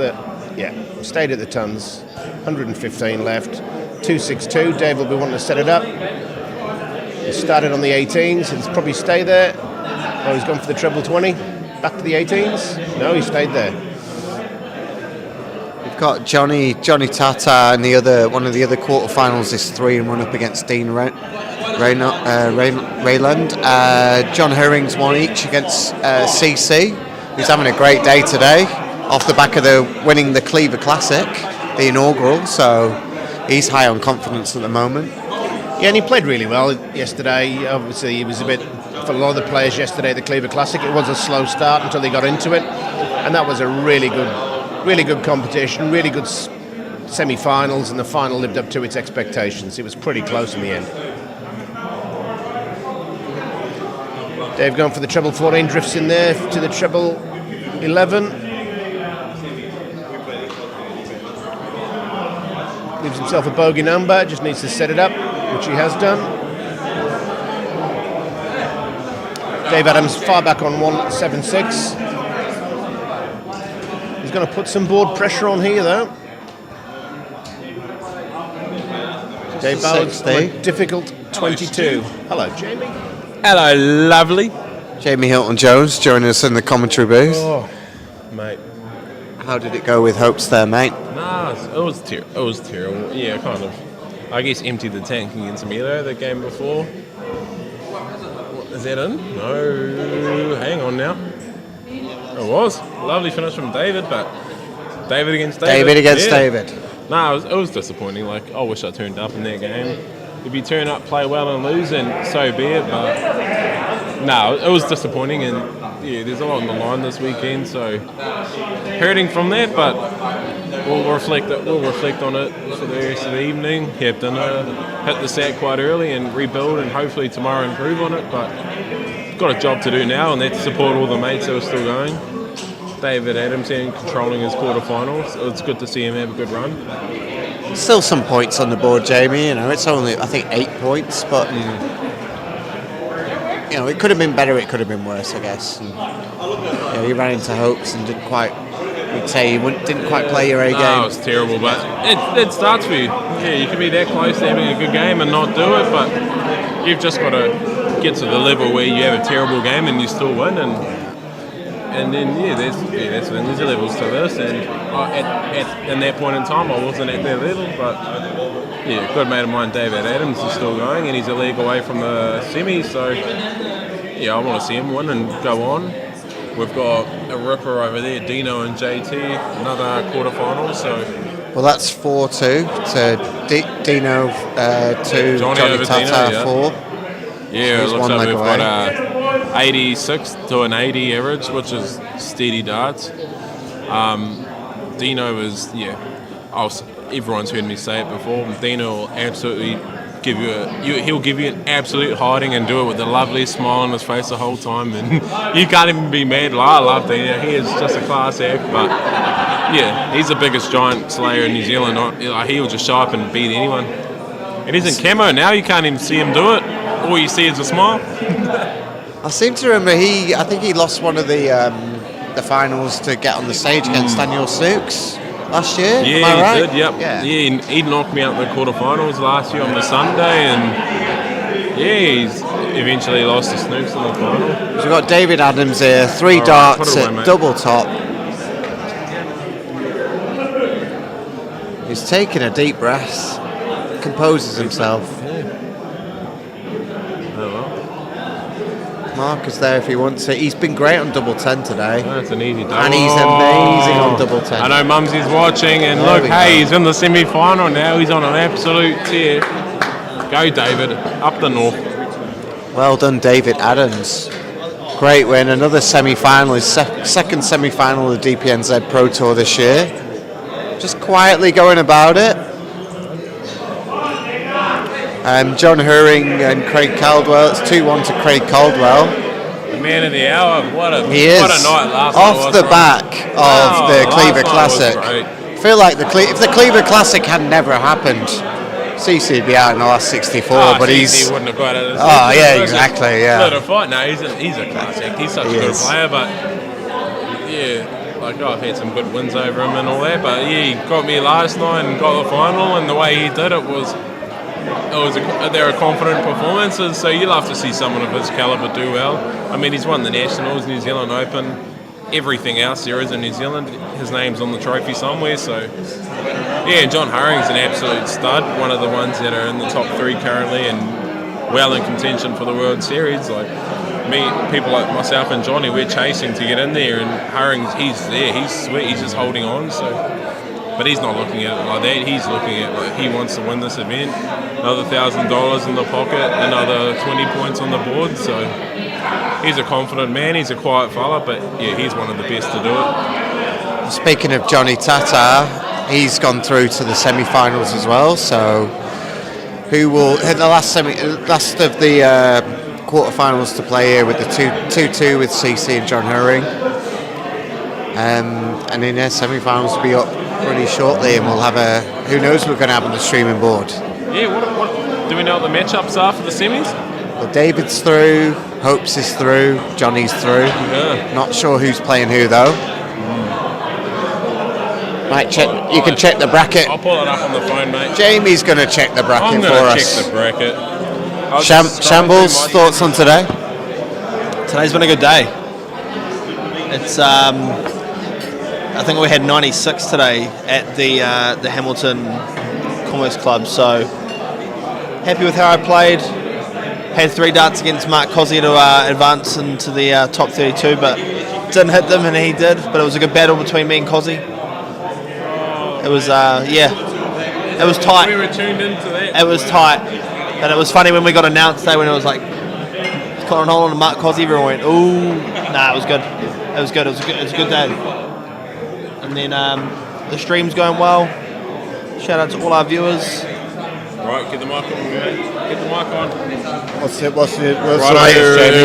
stayed at the tons. 115 left. 262. Dave will be wanting to set it up. He started on the 18s. He'll probably stay there. Oh, he's gone for the treble 20. Back to the 18s. No, he stayed there. We've got Jonny Tata, and one of the other quarterfinals is 3 and run up against Dean Rayland. John Hurring's 1 each against CC, who's having a great day today, off the back of winning the Cleaver Classic, the inaugural. So he's high on confidence at the moment. Yeah, and he played really well yesterday. Obviously, it was a bit, for a lot of the players yesterday, the Cleaver Classic, it was a slow start until they got into it. And that was a really good competition, really good semi-finals, and the final lived up to its expectations. It was pretty close in the end. Dave going for the treble 14, drifts in there to the treble 11. Gives himself a bogey number, just needs to set it up, which he has done. Dave Adams far back on 176. He's going to put some board pressure on here though. Dave Ballard's a difficult 22. Hello, Jamie. Hello, lovely. Jaymie Hilton-Jones joining us in the commentary booth. Oh, mate. How did it go with hopes there, mate? Nah, it was terrible. Yeah, kind of. I guess emptied the tank against Emilio the game before. Is that in? No, hang on now. It was. Lovely finish from David, but David against David. David against David. Nah, it was disappointing. Like, I wish I turned up in that game. If you turn up, play well and lose, and so be it. But no, it was disappointing, and yeah, there's a lot on the line this weekend, so hurting from that. But we'll reflect on it for the rest of the evening. Have dinner, hit the sack quite early, and rebuild, and hopefully tomorrow improve on it. But got a job to do now, and that's support all the mates that are still going. David Adams and controlling his quarterfinals. It's good to see him have a good run. Still some points on the board, Jamie. You know, it's only, I think, 8 points, but you know, it could have been better. It could have been worse, I guess. And, you know, you ran into hopes and didn't quite. We'd say you didn't quite play your A game. No, it was terrible, but it starts for you. Yeah, you can be that close to having a good game and not do it, but you've just got to get to the level where you have a terrible game and you still win, and then that's when there's levels to this, and at that point in time I wasn't at that level, but yeah, good mate of mine, David Adams, is still going, and he's a league away from the semis, so yeah, I want to see him win and go on. We've got a ripper over there, Dino and JT, another quarterfinal, so... Well, that's 4-2 to Dino, 2, Jonny Tata, 4. Yeah, it looks like we've got 86 to an 80 average, which is steady darts. Dino is, everyone's heard me say it before, Dino will absolutely give he'll give you an absolute hiding and do it with the loveliest smile on his face the whole time, and you can't even be mad. Like, I love Dino, he is just a class act, but yeah, he's the biggest giant slayer in New Zealand. He'll just show up and beat anyone. And he's in camo now, you can't even see him do it. All you see is a smile. I seem to remember I think he lost one of the finals to get on the stage against Daniel Snooks last year. Yeah, am I right? He did, yep. Yeah, he knocked me out in the quarterfinals last year on the Sunday, and yeah, he's eventually lost to Snooks in the final. So we've got David Adams here, 3 darts at double top. He's taking a deep breath, composes himself. Mark is there if he wants it. He's been great on double 10 today. That's an easy double. And he's amazing on double 10. I know Menzies watching, and look, he's in the semi-final now. He's on an absolute tear. Go, David, up the north. Well done, David Adams. Great win. Another semi-final. His second semi-final of the DPNZ Pro Tour this year. Just quietly going about it. John Hurring and Craig Caldwell. It's 2-1 to Craig Caldwell. The man of the hour. What a night last off night. The back of the Cleaver Classic. I feel like if the Cleaver Classic had never happened, CC would be out in the last 64. But CC wouldn't have got it. Oh yeah, exactly. Yeah. Let a fight. No, he's a classic. He's such a good player, but yeah. Like, I've had some good wins over him and all that, but yeah, he got me last night and got the final, and the way he did it was there are confident performances, so you love to see someone of his calibre do well. I mean, he's won the Nationals, New Zealand Open, everything else there is in New Zealand. His name's on the trophy somewhere, so yeah, John Hurring's an absolute stud, one of the ones that are in the top 3 currently and well in contention for the World Series. Like people like myself and Jonny, we're chasing to get in there, and Hurring's, he's there, he's sweet, he's just holding on, so But he's not looking at it like that. He's looking at like he wants to win this event. Another $1,000 in the pocket, another 20 points on the board. So he's a confident man. He's a quiet fella, but yeah, he's one of the best to do it. Speaking of Jonny Tata, he's gone through to the semi-finals as well. So who will hit the last of the quarterfinals to play here with the 2-2 with CC and John Hurring. And in their semi-finals will be up pretty shortly, and we'll have who knows what we're going to have on the streaming board. Yeah, what do we know what the matchups are for the semis? Well, David's through, Hopes is through, Johnny's through. Yeah. Not sure who's playing who though. Might check. You can check the bracket. I'll pull it up on the phone, mate. Jamie's going to check the bracket for us. I'm going to check the bracket. Shambles, thoughts on today? Today's been a good day. It's I think we had 96 today at the Hamilton Commerce Club, so happy with how I played. Had 3 darts against Mark Cozzi to advance into the top 32, but didn't hit them, and he did. But it was a good battle between me and Cozzi. It was it was tight. We were tuned into that. It was tight, and it was funny when we got announced today when it was like Conor Holland and Mark Cozzi. Everyone went, "Ooh, nah, it was good. It was good. It was a good day." And then the stream's going well. Shout out to all our viewers. Right, get the mic on, mate. Get the mic on. What's the latest,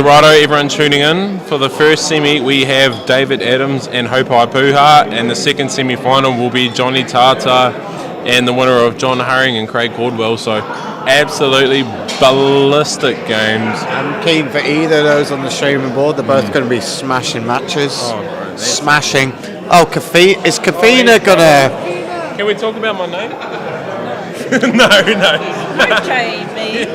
Righto, everyone tuning in. For the first semi, we have David Adams and Haupai Puha, and the second semi-final will be Jonny Tata and the winner of John Hurring and Craig Caldwell. So, absolutely ballistic games. I'm keen for either of those on the streaming board. They're both going to be smashing matches. Oh, smashing. Oh, is Kawhena gonna? Can we talk about my name? No. Jaymie.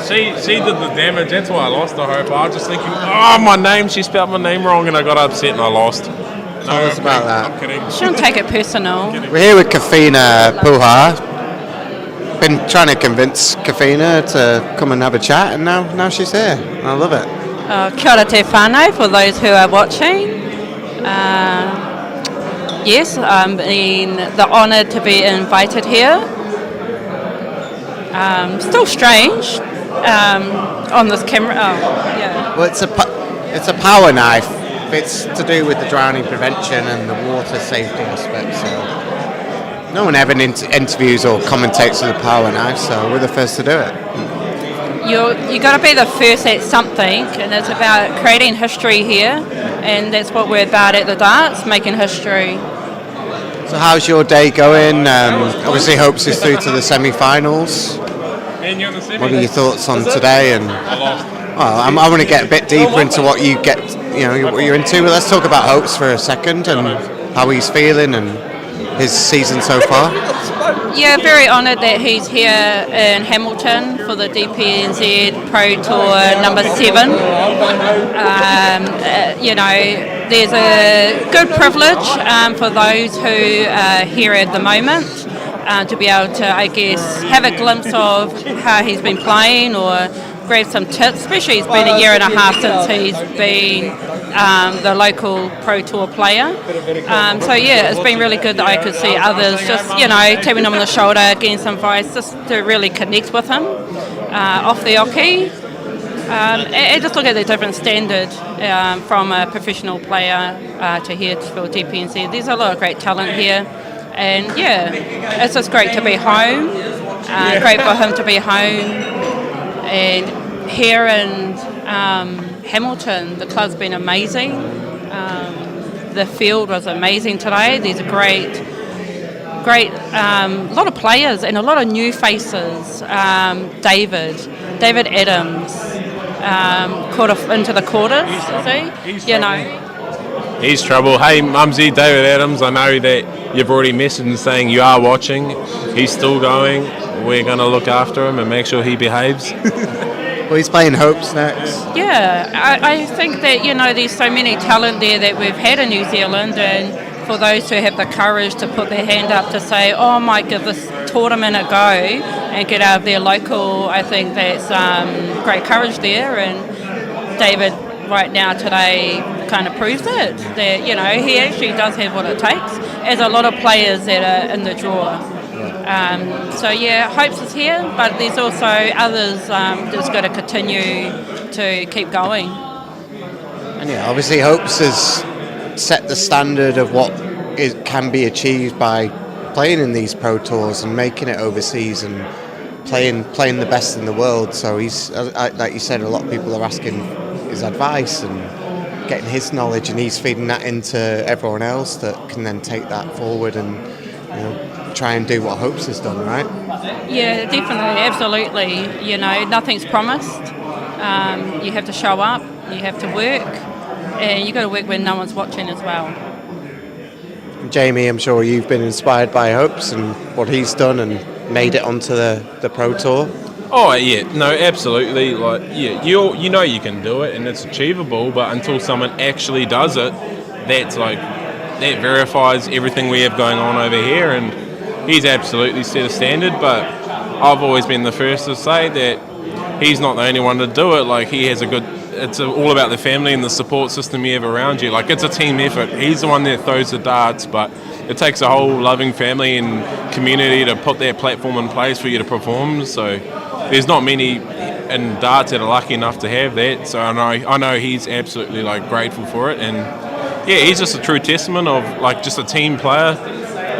She did the damage. That's why I lost to Hope. I was just thinking, my name. She spelled my name wrong, and I got upset and I lost. Tell us about that. I'm kidding. She don't take it personal. We're here with Kawhena Puha. Been trying to convince Kawhena to come and have a chat, and now she's here. I love it. Kia ora te whānau for those who are watching. Yes, I'm been the honour to be invited here. Still strange on this camera. Oh, yeah. Well, it's a power knife. It's to do with the drowning prevention and the water safety aspect. So no one ever interviews or commentates on the power knife, so we're the first to do it. You got to be the first at something, and it's about creating history here, and that's what we're about at the darts, making history. So how's your day going? Obviously Hopes is through to the semi-finals. What are your thoughts on today? And I want to get a bit deeper into what you get, what you're into. But let's talk about Hopes for a second and how he's feeling and his season so far. Yeah, very honoured that he's here in Hamilton for the DPNZ Pro Tour number 7. There's a good privilege for those who are here at the moment to be able to, I guess, have a glimpse of how he's been playing or grab some tips, especially it's been a year and a half since he's been the local Pro Tour player. It's been really good that I could see others just, tapping him on the shoulder, getting some advice, just to really connect with him off the oki. And just look at the different standard from a professional player to here for DPNZ. There's a lot of great talent here. And it's just great to be home. Great for him to be home. And here in Hamilton, the club's been amazing. The field was amazing today. There's a great lot of players and a lot of new faces. David Adams caught into the quarters. He's trouble. Hey, Mumsy, David Adams, I know that you've already messaged saying you are watching. He's still going. We're going to look after him and make sure he behaves. Well, he's playing Hopes next. Yeah, I think that, there's so many talent there that we've had in New Zealand, and for those who have the courage to put their hand up to say, I might give this tournament a go and get out of their local, I think that's great courage there. And David right now today kind of proves it, that he actually does have what it takes. as a lot of players that are in the draw. So yeah, hopes is here, but there's also others that's got to continue to keep going. And yeah, obviously hopes has set the standard of what can be achieved by playing in these pro tours and making it overseas and playing the best in the world. So he's, like you said, a lot of people are asking his advice and getting his knowledge, and he's feeding that into everyone else that can then take that forward and try and do what Hopes has done, right? Yeah, definitely, absolutely. Nothing's promised. You have to show up, you have to work, and you got to work when no one's watching as well. Jaymie, I'm sure you've been inspired by Hopes and what he's done and made it onto the Pro Tour. Oh yeah, no, absolutely. You know you can do it and it's achievable, but until someone actually does it, that verifies everything we have going on over here. And he's absolutely set a standard. But I've always been the first to say that he's not the only one to do it. Like, he has it's all about the family and the support system you have around you. Like, it's a team effort. He's the one that throws the darts, but it takes a whole loving family and community to put that platform in place for you to perform. So there's not many in darts that are lucky enough to have that. So I know he's absolutely grateful for it. And yeah, he's just a true testament of just a team player.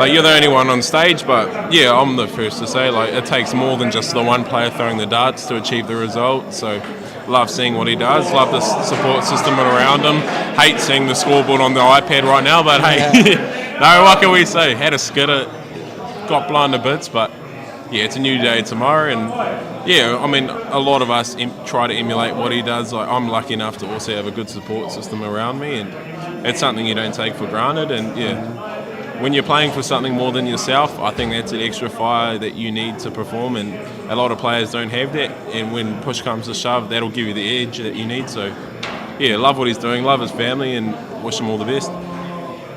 You're the only one on stage, but yeah, I'm the first to say it takes more than just the one player throwing the darts to achieve the result. So love seeing what he does, love the support system around him. Hate seeing the scoreboard on the iPad right now, but hey, no, what can we say? Had a skitter, got blown to bits, but yeah, it's a new day tomorrow. And yeah, I mean, a lot of us try to emulate what he does. I'm lucky enough to also have a good support system around me, and it's something you don't take for granted. And yeah, when you're playing for something more than yourself, I think that's an extra fire that you need to perform, and a lot of players don't have that. And when push comes to shove, that'll give you the edge that you need. So yeah, love what he's doing, love his family, and wish him all the best.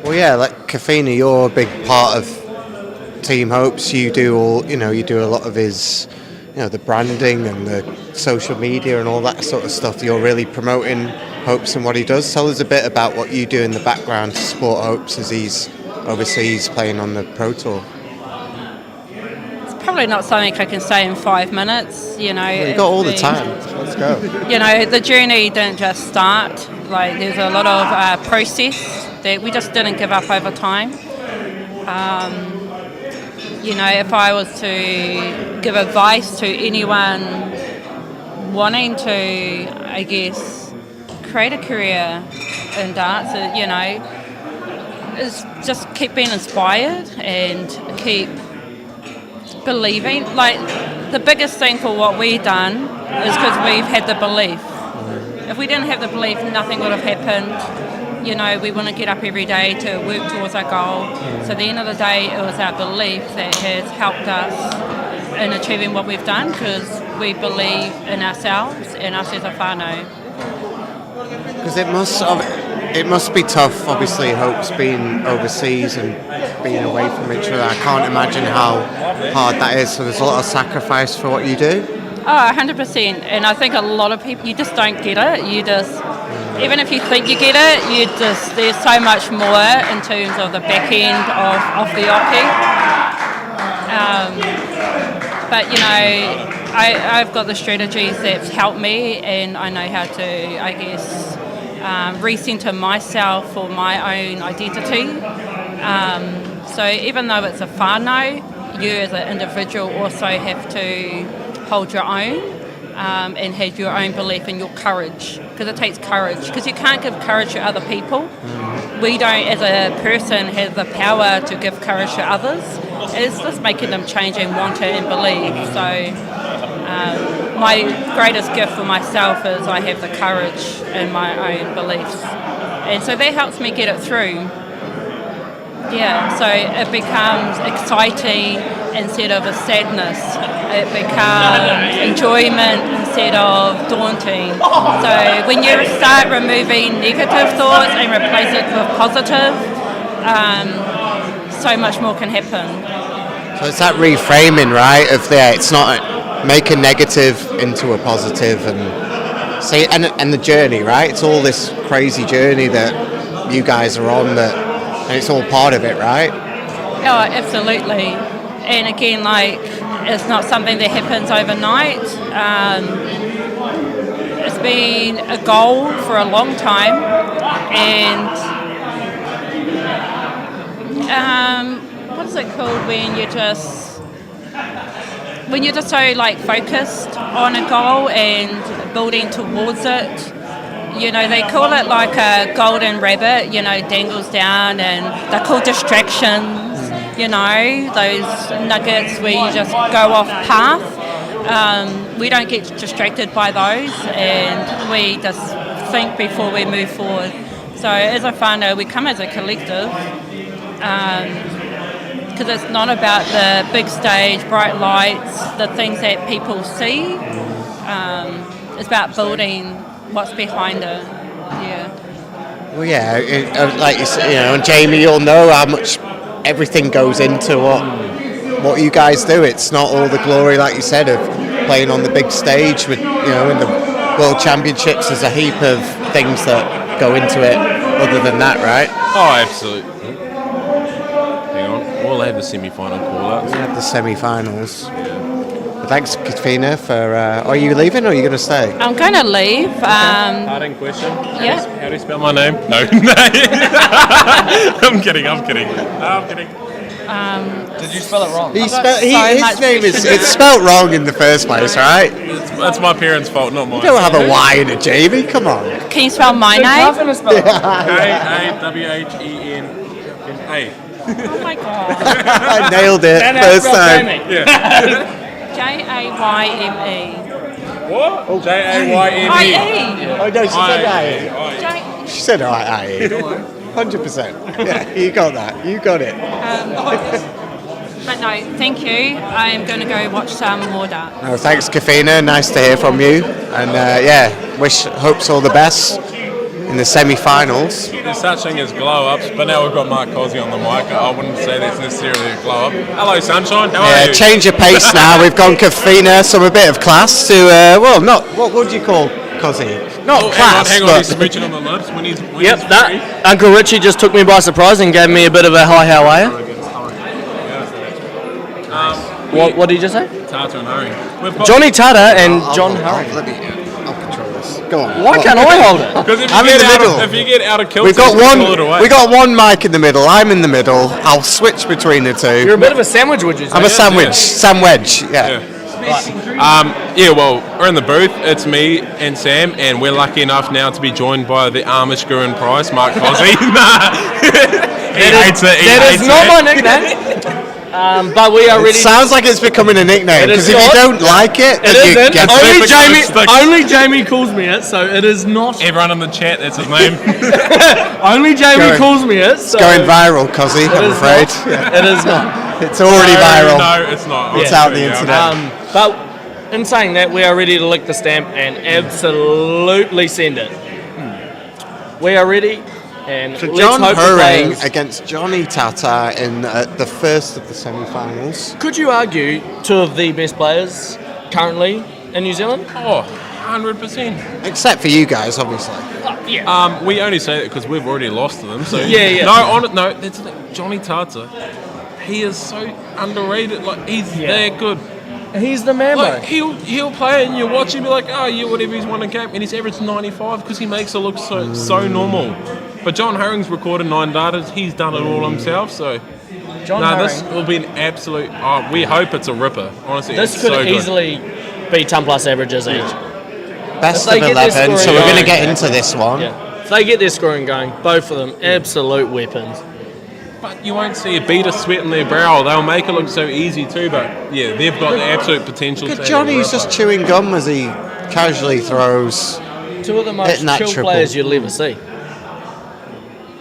Well, yeah, Kawhena, you're a big part of Team Hopes. You do a lot of his, the branding and the social media and all that sort of stuff. You're really promoting Hopes and what he does. Tell us a bit about what you do in the background to support Hopes as he's overseas playing on the Pro Tour. It's probably not something I can say in 5 minutes. You've got all the time. Let's go. The journey didn't just start. There's a lot of process that we just didn't give up over time. If I was to give advice to anyone wanting to, I guess, create a career in darts, is just keep being inspired and keep believing. The biggest thing for what we've done is because we've had the belief. If we didn't have the belief, nothing would have happened. We want to get up every day to work towards our goal. So at the end of the day, it was our belief that has helped us in achieving what we've done, because we believe in ourselves and us as a whānau. Because it must be tough, obviously, Hope's being overseas and being away from each other. I can't imagine how hard that is. So there's a lot of sacrifice for what you do. Oh, 100%. And I think a lot of people, you just don't get it. Even if you think you get it, there's so much more in terms of the back end of the oche. But I've got the strategies that's helped me, and I know how to, I guess, recenter myself for my own identity. So even though it's a whānau, you as an individual also have to hold your own and have your own belief in your courage, because it takes courage, because you can't give courage to other people. We don't, as a person, have the power to give courage to others. It's just making them change and want it and believe. So my greatest gift for myself is I have the courage in my own beliefs, and so that helps me get it through. Yeah, so it becomes exciting instead of a sadness. It becomes enjoyment instead of daunting. So when you start removing negative thoughts and replace it with positive, so much more can happen. So it's that reframing, right? It's not make a negative into a positive, and the journey, right? It's all this crazy journey that you guys are on that and it's all part of it, right? Oh, absolutely. And again, like, it's not something that happens overnight. It's been a goal for a long time, and what is it called when you're just so like focused on a goal and building towards it? You know, they call it like a golden rabbit, you know, dangles down, and they're called distractions, you know, those nuggets where you just go off path. We don't get distracted by those, and we just think before we move forward. So as a whānau, we come as a collective, because it's not about the big stage, bright lights, the things that people see. It's about building what's behind it. Yeah. Well, yeah, like you say, you know, and Jaymie, you'll know how much everything goes into what you guys do. It's not all the glory, like you said, of playing on the big stage with, you know, in the World Championships. There's a heap of things that go into it other than that, right? Oh, absolutely. Hang on, we'll have the semi-final call-outs. We have the semi-finals. But thanks, Kawhena, for... are you leaving or are you going to stay? I'm going to leave. Parting question. Yeah. How do you spell my name? No. I'm kidding. Did you spell it wrong? His name is... It's spelt wrong in the first place, right? That's my parents' fault, not mine. You don't have a Y in it, Jaymie. Come on. Can you spell my name? Kawhena. Oh my god. I nailed it first time. Jayme. What? Oh, Jayme. Oh, no, she said I. She said I. 100%. Yeah, you got that. You got it. But no, thank you. I'm going to go watch some more darts. No, thanks, Kawhena. Nice to hear from you. And hopes all the best in the semi-finals. There's such thing as glow-ups, but now we've got Mark Cosy on the mic. I wouldn't say that's necessarily a glow-up. Hello, Sunshine. How are you? Change of pace now. We've gone Kawhena, so a bit of class to, not, what would you call Cosy? Not class, hang on, but... he's smooching on the lips when he's free. Uncle Richie just took me by surprise and gave me a bit of a hi, how are you? What did you just say? Tata and Hurring. Johnny Tata and John Hurring. I'll control this. Go on. Why can't I hold it? Because I'm in the middle. If you get out of kilter, We've got one mic in the middle. I'm in the middle. I'll switch between the two. You're a bit of a sandwich, would you say? I'm a sandwich. Sam Wedge. Yeah. Well, we're in the booth. It's me and Sam, and we're lucky enough now to be joined by the Amish Guru in Price, Mark Cosy. He hates it. That is not my nickname. But we are ready. It sounds like it's becoming a nickname, because if you don't like it, it isn't. Only Jaymie calls me it, so it is not. Everyone in the chat, that's his name. Only Jaymie calls me it. So it's going viral, Cosy, I'm afraid. It is not. It's already viral. No, it's not. It's out the internet. But in saying that, we are ready to lick the stamp and absolutely send it. We are ready. And so John Hurring against Johnny Tata in the first of the semi-finals. Could you argue two of the best players currently in New Zealand? Oh, 100%. Except for you guys, obviously. We only say that because we've already lost to them. So yeah. No, that's Johnny Tata. He is so underrated. Like he's that good. He's the man. Like, he'll play and you watch him be like, oh yeah, whatever, he's won a game, and he's averaged 95 because he makes it look so normal. But John Hurring's recorded 9 datas. He's done it all himself. So this will be an absolute. We hope it's a ripper. Honestly, this could easily be 10 plus averages each. Best of 11. So we're going to get into this one. Yeah. If they get their scoring going, both of them absolute weapons. But you won't see a beat of sweat in their brow. They'll make it look so easy too. But yeah, they've got the absolute potential. Johnny's just chewing gum as he casually throws. Two of the most chill players you'll ever see.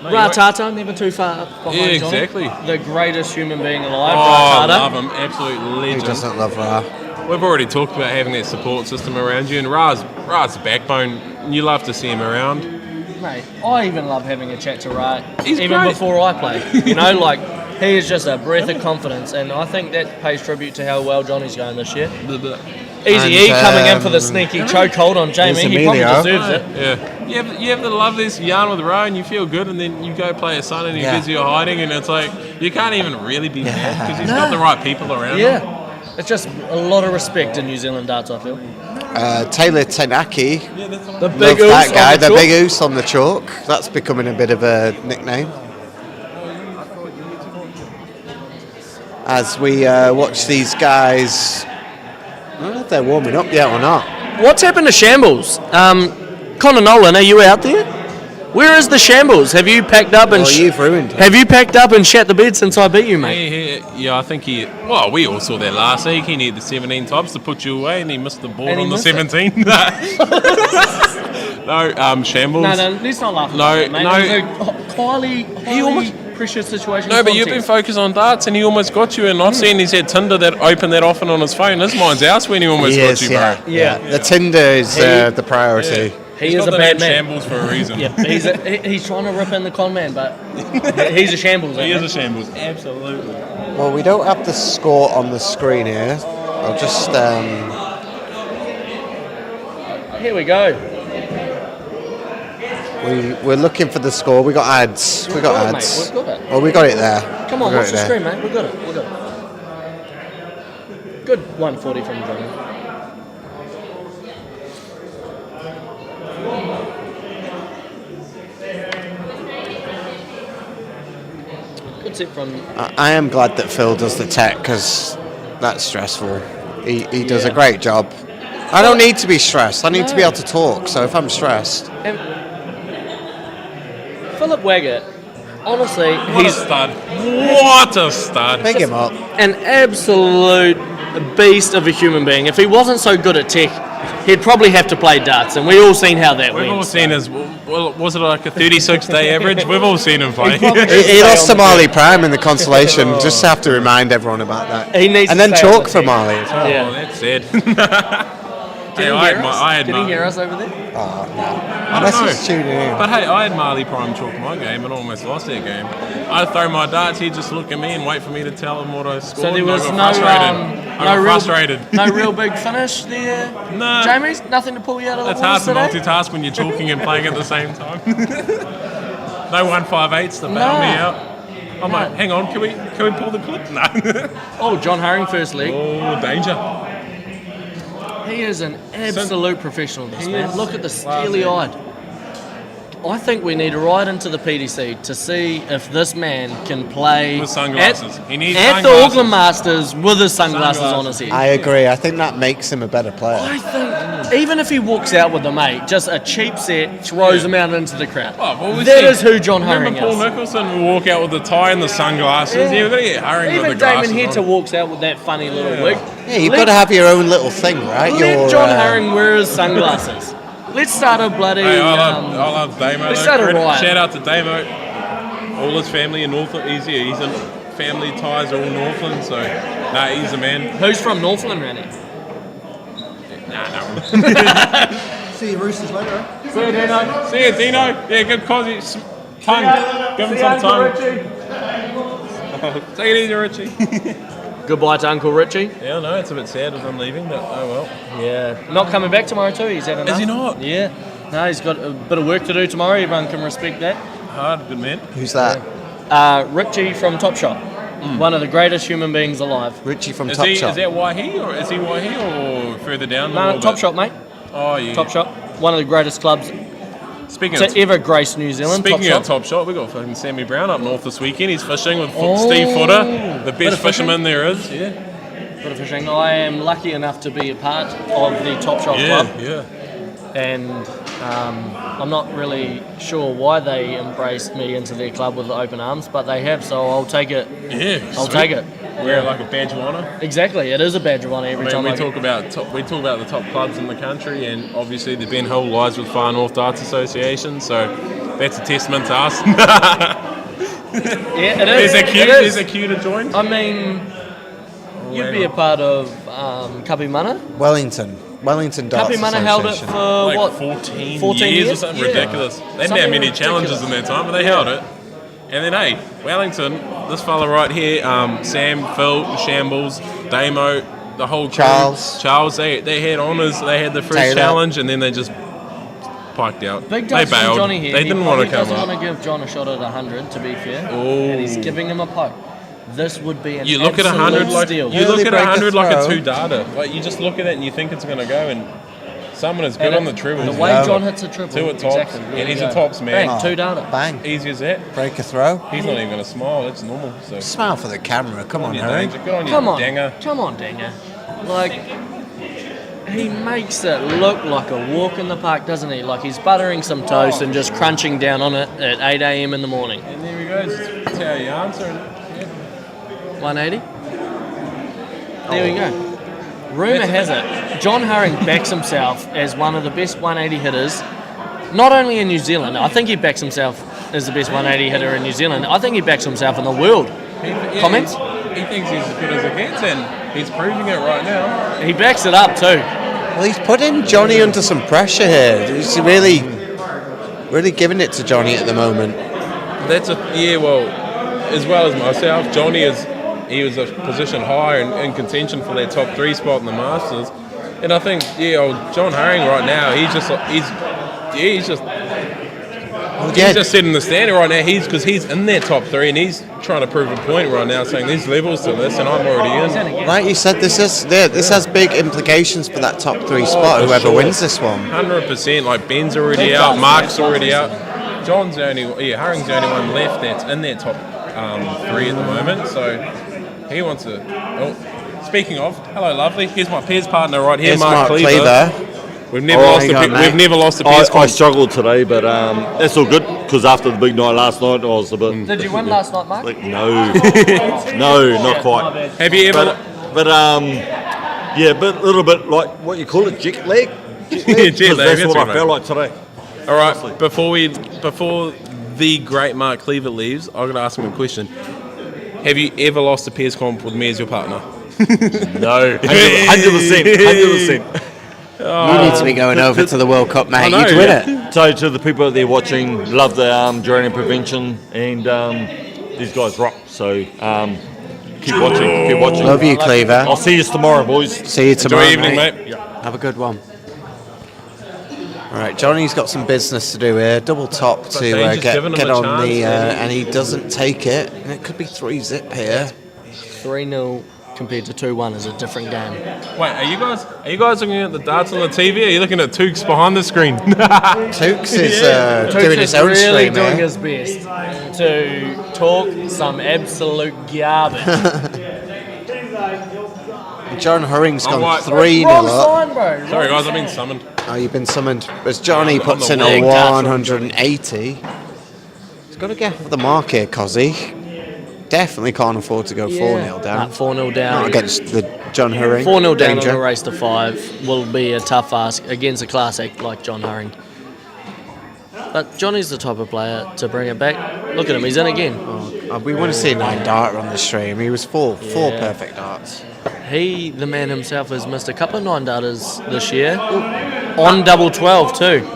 Tata, never too far behind Johnny. Exactly. The greatest human being alive, I love him. Absolute legend. Who doesn't love Ra? We've already talked about having that support system around you, and Ra's the backbone. You love to see him around. Mate, I even love having a chat to Ra, He's even great. before I play. You know, like, he is just a breath of confidence, and I think that pays tribute to how well Johnny's going this year. Easy E coming in for the sneaky chokehold on Jaymie. He probably deserves it. Yeah. you have to love this yarn with Row and you feel good, and then you go play a son and you're busy hiding, and it's like you can't even really be mad because he's got the right people around him. It's just a lot of respect in New Zealand darts, I feel. Taylor Tenaki, the big love that oos guy, on the the chalk. big oos on the chalk. That's becoming a bit of a nickname. As we watch these guys, I don't know if they're warming up yet or not. What's happened to Shambles? Connor Nolan, are you out there? Where is the Shambles? Have you packed up and you've ruined it. Have you packed up and shat the bed since I beat you, mate? Yeah, I think he. Well, we all saw that last week. He needed the 17 tops to put you away, and he missed the board And he on the missed it. 17. No, Shambles. No, let's not laugh. No, about it, mate. no. It was a highly precious situation. No, but you've been focused on darts, and he almost got you. And I've seen he's had Tinder that opened that often on his phone. His mind's out when he almost got you, bro. Yeah. The Tinder is the priority. He He's is got a the bad name man. Shambles for a reason. He's trying to rip in the con man, but he's a shambles. He is a shambles, absolutely. Well, we don't have the score on the screen here. I'll just. Here we go. We're looking for the score. We got ads. We got got it, ads. mate. We've got it. Oh, we got it there. Come on, We got watch it the there. screen, mate. We got it. Good 140 from Jonny. Good tip from. I am glad that Phil does the tech because that's stressful. He does a great job. I don't need to be stressed. I need to be able to talk. So if I'm stressed, Philip Waggett, honestly, What a stud. What a stud. pick him up. an absolute beast of a human being. If he wasn't so good at tech, he'd probably have to play darts, and we all seen how that We've went. all seen his. Well, was it like a 36-day average? We've all seen him play. He lost to Marley Prime in the consolation. Just have to remind everyone about that. He needs and to then stay on chalk the for team. Marley as well. Yeah. Oh, that's sad. Can Hey, he I hear had us? I had Can he hear us over there? Oh, no. I Unless don't he's know. tuning in. But hey, I had Marley Prime chalk my game and almost lost that game. I'd throw my darts, he'd just look at me and wait for me to tell him what I scored. So there and I was got frustrated. no real big finish there. No. Jamie's nothing to pull you out of the It's hard walls to today. multitask when you're talking and playing at the same time. No 158s to bail me out. I'm like, hang on, can we pull the clip? No. Oh, John Hurring first leg. Oh, danger. He is an absolute professional, this He man. is. Look at the steely-eyed. I think we need to ride into the PDC to see if this man can play With sunglasses. He needs at the sunglasses. Auckland Masters with his sunglasses on his head. I agree. I think that makes him a better player. I think even if he walks out with a mate, just a cheap set, throws him out into the crowd. Oh, well, we That see- is who John Hurring Remember Paul is. Nicholson will walk out with the tie and the sunglasses? Yeah, we've got to get Hurring with Even the glasses Damon Heta on. walks out with that funny little wig. Yeah, you've got to have your own little thing, right? Let John Hurring wear his sunglasses. Let's start a bloody. Hey, I love Damo. let's though. start a Credit- riot. Shout out to Damo. All his family in Northland. He's in family ties are all Northland, so he's a man. Who's from Northland, Randy? See you Roosters later. See you, Dino. See you, Dino. Yeah, good cause. Tongue. Give him some tongue. Take it easy, Richie. Goodbye to Uncle Richie. Yeah, I know it's a bit sad with him leaving, but oh well. Yeah, not coming back tomorrow too. He's had enough. Is he not? Yeah. No, he's got a bit of work to do tomorrow. Everyone can respect that. Hard, good man. Who's that? Richie from Top Shot, one of the greatest human beings alive. Richie from Is Top he? Shot. Is that Waihi or is he Waihi or further down? a No, little Top bit? Shot, mate. Oh yeah. Top Shot, one of the greatest clubs Speaking to of ever grace New Zealand. Speaking Top of Shot. Top Shot, we got fucking Sammy Brown up north this weekend. He's fishing with Oh, Steve Footer, the bit best of fishing? fisherman there is. Yeah, Bit of fishing. I am lucky enough to be a part of the Top Shot yeah, club, yeah. and I'm not really sure why they embraced me into their club with open arms, but they have. So I'll take it. Yeah, I'll sweet. take it. Wear it like a badge of honour. Exactly, it is a badge of honour every time. We I talk about the top clubs in the country, and obviously the Ben Hill lies with Far North Darts Association, so that's a testament to us. Yeah, it is. There's a queue to join. I mean, you'd be a part of Kawhena. Wellington Darts Kawhena held it Association. for Like what? 14 14 years or years? something Yeah. ridiculous. They didn't have Something many ridiculous. challenges in their time, but they held it. And then, hey, Wellington, this fella right here, Sam, Phil, Shambles, Damo, the whole crew, Charles. they had honours, they had the first Taylor. challenge, and then they just piked out. Big They does from bailed. Jonny here. They didn't want to come doesn't up. want to give John a shot at 100, to be fair. Ooh. And he's giving him a poke. This would be an You look at absolute 100 like steal. you look at break a 100 like a throw. 2 data. Like you just look at it and you think it's going to go, and someone is good And on the triple. The way John hits a triple. Two at tops, exactly. There and you he's go. a tops man. Bang, 2 data. Bang. Easy as that. Break a throw. He's not even going to smile. It's normal. So Smile for the camera. Come on, you Hurring. danger. Good on Come you, on, Danger. come on, Danger. Like, he makes it look like a walk in the park, doesn't he? Like he's buttering some toast and just crunching down on it at 8 a.m. in the morning. And there he goes. That's how you answer it. 180. There we go. Rumour has it, John Hurring backs himself as one of the best 180 hitters, not only in New Zealand. I think he backs himself as the best 180 hitter in New Zealand. I think he backs himself in the world. Comments? He thinks he's as good as it gets, and he's proving it right now. He backs it up too. Well, he's putting Jonny under some pressure here. He's really giving it to Jonny at the moment. As well as myself, Jonny he was a position higher in contention for that top 3 spot in the Masters, and I think John Hurring right now he's just sitting in the standing right now. Because he's in that top 3 and he's trying to prove a point right now, saying there's levels to this, and I'm already in. Like you said, this has big implications for that top 3 spot. For Whoever sure. wins this one, 100%. Like Ben's already out, Mark's already out. Hurring's the only one left that's in that top 3 at the moment. So he wants to. Oh, speaking of, hello, lovely. Here's my Pez partner right here, here's Mark Mark Cleaver. Cleaver. We've never lost a Pez. I struggled today, but that's all good because after the big night last night, I was a bit. Did you win last night, Mark? No, not quite. Have you ever? But a little bit like what you call it, jet lag. Jet lag, That's that's what I right. felt like today. All right. Before the great Mark Cleaver leaves, I'm going to ask him a question. Have you ever lost a Pez comp with me as your partner? No, 100%. You need to be going over to the World Cup, mate. know, You'd win yeah. it. So to the people out there watching, love the journey prevention, and these guys rock. So keep watching. Love you, Cleaver. I'll see you tomorrow, boys. See you tomorrow, Enjoy evening, mate. Have a good one. All right, Johnny's got some business to do here. Double top to Danger's get giving him on a the, chance, and he doesn't take it. And it could be 3-zip here. 3-0 compared to 2-1 is a different game. Wait, are you guys looking at the darts on the TV? Or are you looking at Tukes behind the screen? Tukes is doing his own really stream doing here. his best to talk some absolute garbage. John Hurring's gone white. 3-0 Wrong up. sign, bro. Sorry, guys, I've been summoned. Oh, you've been summoned. As Johnny puts in a big darts. 180. He's got to get off the mark here, Cozzy. Definitely can't afford to go 4-0 down. 4-0 down. Not against the John Hurring. 4-0 down Danger. on a race to 5 will be a tough ask against a class act like John Hurring. But Johnny's the type of player to bring it back. Look at him, he's in again. We want to see a 9-darter on the stream. He was four perfect darts. He, the man himself, has missed a couple of 9-darters this year. On double 12 too.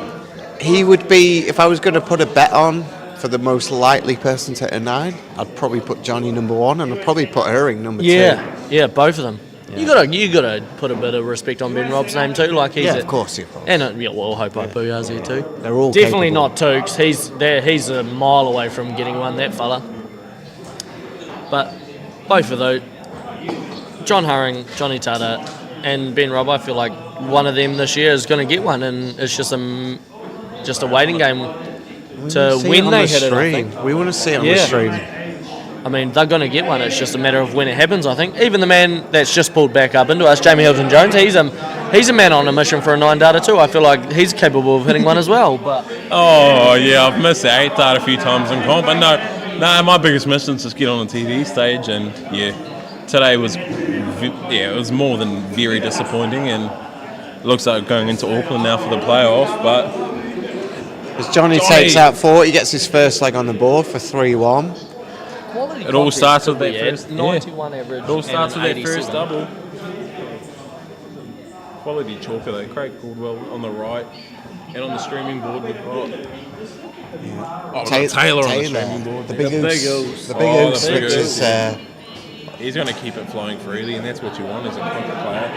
He would be, if I was going to put a bet on for the most likely person to hit a 9, I'd probably put Johnny number 1 and I'd probably put Hurring number 2. Yeah, both of them. Yeah. You gotta put a bit of respect on Ben Robb's name too. Like he's of course. And Haupai Puha's here too. They're all definitely capable. not Tukes. He's a mile away from getting one. That fella. But both of those, John Hurring, Johnny Tata, and Ben Robb, I feel like one of them this year is going to get one, and it's just a waiting game to when they hit it. I think. We want to see it on the stream. I mean, they're going to get one. It's just a matter of when it happens, I think. Even the man that's just pulled back up into us, Jaymie Hilton-Jones, he's a man on a mission for a 9-darter too. I feel like he's capable of hitting one as well. But Oh, yeah, I've missed the 8-dart a few times in comp. But no, my biggest mission is just get on the TV stage. And, today was, it was more than very disappointing. And it looks like going into Auckland now for the playoff. But As Johnny takes out 4, he gets his first leg on the board for 3-1. It all starts with that first 91 average. It all starts with that 87. first double. Quality chalker though. Craig Caldwell on the right, and on the streaming board we've got Taylor on the streaming board. The big Oos. The big Oos, the big which Oos. is He's going to keep it flowing freely, and that's what you want as a cricket player.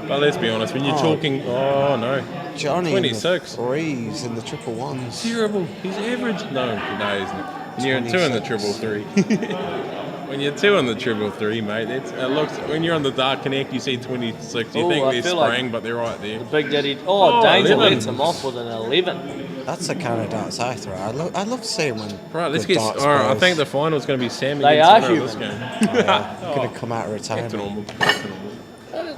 But let's be honest, when you're talking, Jonny 26. threes in the triple ones. Terrible. He's average. No, he's not. When you're 2 in the triple three. When you're 2 in the triple three, mate, it looks. When you're on the Dark Connect, you see 26. You think they're spraying, but they're right there. The Big Daddy. Danger 11. lets him off with an 11. That's the kind of darts I throw. I'd love to see him when. Right, let's get. All right, I think the final's going to be Sam They against are Winner of human. this game. Going to come out of retirement.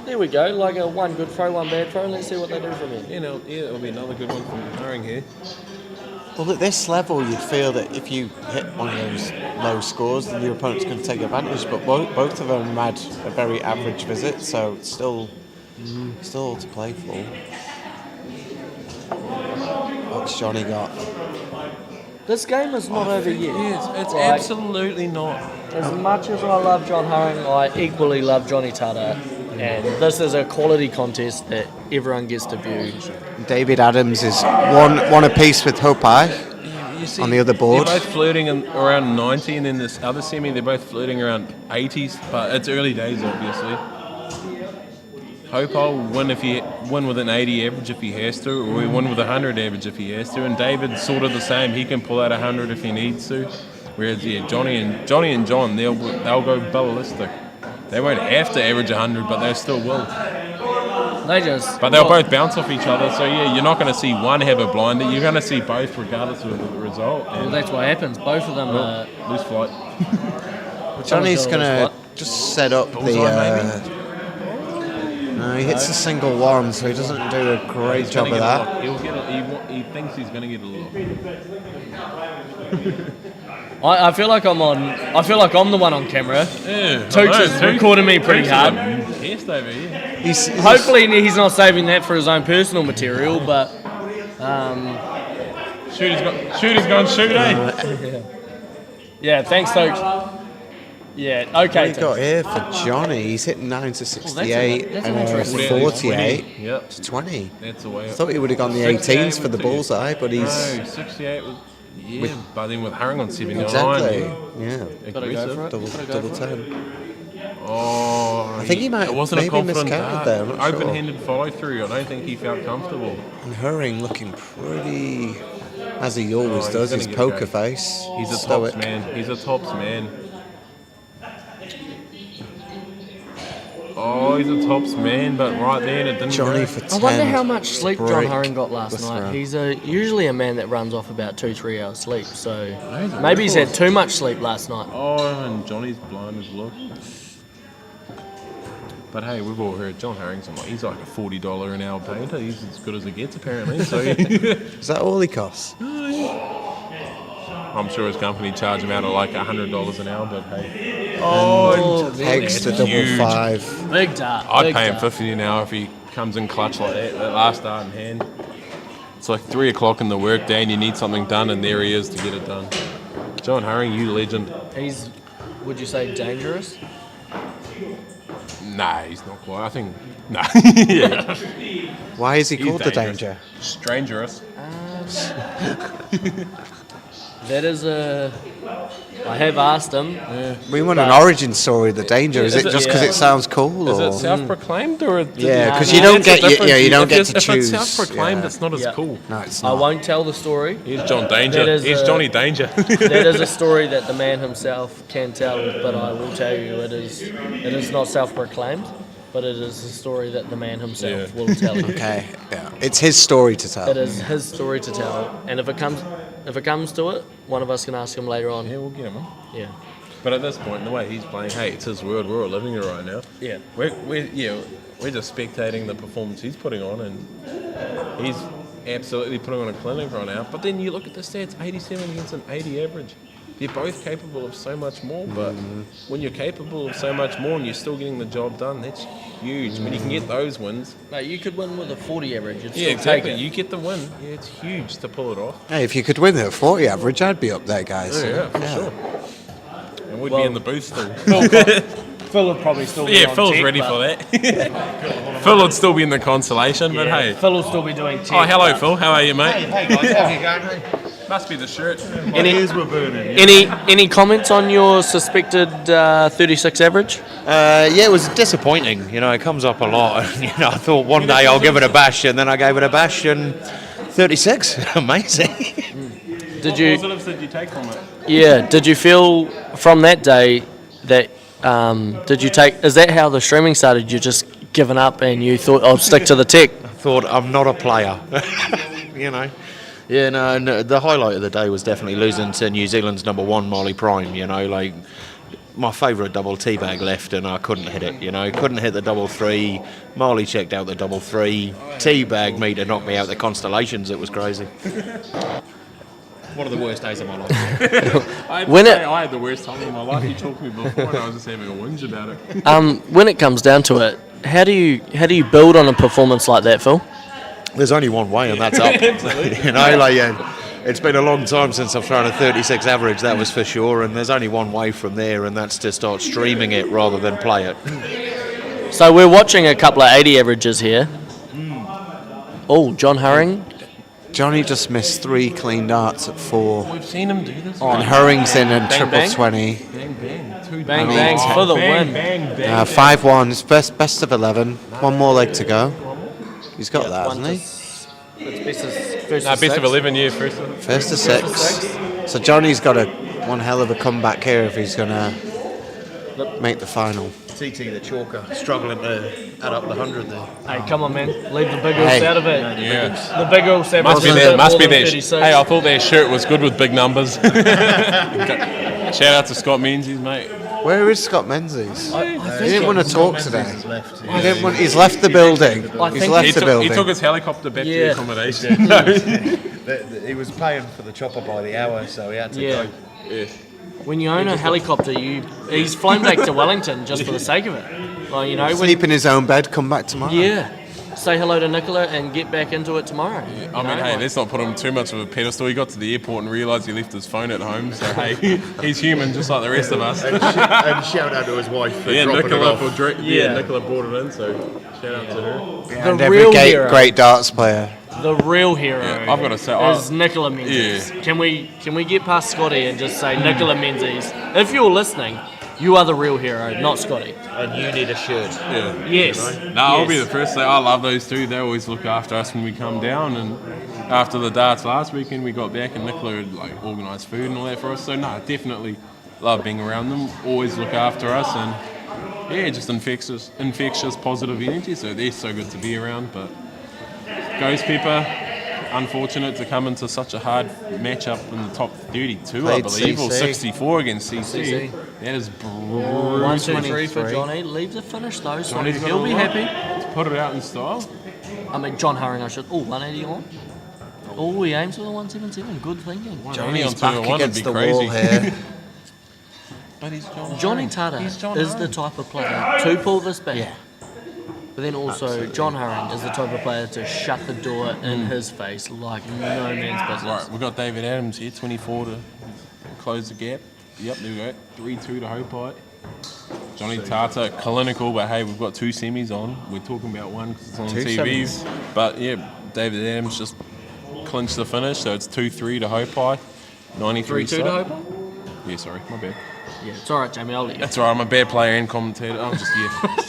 There we go. Like a one good throw, one bad throw. Let's see what they do from here. It'll be another good one from Hurring here. Well, at this level, you'd feel that if you hit one of those low scores, then your opponent's going to take advantage. But both of them had a very average visit, so it's still to play for. What's Jonny got? This game is not over yet. It's absolutely not. As much as I love John Hurring, I equally love Johnny Tata. And this is a quality contest that everyone gets to view. David Adams is one apiece with Haupai on the other board. They're both flirting around 90, and then this other semi, they're both flirting around 80s. But it's early days, obviously. Haupai will win with an 80 average if he has to, or he'll win with a 100 average if he has to. And David's sort of the same. He can pull out 100 if he needs to. Whereas Johnny and John, they'll go ballistic. They won't have to average 100, but they still will. But they'll both bounce off each other. So yeah, you're not going to see one have a blinder. You're going to see both, regardless of the result. Well, that's what happens. Both of them lose flight. Johnny's going to just set up the. No, he hits a single one, so he doesn't do a great job of that. He thinks he's going to get a little. I feel like I'm the one on camera. Yeah, Tooch is recording me pretty hard. Hopefully he's not saving that for his own personal material, but shooter's gone shoot, eh? Yeah, thanks, Tooch. Yeah, okay. What he got here for Jonny? He's hitting 9 to 68 that's and interesting. 48 Yep. to 20. That's the way. I thought he would have gone the 18s for the bullseye, but he's 68 was. Yeah, but then with Hurring on 79. exactly. Yeah, Aggressive. double 10. Oh, I think he might. It wasn't a maybe confident miscounted dart. there. I'm not Open-handed follow-through. I don't think he felt comfortable. And Hurring looking pretty, as he always does. He's His gonna poker get face. He's a stoic. tops man. He's a tops man. Oh, he's a tops man, but right then it didn't. Jonny go. for 10. I wonder how much sleep John break Hurring got last the night. throw. He's usually a man that runs off about 2-3 hours sleep, so maybe he's had too much sleep last night. Oh, and Johnny's blind as look. But hey, we've all heard John Hurring's he's like a $40 an hour painter. He's as good as it gets, apparently. So is that all he costs? I'm sure his company charge him out at like $100 an hour, but hey. Eggs to double huge. 5. Big dart. I'd pay him $50 an hour if he comes in clutch like that last dart in hand. It's like 3 o'clock in the workday and you need something done, and there he is to get it done. John Hurring, you legend. He's, would you say, dangerous? Nah, he's not quite. I think, nah. Yeah. Why is he He's called the dangerous. Danger? Strangerous. That is I have asked him. Yeah. We want an origin story of the Danger. Is it just because it sounds cool? Is or? it self-proclaimed or? Yeah, because you don't get you don't get to choose. If it's self-proclaimed, it's not as Yeah. cool. No, it's I not. won't tell the story. He's John Danger. That is He's Johnny Danger. That is a story that the man himself can tell, but I will tell you it is not self-proclaimed, but it is a story that the man himself will tell you. Okay, yeah, it's his story to tell. It is his story to tell, and if it comes to it, one of us can ask him later on. Yeah, we'll get him. Yeah. But at this point, the way he's playing, hey, it's his world. We're all living it right now. Yeah. We're just spectating the performance he's putting on, and he's absolutely putting on a clinic right now. But then you look at the stats: 87 against an 80 average. They're both capable of so much more, but when you're capable of so much more and you're still getting the job done, that's huge. When you can get those wins, Mate, you could win with a 40 average. yeah, exactly. You get the win. Yeah, it's huge to pull it off. Hey, if you could win at 40 average, I'd be up there, guys. Yeah, for sure. And we'd be in the booth still. Phil would probably still be on Phil's tech, ready but- for that. Phil would still be in the consolation, but hey. Phil will still be doing tech. Oh, hello, but- Phil. How are you, mate? Hey guys, how are you going? Must be the shirt. Any comments on your suspected 36 average? Yeah, it was disappointing. You know, it comes up a lot. I thought one day I'll give it a bash, and then I gave it a bash, and 36, amazing. Did you? What positives did you take from it? Yeah. Did you feel from that day that? Did you take? Is that how the streaming started? You just given up and you thought I'll stick to the tech? I thought I'm not a player. Yeah, no, and the highlight of the day was definitely losing to New Zealand's number one, Marley Prime. Like my favourite double teabag left, and I couldn't hit it. Couldn't hit the double three. Marley checked out the double three. Teabag me to knock me out the Constellations. It was crazy. One of the worst days of my life. I had the worst time of my life. You talked to me before, and I was just having a whinge about it. When it comes down to it, how do you build on a performance like that, Phil? There's only one way, and that's up. It's been a long time since I've thrown a 36 average, that was for sure, and there's only one way from there, and that's to start streaming it rather than play it. So we're watching a couple of 80 averages here. Oh, John Hurring. Jonny just missed 3 clean darts at 4. We've seen him do this. And Hurring's in and triple bang. 20. Bang, bang. 2 Bang, bang for the win. 5-1. It's best of 11. One more leg to go. He's got that, hasn't he? Best of 11, yeah. First to 6. So Johnny's got one hell of a comeback here if he's going to make the final. TT the chalker, struggling to add up the 100 there. Hey, come on, man. Leave the big horse out of it. Yeah. The big horse must be there. Hey, I thought their shirt was good with big numbers. Shout out to Scott Menzies, mate. Where is Scott Menzies? He didn't want to talk today. Left, he's left the building. He took his helicopter back to accommodation. He was paying for the chopper by the hour, so he had to go. Yeah. When you own a helicopter, he's flown back to Wellington just for the sake of it. Sleep in his own bed, come back tomorrow. Yeah. Say hello to Nicola and get back into it tomorrow. Yeah. Let's not put him too much of a pedestal. He got to the airport and realised he left his phone at home. So, hey, he's human just like the rest of us. And shout out to his wife for dropping it off. Nicola brought it in, so shout out to her. And every great darts player. The real hero, I've got to say, is Nicola Menzies. Yeah. Can we get past Scotty and just say Nicola Menzies? If you're listening, you are the real hero, not Scotty. And you need a shirt. Yeah. Yes. I'll be the first to say I love those two. They always look after us when we come down. And after the darts last weekend, we got back and Nicola had organised food and all that for us. So definitely love being around them. Always look after us and just infectious positive energy. So they're so good to be around. But Ghost Pepper, unfortunate to come into such a hard matchup in the top 32, I believe, or 64 against CC. That is brutal. 1-2-3 for Jonny. Leave the finish though, so he'll be happy. To put it out in style. I mean, John Hurring, 180 on. Oh, he aims for the 177. Good thinking. Johnny's back against the wall here. But he's Johnny Tata is the type of player to pull this back. Yeah. But then also, absolutely. John Hurring is the type of player to shut the door in his face like no man's business. Right, we've got David Adams here, 24 to close the gap. Yep, there we go. 3-2 to Haupai. Johnny Tata, clinical, but hey, we've got 2 semis on. We're talking about one because it's on the TVs. But yeah, David Adams just clinched the finish, so it's 2-3 to Haupai. 93 3-2 to Haupai? Yeah, sorry, my bad. Yeah, it's all right, Jaymie. I'll let you. That's all right. I'm a bad player and commentator. I'm just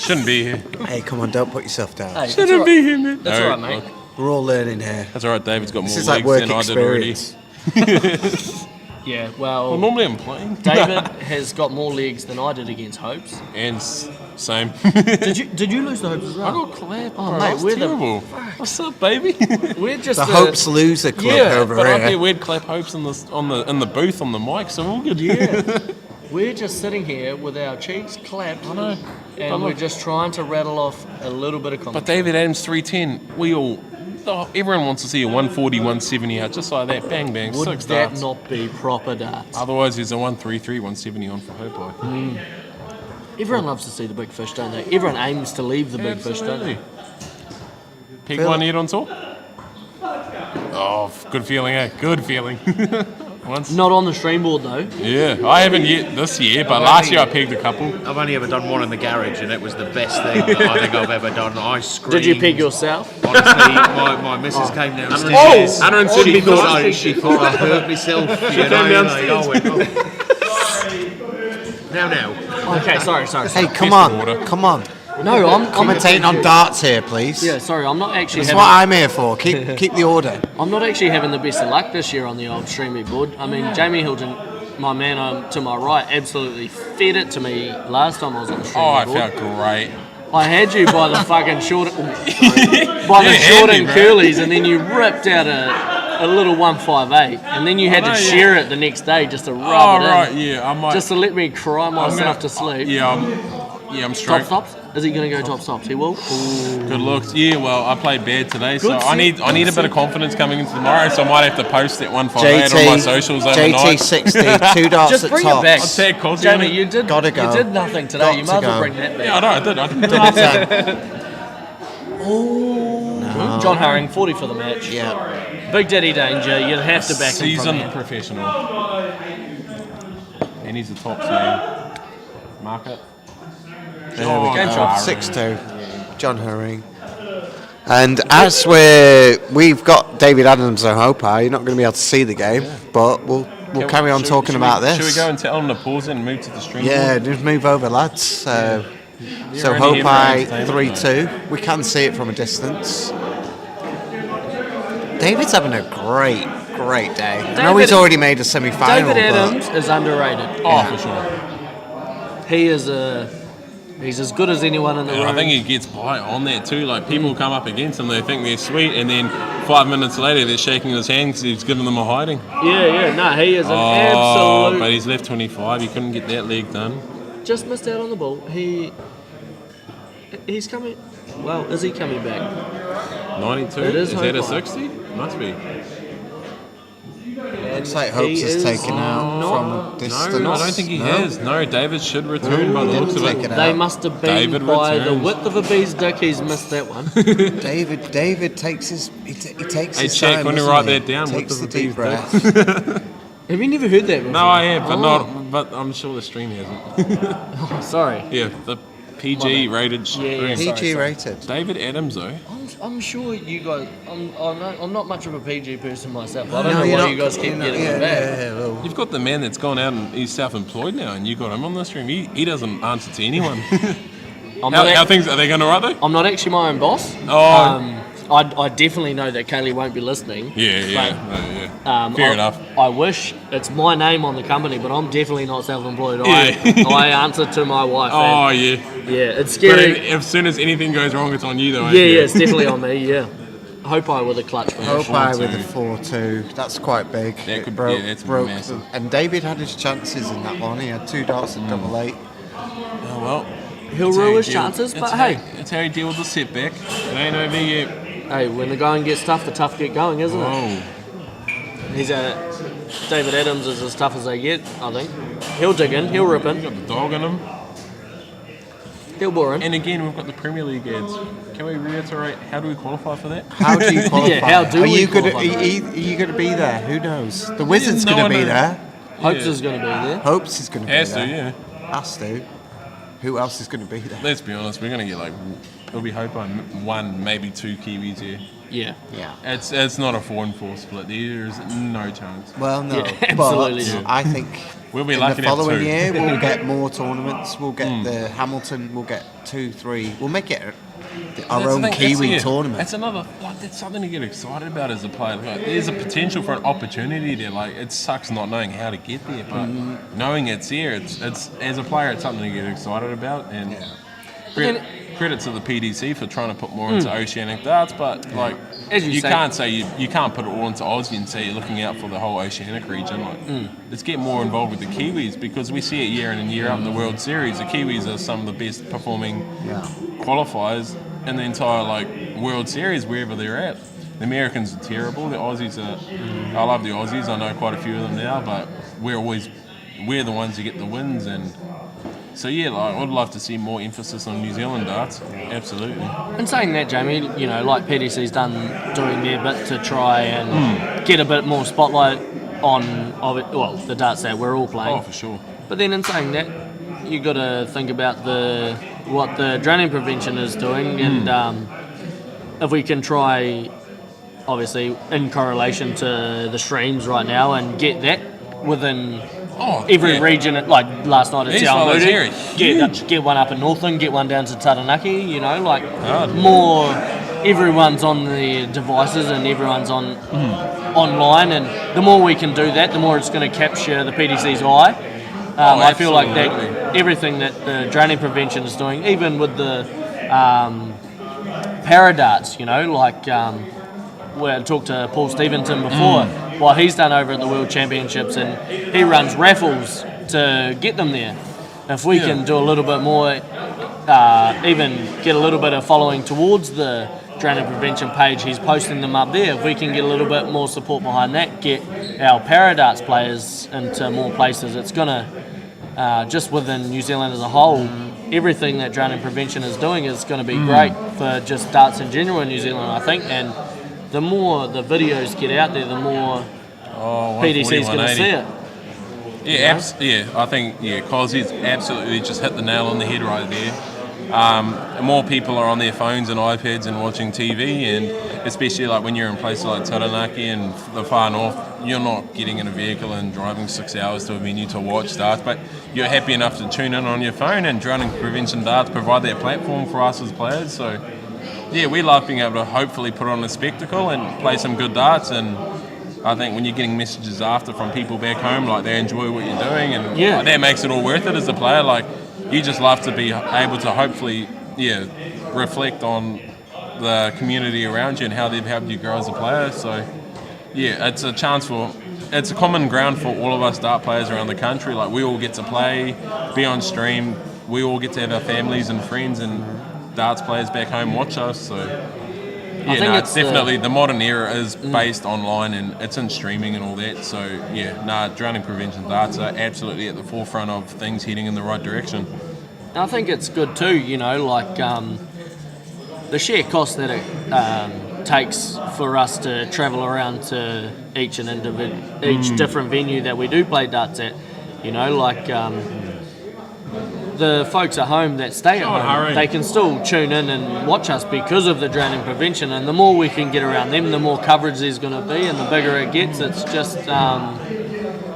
shouldn't be here. Hey, come on, don't put yourself down. Hey, shouldn't be here, man. That's all right, mate. We're all learning here. That's all right. David's got more legs than I did already. Yeah, well, normally I'm playing. David has got more legs than I did against Hopes. And same. Did you lose the Hopes as well? I got clapped. Oh, mate, we're terrible. What's up, baby? We're just the Hopes loser club over but here. Up there we'd clap Hopes in the booth on the mic, so all good. Yeah. We're just sitting here with our cheeks clapped. I know. And we're just trying to rattle off a little bit of commentary. But David Adams 310, everyone wants to see a 140, 170 out, just like that. Bang, bang, Would 6 that darts. not be proper darts? Otherwise, there's a 133, 170 on for Haupai. Everyone loves to see the big fish, don't they? Everyone aims to leave the big fish, don't they? Peg one yet on tour? Oh, good feeling, eh? Good feeling. once. Not on the stream board though. Yeah, I haven't yet this year, but last year I pegged a couple. I've only ever done one in the garage, and it was the best thing that I think I've ever done. I screamed. Did you peg yourself? Honestly, my missus came downstairs. She thought I hurt myself. She came downstairs. Now. Okay, sorry. Hey, come on. No, I'm Commentating on darts here, please. Yeah, sorry, I'm not actually. That's what I'm here for. Keep the order. I'm not actually having the best of luck this year on the old streamy board. I mean, Jaymie Hilton, my man to my right, absolutely fed it to me last time I was on the streamy board. I felt great. I had you by the fucking short, and curlies, and then you ripped out a little 158, and then you had to share it the next day just to rub it in. Right, yeah, I might. Just to let me cry myself to sleep. I'm straight. Top stops? Is he going to go top stops? He will. Ooh. Good looks. Yeah, well, I played bad today, so I need a bit of confidence coming into tomorrow, so I might have to post that 158 on my socials overnight. JT 60, 2 darts Just at bring tops. it back. I'll tag Cosy. Jamie, you did. Gotta go. You did nothing today. You might as well bring that back. Yeah, I did. I didn't do nothing. Oh, John Hurring, 40 for the match. Yeah. Big Daddy Danger. You'd have to back him from Seasoned here. professional. And he's the top man. Mark it. There we go. Game shot. 6-2. John Hurring. And as we've got David Adams and Haupai, you're not going to be able to see the game, but we'll carry on talking about this. Should we go and tell them to pause it and move to the stream? Yeah, just move over, lads. So Haupai 3-2. We can see it from a distance. David's having a great day. I know he's already made a semi-final. David Adams is underrated. Oh, for sure. He is he's as good as anyone in the room. I think he gets by on that too. Like, people come up against him, they think they're sweet, and then 5 minutes later they're shaking his hand because he's given them a hiding. Yeah. No, he is an absolute. But he's left 25. He couldn't get that leg done. Just missed out on the ball. He's coming. Well, is he coming back? 92. It is that a Haupai. 60? Must be. Looks like Hopes is taken out from a distance. No, I don't think he has. No, David should return by the looks of it. They must have been David by returns. the width of a bee's dick. He's missed that one. David takes his he takes Hey, his check, time. when you doesn't write he? that down, Takes what the does deep the breath. Have you never heard that before? No, I have, but I'm sure the stream hasn't. Sorry. Yeah, the PG rated stream. PG rated. David Adams though. I'm sure you guys. I'm not much of a PG person myself. I don't No, know you're why not- you guys keep you're not- getting yeah, it back. yeah, well. You've got the man that's gone out and he's self-employed now, and you got him on the stream. He doesn't answer to anyone. How things are they going alright though? I'm not actually my own boss. Oh. I definitely know that Kaylee won't be listening. Yeah. Fair enough. I wish it's my name on the company, but I'm definitely not self-employed. I answer to my wife. Oh and yeah. It's scary. But as soon as anything goes wrong, it's on you though. Yeah, it's definitely on me. Yeah. Haupai with a clutch finish. Haupai with a 4-2. That's quite big. That could- broke, yeah, that's broke massive. and David had his chances in that one. He had 2 darts and double 8. Oh well. He'll That's how rue you his deal- chances, that's but how- hey. That's how you deal with the setback. It ain't over yet. Hey, when the going gets tough, the tough get going, isn't it? Oh. He's David Adams is as tough as they get, I think. He'll dig in, he'll rip in, Got the dog in him. he'll bore in. And again, we've got the Premier League ads. Can we reiterate, how do we qualify for that? How do you qualify? Yeah, how do are we you gonna, qualify? are you going to be there? Who knows? The Wizard's no going to one be knows. there. Hopes is going to be there. Hopes is going to be Has to, there. yeah. Has to. Who else is going to be there? Let's be honest, we're going to get it'll be Haupai 1, maybe 2 Kiwis here. Yeah. Yeah. It's not a 4-4 split. There's no chance. Well, no. Yeah, but absolutely not. I think We'll be in lucky the to have following 2. year we'll get more tournaments. We'll get the Hamilton. We'll get 2, 3. We'll make it our That's own the thing, Kiwi tournament. That's another. That's something to get excited about as a player. There's a potential for an opportunity there. It sucks not knowing how to get there, but knowing it's here, it's as a player, it's something to get excited about. And credit to the PDC for trying to put more into Oceanic darts, but As you say- can't say you can't put it all into Aussie and say you're looking out for the whole Oceanic region. Let's get more involved with the Kiwis, because we see it year in and year out in the World Series. The Kiwis are some of the best performing qualifiers in the entire World Series wherever they're at. The Americans are terrible. The Aussies are. I love the Aussies. I know quite a few of them now, but we're the ones who get the wins. And so I would love to see more emphasis on New Zealand darts. Absolutely. And saying that, Jamie, like PDC's done doing their bit to try and get a bit more spotlight the darts that we're all playing. Oh, for sure. But then in saying that, you got to think about what the drowning prevention is doing, and if we can try, obviously in correlation to the streams right now, and get that within every region. Like last night at Te Awamutu, get one up in Northland, get one down to Taranaki. You know, like more. Everyone's on the devices and everyone's on online, and the more we can do that, the more it's going to capture the PDC's eye. I feel like that everything that the drowning prevention is doing, even with the paradarts, you know, like where I talked to Paul Stevenson before, what he's done over at the World Championships, and he runs raffles to get them there. If we can do a little bit more, even get a little bit of following towards the drowning prevention page, he's posting them up there. If we can get a little bit more support behind that, get our paradarts players into more places, it's going to, just within New Zealand as a whole, everything that drowning prevention is doing is going to be great for just darts in general in New Zealand, I think. And the more the videos get out there, the more PDC is going to see it. Yeah, I think Cosby's absolutely just hit the nail on the head right there. More people are on their phones and iPads and watching TV, and especially like when you're in places like Taranaki and the far north, you're not getting in a vehicle and driving 6 hours to a venue to watch darts, but you're happy enough to tune in on your phone, and drowning prevention darts provide that platform for us as players. So yeah, we love being able to hopefully put on a spectacle and play some good darts. And I think when you're getting messages after from people back home, like they enjoy what you're doing, and like, that makes it all worth it as a player. Like, you just love to be able to hopefully, reflect on the community around you and how they've helped you grow as a player. So, it's a common ground for all of us dart players around the country. Like, we all get to play, be on stream, we all get to have our families and friends and darts players back home watch us. So, it's definitely the modern era is based online and it's in streaming and all that. So, drowning prevention darts are absolutely at the forefront of things heading in the right direction. I think it's good too, you know, like the sheer cost that it takes for us to travel around to each different venue that we do play darts at, you know, like the folks at home that stay at home, Hurring. they can still tune in and watch us because of the drowning prevention, and the more we can get around them, the more coverage there's going to be, and the bigger it gets. It's just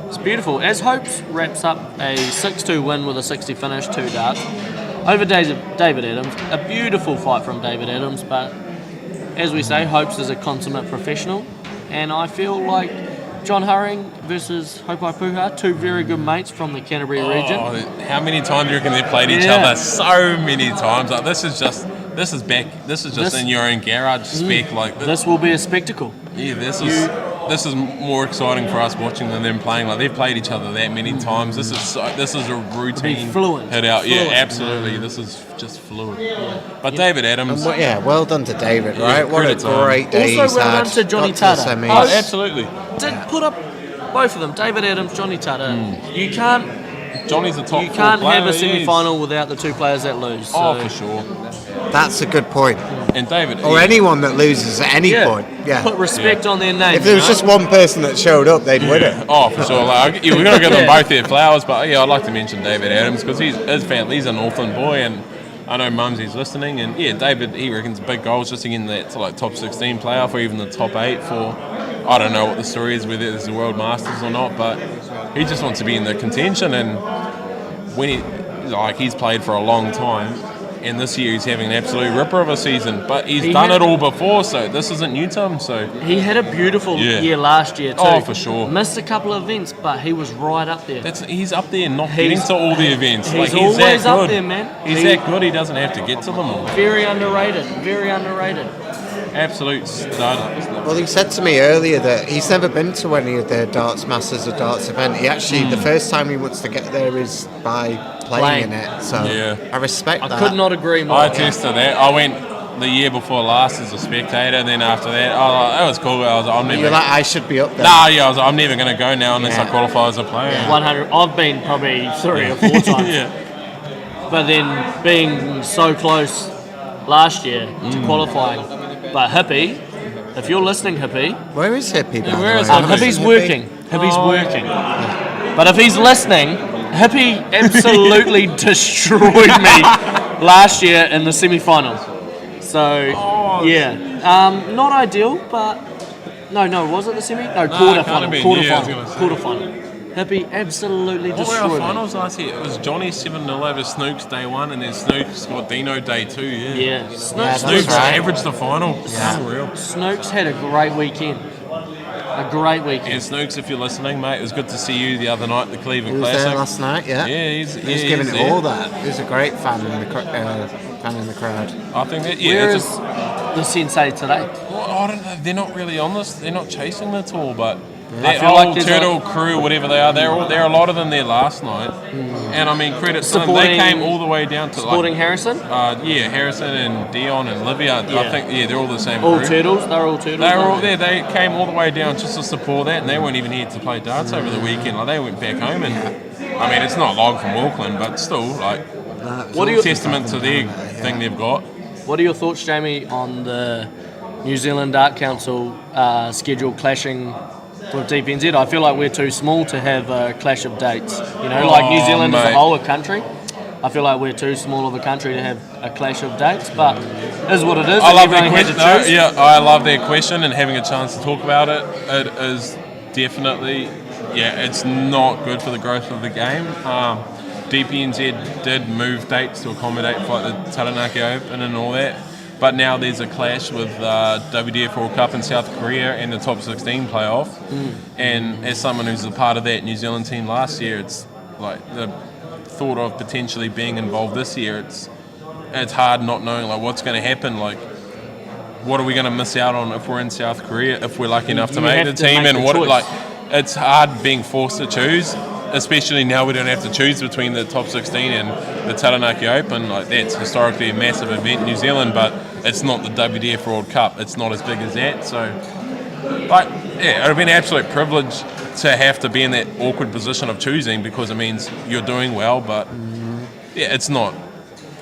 it's beautiful. As Hopes wraps up a 6-2 win with a 60 finish, 2 darts over David Adams, a beautiful fight from David Adams, but as we say, Hopes is a consummate professional, and I feel like John Hurring versus Haupai Puha, 2 very good mates from the Canterbury region. How many times do you reckon they've played each other? So many times. Like, this is just in your own garage spec. Like, this will be a spectacle. Yeah, this is more exciting for us watching than them playing. Like, they've played each other that many times. This is a routine hit out. Yeah, absolutely. This is just fluid. But David Adams. Well done to David, right? What a great day also he's well had. done to Jonny Got to the Tata. semis. Absolutely. Did put up both of them, David Adams, Jonny Tata. You can't. Johnny's a top. You can't have a semi-final without the 2 players that lose. So. Oh, for sure. That's a good point. And David, or anyone that loses at any point. Yeah. Put respect on their name. If there was just one person that showed up, they'd win it. Oh, for sure. Like, we're going to give them both their flowers, but I'd like to mention David Adams because his family's a Northland boy, and I know Menzies listening, and David, he reckons big goals just to get in that top 16 playoff or even the top 8 for, I don't know what the story is, whether it's the World Masters or not, but he just wants to be in the contention, and when he's played for a long time, and this year he's having an absolute ripper of a season, but he's done it all before, so this isn't new to him. So he had a beautiful year last year too. Oh, for sure. Missed a couple of events, but he was right up there. He's up there, not getting to all the events. He's always up there, man. He's that good. He doesn't have to get to them all. Very underrated. Very underrated. Absolute stud. Well, he said to me earlier that he's never been to any of the Darts Masters or Darts event. He actually, the first time he wants to get there is by playing in it. So I respect that. I could not agree more. I attest to that. I went the year before last as a spectator, and then after that, that was cool. You're like, I should be up there. I'm never going to go now unless I qualify as a player. 100. I've been probably 3 or 4 times. But then being so close last year to qualifying. But Hippie, if you're listening, Hippie. Where is Hippie? Hippie's working. Hippie's working. But if he's listening, Hippie absolutely destroyed me last year in the semi-finals. So, not ideal, but... No, was it the semi? No, quarterfinal. Hippie absolutely destroyed our me. finals last year, it was Jonny 7-0 over Snooks day 1, and then Snooks got Dino day 2, Yeah. Snooks averaged the final. It's unreal. Snooks had a great weekend. And Snooks, if you're listening, mate, it was good to see you the other night at the Cleveland He was Classic. there last night, yeah. Yeah, he's giving it there. all that. He's a great fan in the crowd. I think that, Where is the sensei today? Well, I don't know. They're not really on this. They're not chasing the tour, but I that feel whole like there's Turtle crew, whatever they are, there a lot of them there last night. And I mean, credit to them. They came all the way down to supporting Harrison. Harrison and Dion and Livia. I think they're all the same. All crew. turtles. They're all turtles. They were all there. They came all the way down just to support that, and they weren't even here to play darts over the weekend. Like they went back home, and I mean, it's not long from Auckland, but still, like, What are your testament to their thing they've got. What are your thoughts, Jaymie, on the New Zealand Dart Council schedule clashing with DPNZ? I feel like we're too small to have a clash of dates. You know, like New Zealand as a whole, a country. I feel like we're too small of a country to have a clash of dates, but it is what it is. I love their question. I love their question and having a chance to talk about it. It is definitely, it's not good for the growth of the game. DPNZ did move dates to accommodate for like the Taranaki Open and all that. But now there's a clash with WDF World Cup in South Korea and the top 16 playoff. And as someone who's a part of that New Zealand team last year, it's like the thought of potentially being involved this year. It's hard not knowing like what's going to happen. Like, what are we going to miss out on if we're in South Korea? If we're lucky enough to make the team, and what choice. like it's hard being forced to choose. Especially now we don't have to choose between the top 16 and the Taranaki Open. Like that's historically a massive event in New Zealand, but it's not the WDF World Cup. It's not as big as that. So, like, it would have been an absolute privilege to have to be in that awkward position of choosing because it means you're doing well. But it's not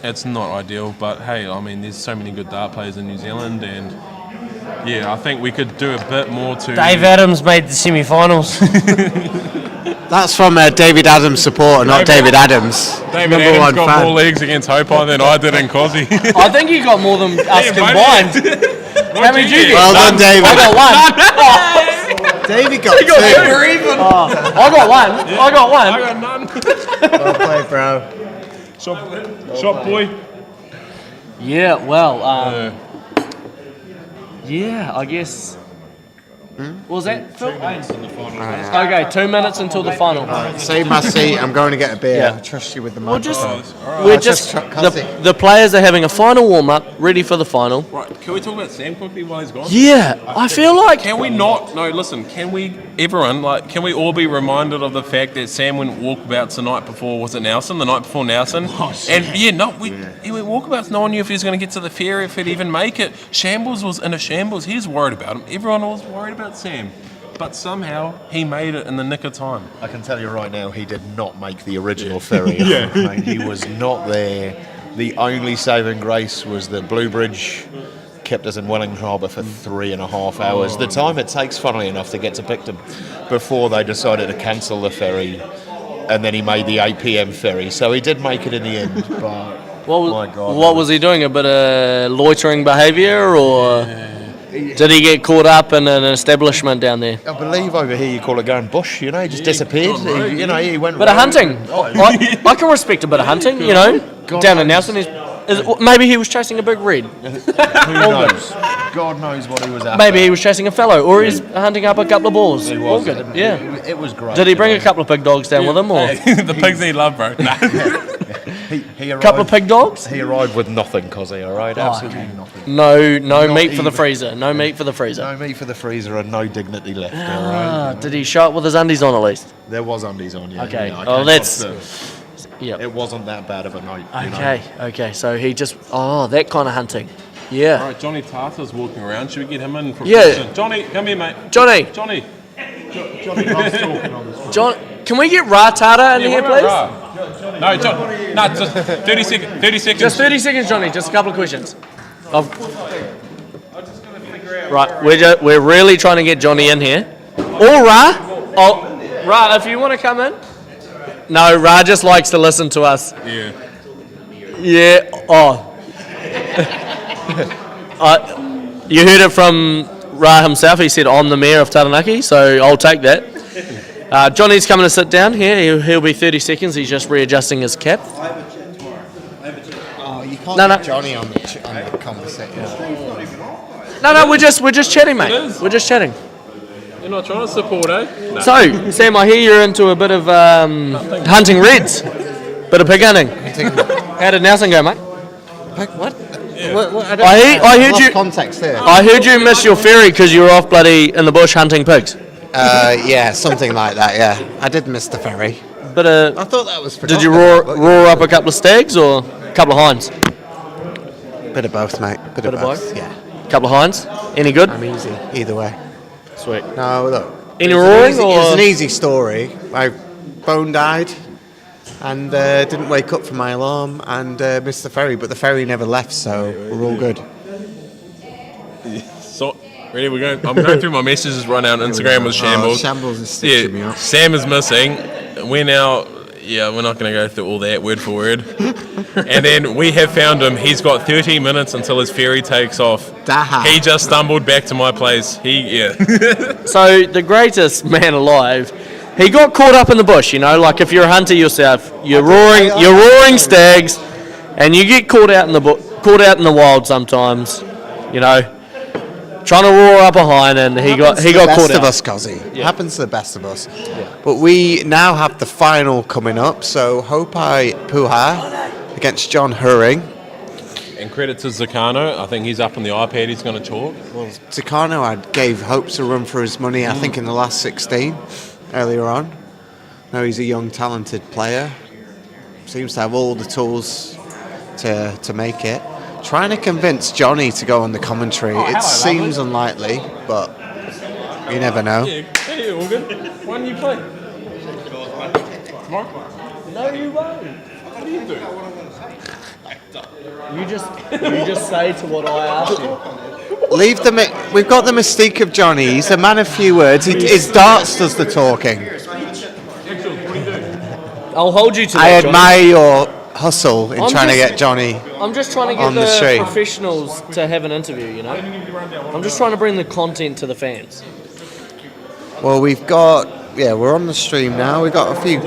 ideal. But hey, I mean, there's so many good dart players in New Zealand, and I think we could do a bit more to. Dave Adams made the semi-finals. That's from a David Adams supporter, not David Adams. David Adams got more legs against Haupai than I did in Cozzy. I think he got more than us combined. How many did you get? Well done, David. I got one. David got two. We're even. I got one. I got one. I got none. Well played, bro. Shot boy. Yeah, well, I guess. Was that Phil? Okay, 2 minutes until the final. Save my seat. I'm going to get a beer. Yeah. I trust you with the We'll mic. just the players are having a final warm up, ready for the final. Right, can we talk about Sam quickly while he's gone? Yeah, I feel like. Can we not? No, listen. Can we all be reminded of the fact that Sam went walkabouts the night before? Was it Nelson? The night before Nelson? And he went walkabouts. No one knew if he was going to get to the ferry, if he'd even make it. Shambles was in a shambles. He was worried about him. Everyone was worried about Sam, but somehow he made it in the nick of time. I can tell you right now, he did not make the original ferry. Mate, he was not there. The only saving grace was that Blue Bridge kept us in Wellington Harbour for 3.5 hours. The time it takes, funnily enough, to get to Picton before they decided to cancel the ferry, and then he made the 8 p.m. ferry. So he did make it in the end, but What was he doing? A bit of loitering behaviour, or did he get caught up in an establishment down there? I believe over here you call it going bush, he just disappeared. He went... Bit of hunting. I can respect a bit of hunting, down in Nelson. Maybe he was chasing a big red. Who knows? God knows what he was after. Maybe he was chasing a fellow, or he's hunting up a couple of balls. He was. Good. Yeah. It was great. Did he bring a couple of pig dogs down with him, or The pigs he loved, bro. He arrived, couple of pig dogs? He arrived with nothing, Cozzy, all right? Absolutely nothing. No Not meat for even. the freezer. No meat for the freezer. No meat for the freezer and no dignity left, all right? Did he show up with his undies on at least? There was undies on, yeah. Okay. Yeah, I Oh, can't that's. confirm. Yeah. It wasn't that bad of a night. Okay. So he just. Oh, that kind of hunting. Yeah. All right, Jonny Tata's walking around. Should we get him in for Yeah. question? Jonny, come here, mate. Johnny. Johnny, loves talking on this. John, can we get Ra Tata in here, what about please? Ra? No, just 30 seconds. 30 seconds. Just 30 seconds, Johnny. Just a couple of questions. Right, we're really trying to get Johnny in here. Or Ra. Oh, Ra, if you want to come in. No, Ra just likes to listen to us. Yeah. Yeah. Oh. You heard it from Ra himself. He said, I'm the mayor of Taranaki, so I'll take that. Johnny's coming to sit down here. He'll be 30 seconds. He's just readjusting his cap. Oh, you can't No, get no. Johnny on the conversation. No, we're just chatting, mate. We're just chatting. You're not trying to support, eh? No. So, Sam, I hear you're into a bit of hunting reds. Bit of pig hunting. How did Nelson go, mate? What? Yeah. I heard lost you. Context there. I heard you missed your ferry because you were off bloody in the bush hunting pigs. Yeah, something like that. Yeah, I did miss the ferry. But I thought that was. did you roar up a couple of stags or a couple of hinds? Bit of both, mate. Bit of both. Yeah. Couple of hinds. Any good? I'm easy either way. Sweet. No, look. Any it was roaring easy- or? It was an easy story. My phone died, and didn't wake up from my alarm, and missed the ferry. But the ferry never left, so we're all good. So, ready? I'm going through my messages right now on Instagram with Shambles. Shambles is stitching me up. Sam is missing. We're now. Yeah, we're not going to go through all that word for word. And then we have found him. He's got 13 minutes until his ferry takes off. Daha. He just stumbled back to my place. So the greatest man alive, he got caught up in the bush. You know, like if you're a hunter yourself, you're roaring stags, and you get caught out in the wild sometimes. You know, trying to roar up a hind, and he got caught out. Best of us, Cozzy. Happens to the best of us. Yeah. But we now have the final coming up. So Haupai Puha against John Hurring. And credit to Zakano. I think he's up on the iPad. He's going to talk. Well, Zakano gave Hopes a run for his money, I think, in the last 16 earlier on. Now he's a young, talented player. Seems to have all the tools to make it. Trying to convince Jonny to go on the commentary. It seems unlikely, but you never know. Yeah, all good. Why don't you play? Tomorrow? No, you won't. What do you do? You just say to what I asked you. Leave the. We've got the mystique of Jonny. He's a man of few words. His darts does the talking. I'll hold you to that, I Jonny. admire your hustle in trying to get Jonny. I'm just trying to get the professionals to have an interview, you know? I'm just trying to bring the content to the fans. Well, we're on the stream now. We've got a few.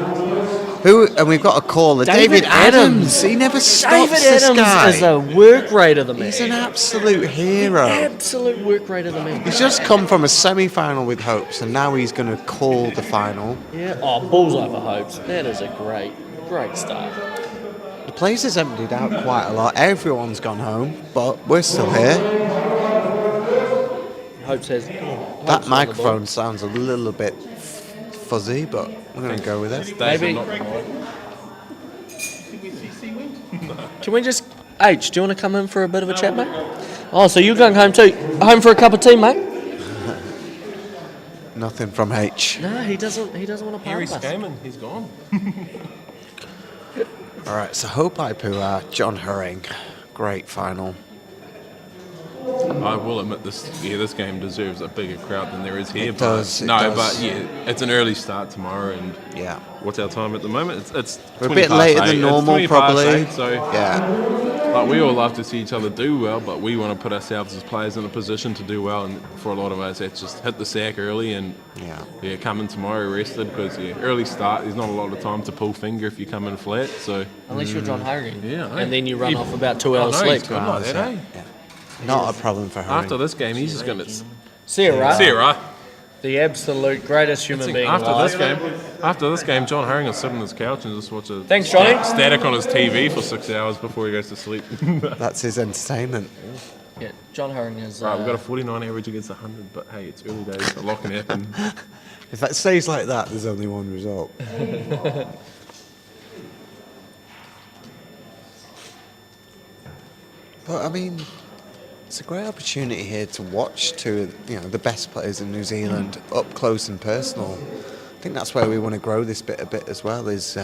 And we've got a caller. David Adams. He never stops, this guy. Is a work rate of the man. He's an absolute hero. Absolute work rate of the man. He's just come from a semi-final with Hopes, and now he's going to call the final. Yeah. Oh, bullseye for Hopes. That is a great start. The place has emptied out quite a lot. Everyone's gone home, but we're still here. Hopes has. That microphone sounds a little bit fuzzy, but we're going to go with it. Maybe. Can we just... H, do you want to come in for a bit of a chat, mate? Oh, so you're going home too? Home for a cup of tea, mate? Nothing from H. No, he doesn't want to play with us. He's gone. All right, so Haupai Puha, John Hurring. Great final. I will admit this game deserves a bigger crowd than there is here. It does. But it's an early start tomorrow, and yeah. What's our time at the moment? It's we're a bit later than normal, probably. 8, so yeah. Like we all love to see each other do well, but we want to put ourselves as players in a position to do well. And for a lot of us, that's just hit the sack early and come in tomorrow rested because early start. There's not a lot of time to pull finger if you come in flat. So unless you're John Hurring, and then you run off about 2 hours sleep. He's good like that, eh? Yeah. Not a problem for Hurring. After this game, he's just going to see you, right? See you, right? The absolute greatest human being alive. After this game, John Hurring will sit on his couch and just watch a static on his TV for 6 hours before he goes to sleep. That's his entertainment. Yeah, John Hurring is... Right, we've got a 49 average against 100, but hey, it's early days, a lot can happen. If that stays like that, there's only one result. But, I mean... It's a great opportunity here to watch the best players in New Zealand up close and personal. I think that's where we want to grow this bit a bit as well. Is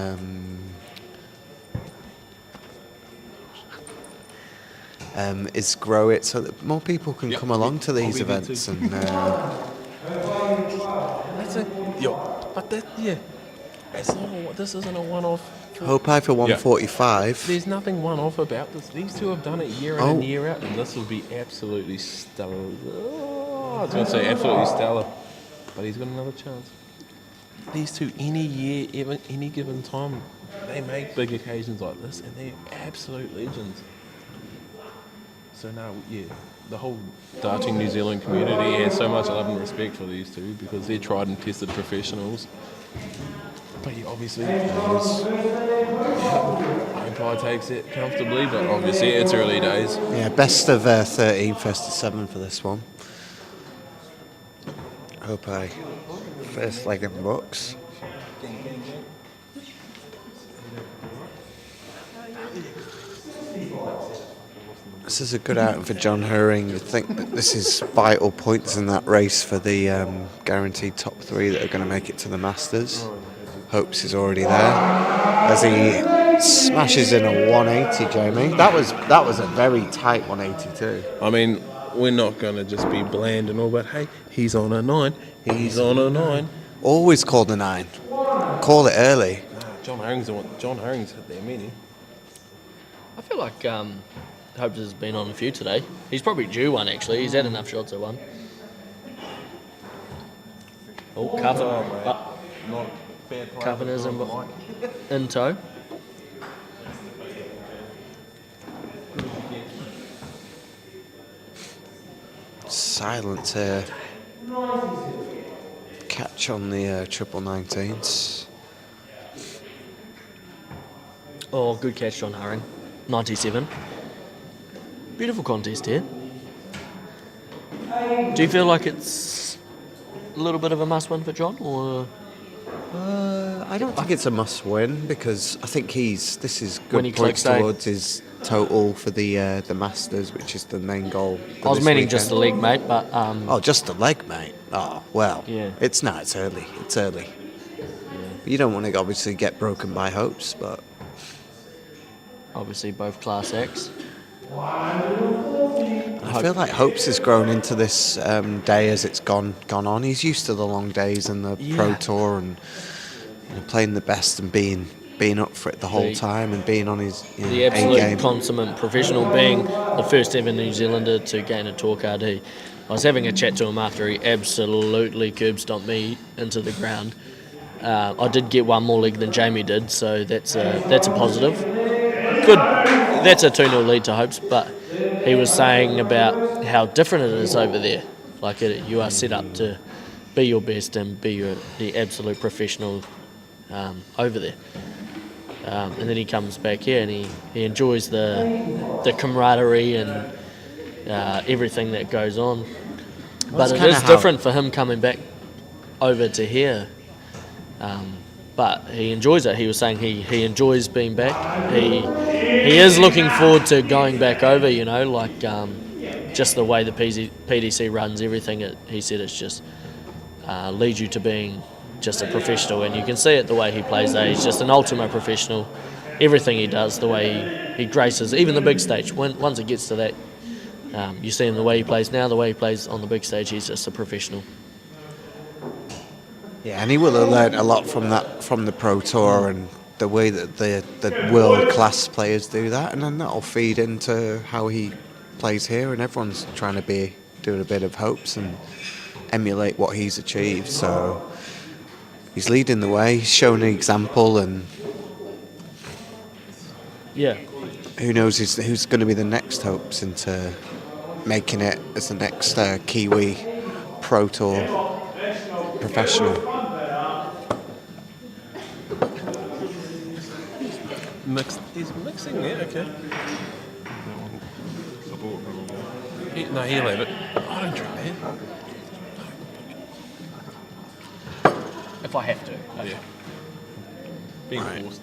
grow it so that more people can come along to these events and. But this isn't a one-off. Haupai for 145. There's nothing one-off about this. These two have done it year in and year out, and this will be absolutely stellar. Oh, I was going to say absolutely stellar, but he's got another chance. These two, any year, any given time, they make big occasions like this, and they're absolute legends. So now, the whole darting New Zealand community has so much love and respect for these two because they're tried and tested professionals. But obviously, Haupai takes it comfortably, but obviously it's early days. Yeah, best of 13, first to 7 for this one. Haupai, first leg in the books. This is a good outing for John Hurring. I think that this is vital points in that race for the guaranteed top 3 that are going to make it to the Masters. Hopes is already there as he smashes in a 180, Jaymie. That was a very tight 180 too. I mean, we're not going to just be bland and all, but hey, he's on a 9. He's on a 9. Always called a 9. Call it early. John Hurring's hit there many. I feel like Hopes has been on a few today. He's probably due one, actually. He's had enough shots at one. Oh, Kawhena's in tow. Silence here. Catch on the triple 19s. Oh, good catch, John Hurring. 97. Beautiful contest here. Do you feel like it's a little bit of a must-win for John, or...? I don't think it's a must-win because I think this is When he good points clicks, towards his total for the Masters, which is the main goal. I was meaning just the leg, mate, but... Oh, just the leg, mate? Oh, well, yeah. It's early. It's early. Yeah. You don't want to obviously get broken by Hopes, but... Obviously both class acts. I feel like Hopes has grown into this day as it's gone on. He's used to the long days and the Pro Tour and playing the best and being up for it the whole time and being on his the absolute consummate professional, being the first ever New Zealander to gain a tour card. I was having a chat to him after he absolutely curb stomped me into the ground. I did get one more leg than Jaymie did, so that's a positive. Good. That's a 2-0 lead to Hopes, but he was saying about how different it is over there. Like you are set up to be your best and be the absolute professional over there. And then he comes back here and he enjoys the camaraderie and everything that goes on. But it is different for him coming back over to here. But he enjoys it. He was saying he enjoys being back. He is looking forward to going back over, just the way the PDC runs everything. He said it's just leads you to being just a professional, and you can see it the way he plays there. He's just an ultimate professional. Everything he does, the way he graces, even the big stage. Once it gets to that, you see him the way he plays now, the way he plays on the big stage. He's just a professional. Yeah, and he will have learned a lot from the Pro Tour and the way that the world-class players do that, and then that'll feed into how he plays here, and everyone's trying to be doing a bit of Hopes and emulate what he's achieved. So he's leading the way, he's showing an example, and who knows who's going to be the next Hopes into making it as the next Kiwi Pro Tour professional. He's mixing there, okay. No, he'll have it. I don't drink that. If I have to. Yeah. Being forced.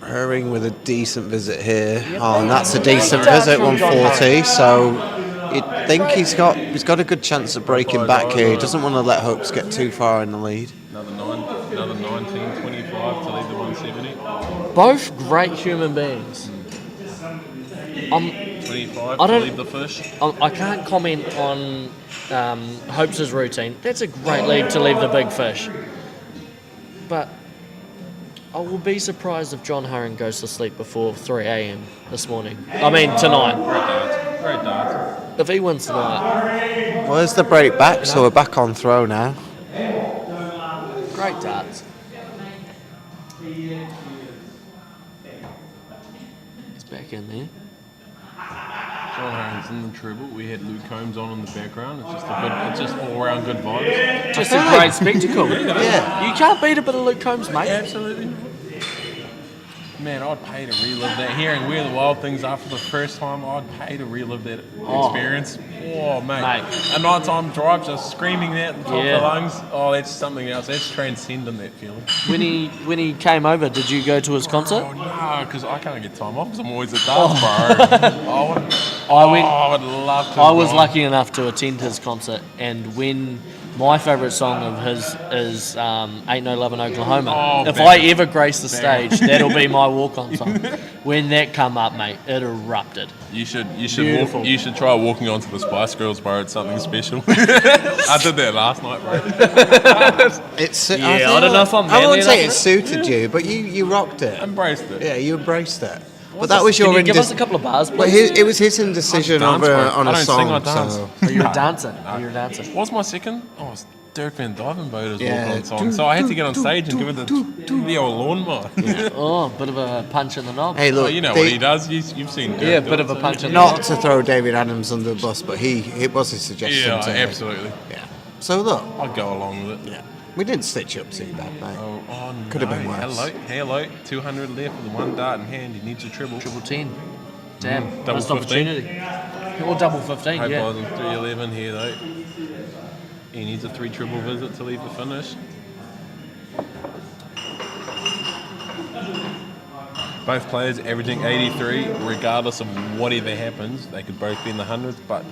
Hurring with a decent visit here. Oh, and that's a decent visit, 140. So you'd think he's got a good chance of breaking back here. He doesn't want to let Hopes get too far in the lead. Another 19, 25 to lead the 170. Both great human beings. 25 to lead the fish. I can't comment on Hopes' routine. That's a great lead to leave the big fish. but I will be surprised if John Hurring goes to sleep before 3 a.m. this morning. I mean, tonight. Great darts. If he wins tonight. Where's the break back? So we're back on throw now. Great darts. He's back in there. John Hurring's in the treble. We had Luke Combs on in the background. It's just all around good vibes. Just a great spectacle. Yeah. You can't beat a bit of Luke Combs, mate. Absolutely. Man, I'd pay to relive that. Hearing Where the Wild Things Are for the first time, I'd pay to relive that experience. Oh, mate. A nighttime drive, just screaming that in the top of the lungs. Oh, that's something else. That's transcendent, that feeling. When he came over, did you go to his concert? Oh, no, because I can't get time off because I'm always at darts, bro. I would love to. I was lucky enough to attend his concert, and when my favourite song of his is Ain't No Love in Oklahoma. If I ever grace the stage, that'll be my walk-on song. When that come up, mate, it erupted. You should try walking onto the Spice Girls, bro. It's something special. I did that last night, bro. I don't know if I'm manly I wouldn't say it enough. suited you, but you rocked it. Embraced it. Yeah, you embraced it. But that was your Can you give us a couple of bars, But please? it was his indecision on a song. So. Oh, you're a dancer. You're a dancer. What's my second? Oh, it's Dirk Van Dyvenbode's Yeah. walk-on song. So I had to get on stage and give it the old lawnmower. Oh, bit of a punch in the knob. Hey, look, you know what he does. You've seen Dirk. Yeah, do bit it, of a so- punch in the Not knob. to throw David Adams under the bus, but it was his suggestion. Yeah, to, absolutely. Yeah. So look, I'd go along with it. Yeah. We didn't stitch up too bad, mate. Oh, Could have no. been worse. Hello. 200 left with one dart in hand. He needs a triple. Triple 10. Damn. Double Missed 15. opportunity. Or double 15, Hope yeah. I was in 311 here, though. He needs a 3 triple visit to leave the finish. Both players averaging 83, regardless of whatever happens. They could both be in the hundreds, but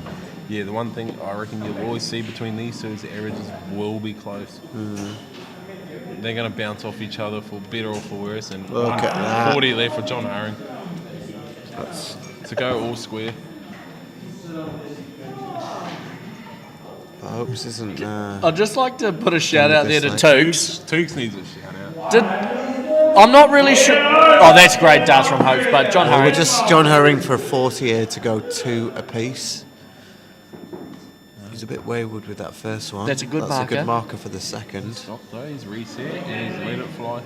yeah, the one thing I reckon you'll always see between these two is the averages will be close. They're going to bounce off each other for better or for worse, and Look at that. 40 left for John Hurring to go all square. I hope this isn't. I'd just like to put a shout out there to Tooks. Tooks needs a shout out. I'm not really sure. Oh, that's great darts from Hopes, but John Hurring. We're just John Hurring for 40 here to go 2 apiece. He's a bit wayward with that first one. That's a good That's marker. a good marker for the second. Stop though, he's reset and he's let it fly.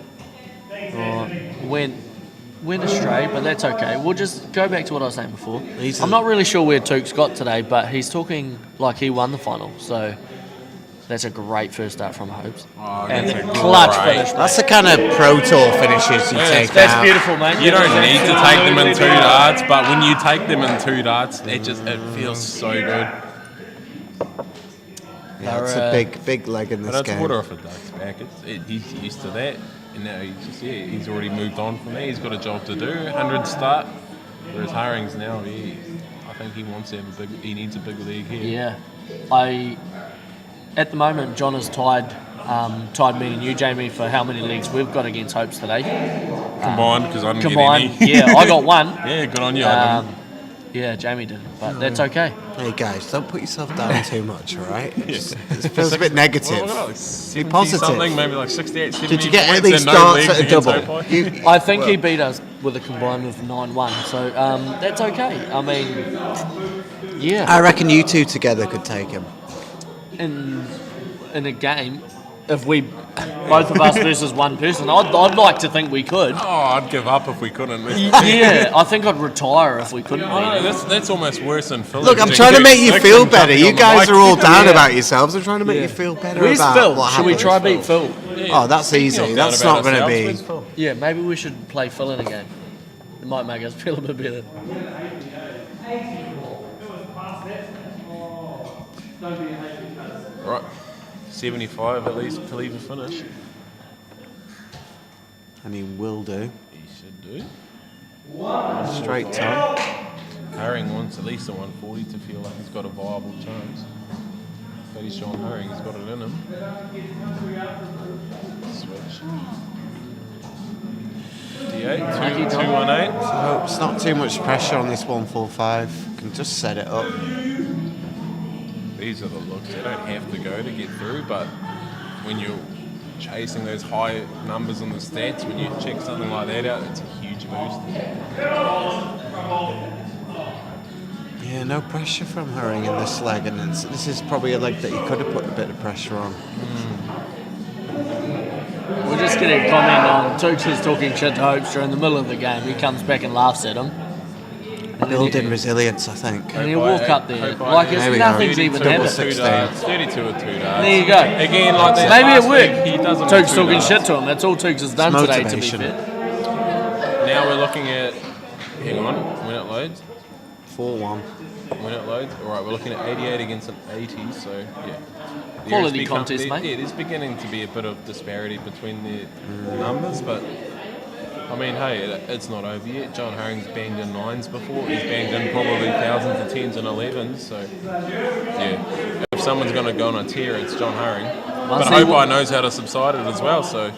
Went astray, but that's okay. We'll just go back to what I was saying before. He's I'm not really sure where Tooks got today, but he's talking like he won the final, so that's a great first start from Hopes. And that's a clutch great- finish. That's the kind of Pro Tour finishes you take That's out. beautiful, mate. You don't need to take them in 2 darts, but when you take them in 2 darts, it feels so good. Yeah, it's a big leg in this But it's game. water off a duck's back. He's used to that, and now he's already moved on from there. He's got a job to do, 100 start. Whereas Hurring's now, I think he wants to have he needs a big league here. Yeah. At the moment, John has tied me and you, Jaymie, for how many legs we've got against Hopes today. Combined, because I didn't Combined, get any. yeah, I got one. Yeah, good on you. I didn't. Yeah, Jaymie didn't, but that's okay. Hey guys, don't put yourself down too much, all right? It feels a bit negative. Well, Be 70 positive. Something, maybe like 68, 70 Did you get at points least and no darts legs at a against double? Haupai? I think he beat us with a combined of 9-1, so that's okay. I mean, yeah. I reckon you two together could take him. In a game, if we both of us versus one person, I'd like to think we could. Oh, I'd give up if we couldn't. Yeah, I think I'd retire if we couldn't. Oh, no, that's almost worse than Phil. Look, I'm trying to make you feel better. You guys are all down about yourselves. I'm trying to make you feel better Where's about Phil? what Should we happened. try beat Phil? Oh, that's easy. That's not going to be... Yeah, maybe we should play Phil in a game. It might make us feel a bit better. Right, 75 at least to leave a finish. And he will do. He should do. Straight time. Hurring wants at least a 140 to feel like he's got a viable chance. But he's John Hurring, he's got it in him. Switch. 58, 218. So it's not too much pressure on this 145. You can just set it up. These are the looks. They don't have to go to get through, but when you're chasing those high numbers on the stats, when you check something like that out, it's a huge boost. Yeah, no pressure from Hurring in this leg, and this is probably a leg that he could have put a bit of pressure on. We're just getting a comment on Tukes was talking shit to Hopes during the middle of the game. He comes back and laughs at him. Building resilience, I think. And he'll walk up there. Like it's nothing's even happened. 32 or 2 darts. There you go. Again, like that maybe it last worked. week, he doesn't Tukes do talking darts. shit to him. That's all Tukes has done today, to be fair. Now we're looking at, hang on, when it loads. 4-1. When it loads, alright, we're looking at 88 against an 80, so yeah. Quality contest, mate. Yeah, there's beginning to be a bit of disparity between the numbers, but I mean, hey, it's not over yet. John Hurring's banged in 9s before. He's banged in probably thousands of 10s and 11s, so yeah. If someone's going to go on a tear, it's John Hurring. But Haupai knows how to subside it as well, so...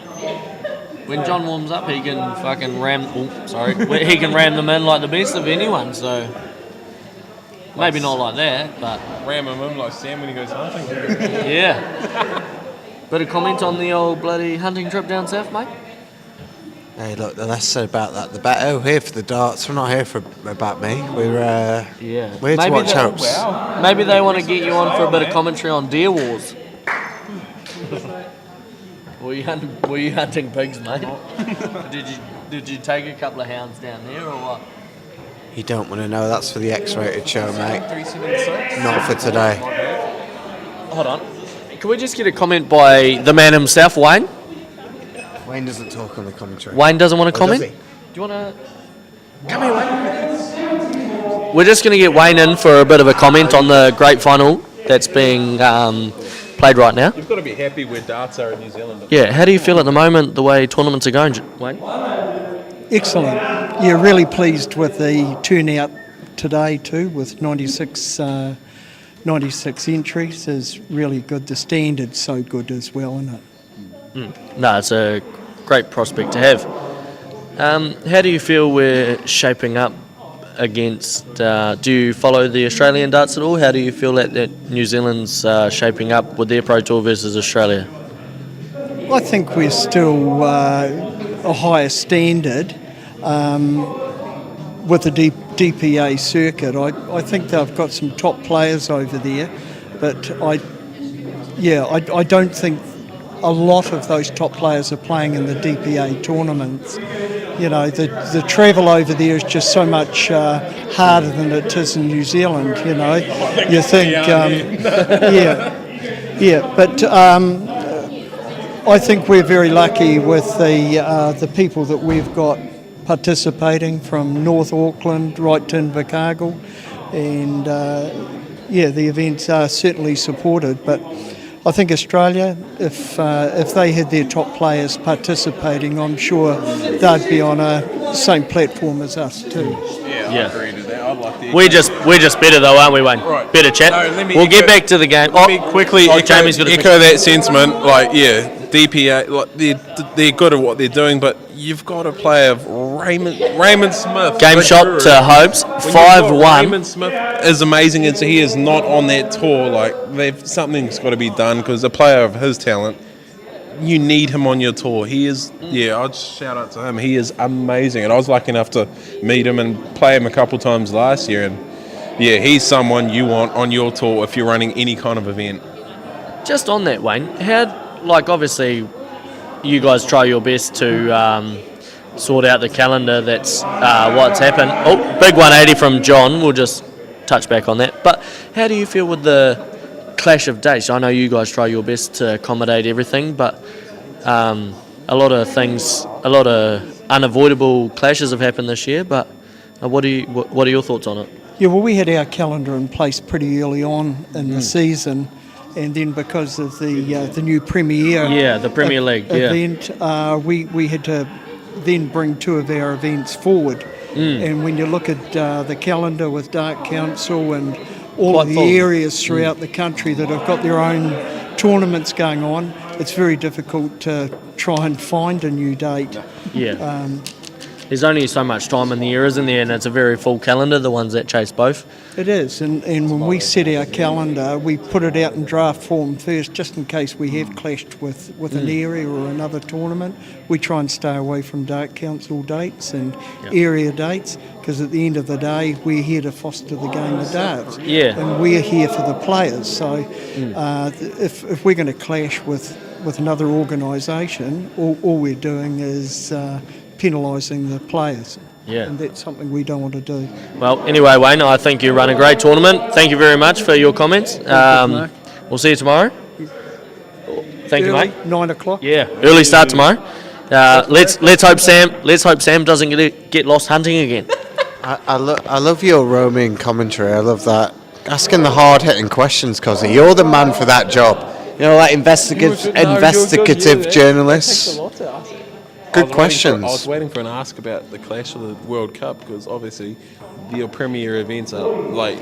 When John warms up, he can fucking he can ram them in like the best of anyone, so... Maybe not like that, but... Ram him in like Sam when he goes hunting. Yeah. Bit of comment on the old bloody hunting trip down south, mate? Hey, look, the less said about that, the better. We're here for the darts. We're not here about me. We're here to watch Hopes. Wow. Maybe they want to get you on for a bit of commentary on deer wars. Were you hunting pigs, mate? Did you take a couple of hounds down there or what? You don't want to know. That's for the X-rated show, mate. Not for today. Hold on. Can we just get a comment by the man himself, Wayne? Wayne doesn't talk on the commentary. Wayne doesn't want to comment? Does he? Do you want to... Come here, Wayne. We're just going to get Wayne in for a bit of a comment on the great final that's being played right now. You've got to be happy where darts are in New Zealand. Yeah, how do you feel at the moment, the way tournaments are going, Wayne? Excellent. Yeah, really pleased with the turnout today too, with 96 entries is really good. The standard's so good as well, isn't it? No, it's a great prospect to have. How do you feel we're shaping up against... do you follow the Australian darts at all? How do you feel that New Zealand's shaping up with their Pro Tour versus Australia? I think we're still a higher standard with the DPA circuit. I think they've got some top players over there, but I don't think a lot of those top players are playing in the DPA tournaments. You know, the travel over there is just so much harder than it is in New Zealand, you know. You think, but I think we're very lucky with the people that we've got participating from North Auckland right to Invercargill, and the events are certainly supported, but I think Australia, if they had their top players participating, I'm sure they'd be on a same platform as us too. Yeah. I agree with that. I'd like the We're just better though, aren't we, Wayne? Right. Better chat. We'll get back to the game. Let me quickly Jamie's got echo that sentiment. Like, yeah, DPA, like they're good at what they're doing, but you've got a player of Raymond Smith. Game shot to Hopes, 5-1. Raymond Smith is amazing, and so he is not on that tour. Like, something's got to be done because a player of his talent, you need him on your tour. He is, I'd shout out to him. He is amazing, and I was lucky enough to meet him and play him a couple times last year. And yeah, he's someone you want on your tour if you're running any kind of event. Just on that, Wayne, obviously you guys try your best to sort out the calendar. That's what's happened. Oh, big 180 from John. We'll just touch back on that. But how do you feel with the clash of dates? I know you guys try your best to accommodate everything, but a lot of unavoidable clashes have happened this year. But what are your thoughts on it? Yeah, well, we had our calendar in place pretty early on in the season, and then because of the new Premier the Premier League event, we had to then bring two of our events forward. And when you look at the calendar with Dark Council and all of the areas throughout the country that have got their own tournaments going on, it's very difficult to try and find a new date. Yeah. there's only so much time in the year, isn't there? And it's a very full calendar, the ones that chase both. It is, and when we set our calendar, we put it out in draft form first, just in case we have clashed with an area or another tournament. We try and stay away from Dart Council dates and area dates, because at the end of the day, we're here to foster the game of darts. Yeah. And we're here for the players. So if we're going to clash with another organisation, all we're doing is penalising the players. Yeah. And that's something we don't want to do. Well, anyway, Wayne, I think you run a great tournament. Thank you very much for your comments. We'll see you tomorrow. Thank you, mate. 9 o'clock. Yeah, early start tomorrow. Let's hope Sam doesn't get lost hunting again. I love your roaming commentary. I love that. Asking the hard-hitting questions, Cozzy. You're the man for that job. You know, like investigative journalist. Good questions. I was waiting for an ask about the clash of the World Cup, because obviously your premier events are like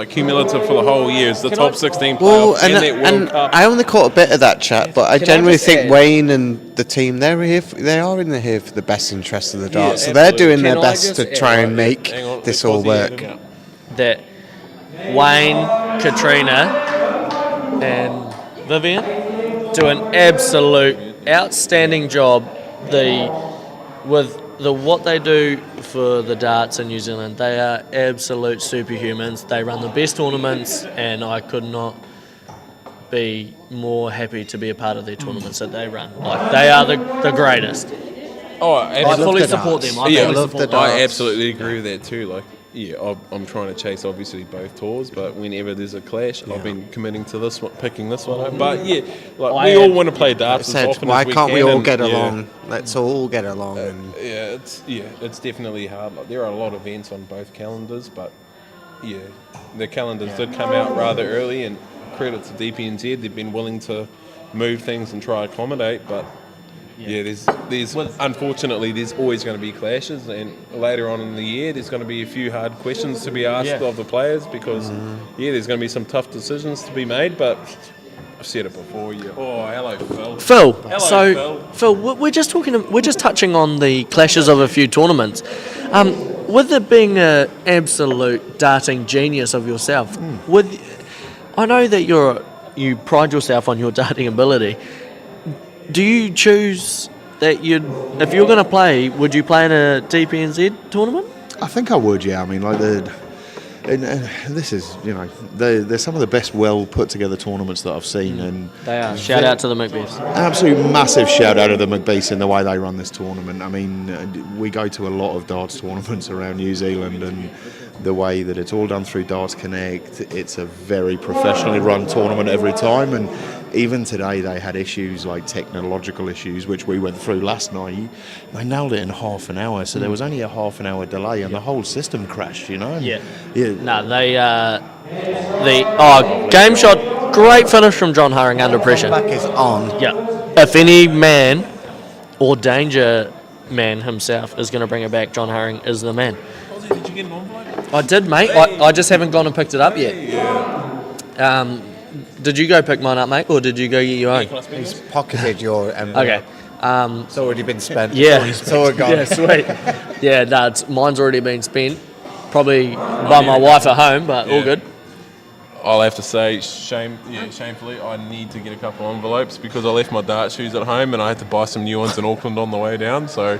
cumulative for the whole year. It's the top 16 playoffs and that World Cup. I only caught a bit of that chat, but I generally think Wayne and the team, they are here for the best interest of the darts. So they're doing their best to try and make this all work. That Wayne, Katrina, and Vivian do an absolute outstanding job. What they do for the darts in New Zealand, they are absolute superhumans. They run the best tournaments, and I could not be more happy to be a part of their tournaments that they run. Like, they are the greatest. Oh, I fully support them. I absolutely agree with that too. Like, I'm trying to chase obviously both tours, but whenever there's a clash, I've been committing to this one, picking this one up. But we all want to play darts as often as we can. Why can't we all get along? Let's all get along. It's definitely hard. Like, there are a lot of events on both calendars, but the calendars did come out rather early, and credit to DPNZ, they've been willing to move things and try to accommodate, but there's unfortunately there's always going to be clashes, and later on in the year there's going to be a few hard questions to be asked of the players, because there's going to be some tough decisions to be made. But I've said it before. Oh, hello, Phil. Phil, we're just touching on the clashes of a few tournaments. With it being an absolute darting genius of yourself, I know that you pride yourself on your darting ability. Do you choose that if you're going to play, would you play in a DPNZ tournament? I think I would, yeah. I mean, like this is, they're some of the best well put together tournaments that I've seen, and they are. Shout out to the McBeefs. Absolute massive shout out to the McBeefs in the way they run this tournament. I mean, we go to a lot of darts tournaments around New Zealand, and the way that it's all done through Darts Connect, it's a very professionally run tournament every time. And even today they had issues like technological issues, which we went through last night. They nailed it in half an hour, so there was only a half an hour delay, and the whole system crashed, No, they game shot, great finish from John Hurring under pressure. Back is on. Yeah. If any man or danger man himself is going to bring it back, John Hurring is the man. Did you get an envelope? I did, mate. I just haven't gone and picked it up yet. Did you go pick mine up, mate, or did you go get your own? He's pocketed your envelope. Okay. It's already been spent. Yeah. It's all gone. Yeah, sweet. Mine's already been spent. Probably by my wife at home, but all good. I'll have to say, shamefully, I need to get a couple of envelopes, because I left my dart shoes at home and I had to buy some new ones in Auckland on the way down. So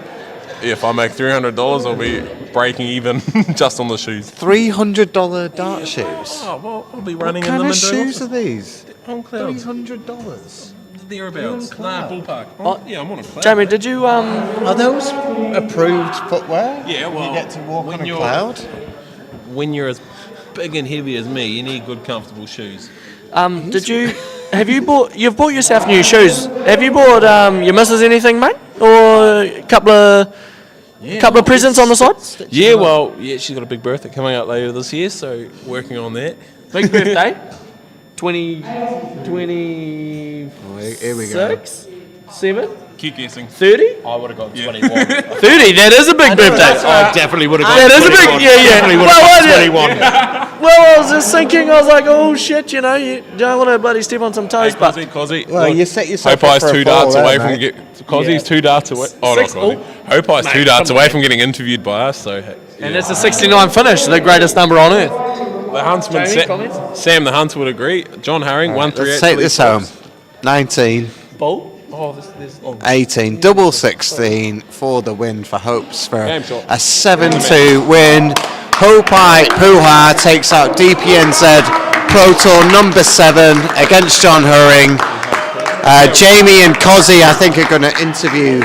if I make $300, I'll be breaking even just on the shoes. $300 dart shoes? Oh, well, I'll be running in them. What kind of shoes are these? On clouds. $300. Thereabouts. Ballpark. I'm on a cloud. Jamie, did you... Are those approved footwear? Yeah, well... You get to walk on a cloud? When you're as big and heavy as me, you need good, comfortable shoes. You've bought yourself new shoes. Have you bought your missus anything, mate? Or a couple of presents on the side? She's got a big birthday coming up later this year, so working on that. Big birthday? 20... Here we go. 6? 7? Keep guessing. 30? I would have gone 21. 30? That is a big birthday. I definitely would have gone 21. That is a big... Yeah. Definitely would have gone 21. Well, I was just thinking, I was like, oh shit, you don't want to bloody step on some toes, but Well, you set yourself Haupai's up for a 2 fall darts there, away from mate. Cozzy's 2 darts away. Oh, not Cozzy. Haupai's 2 darts away from getting interviewed by us. So, and it's a 69 finish, the greatest number on earth. The Huntsman, Sam the Hunter would agree. John Hurring, 138. Let's take this home. 19. Bolt. Oh, this. 18, double 16 for the win for Hopes for Game shot. a 7-2 win. Haupai Puha takes out DPNZ Pro Tour number 7 against John Hurring. Jaymie and Cozzy, I think, are going to interview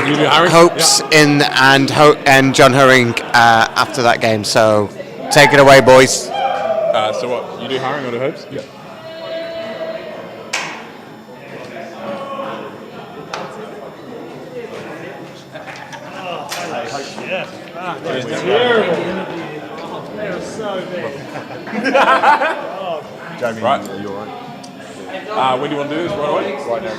Hopes and John Hurring after that game. So take it away, boys. So what? You do Hurring or do Hopes? Yeah. Jaymie, Right. are you alright? When do you want to do this? Right away? Right now.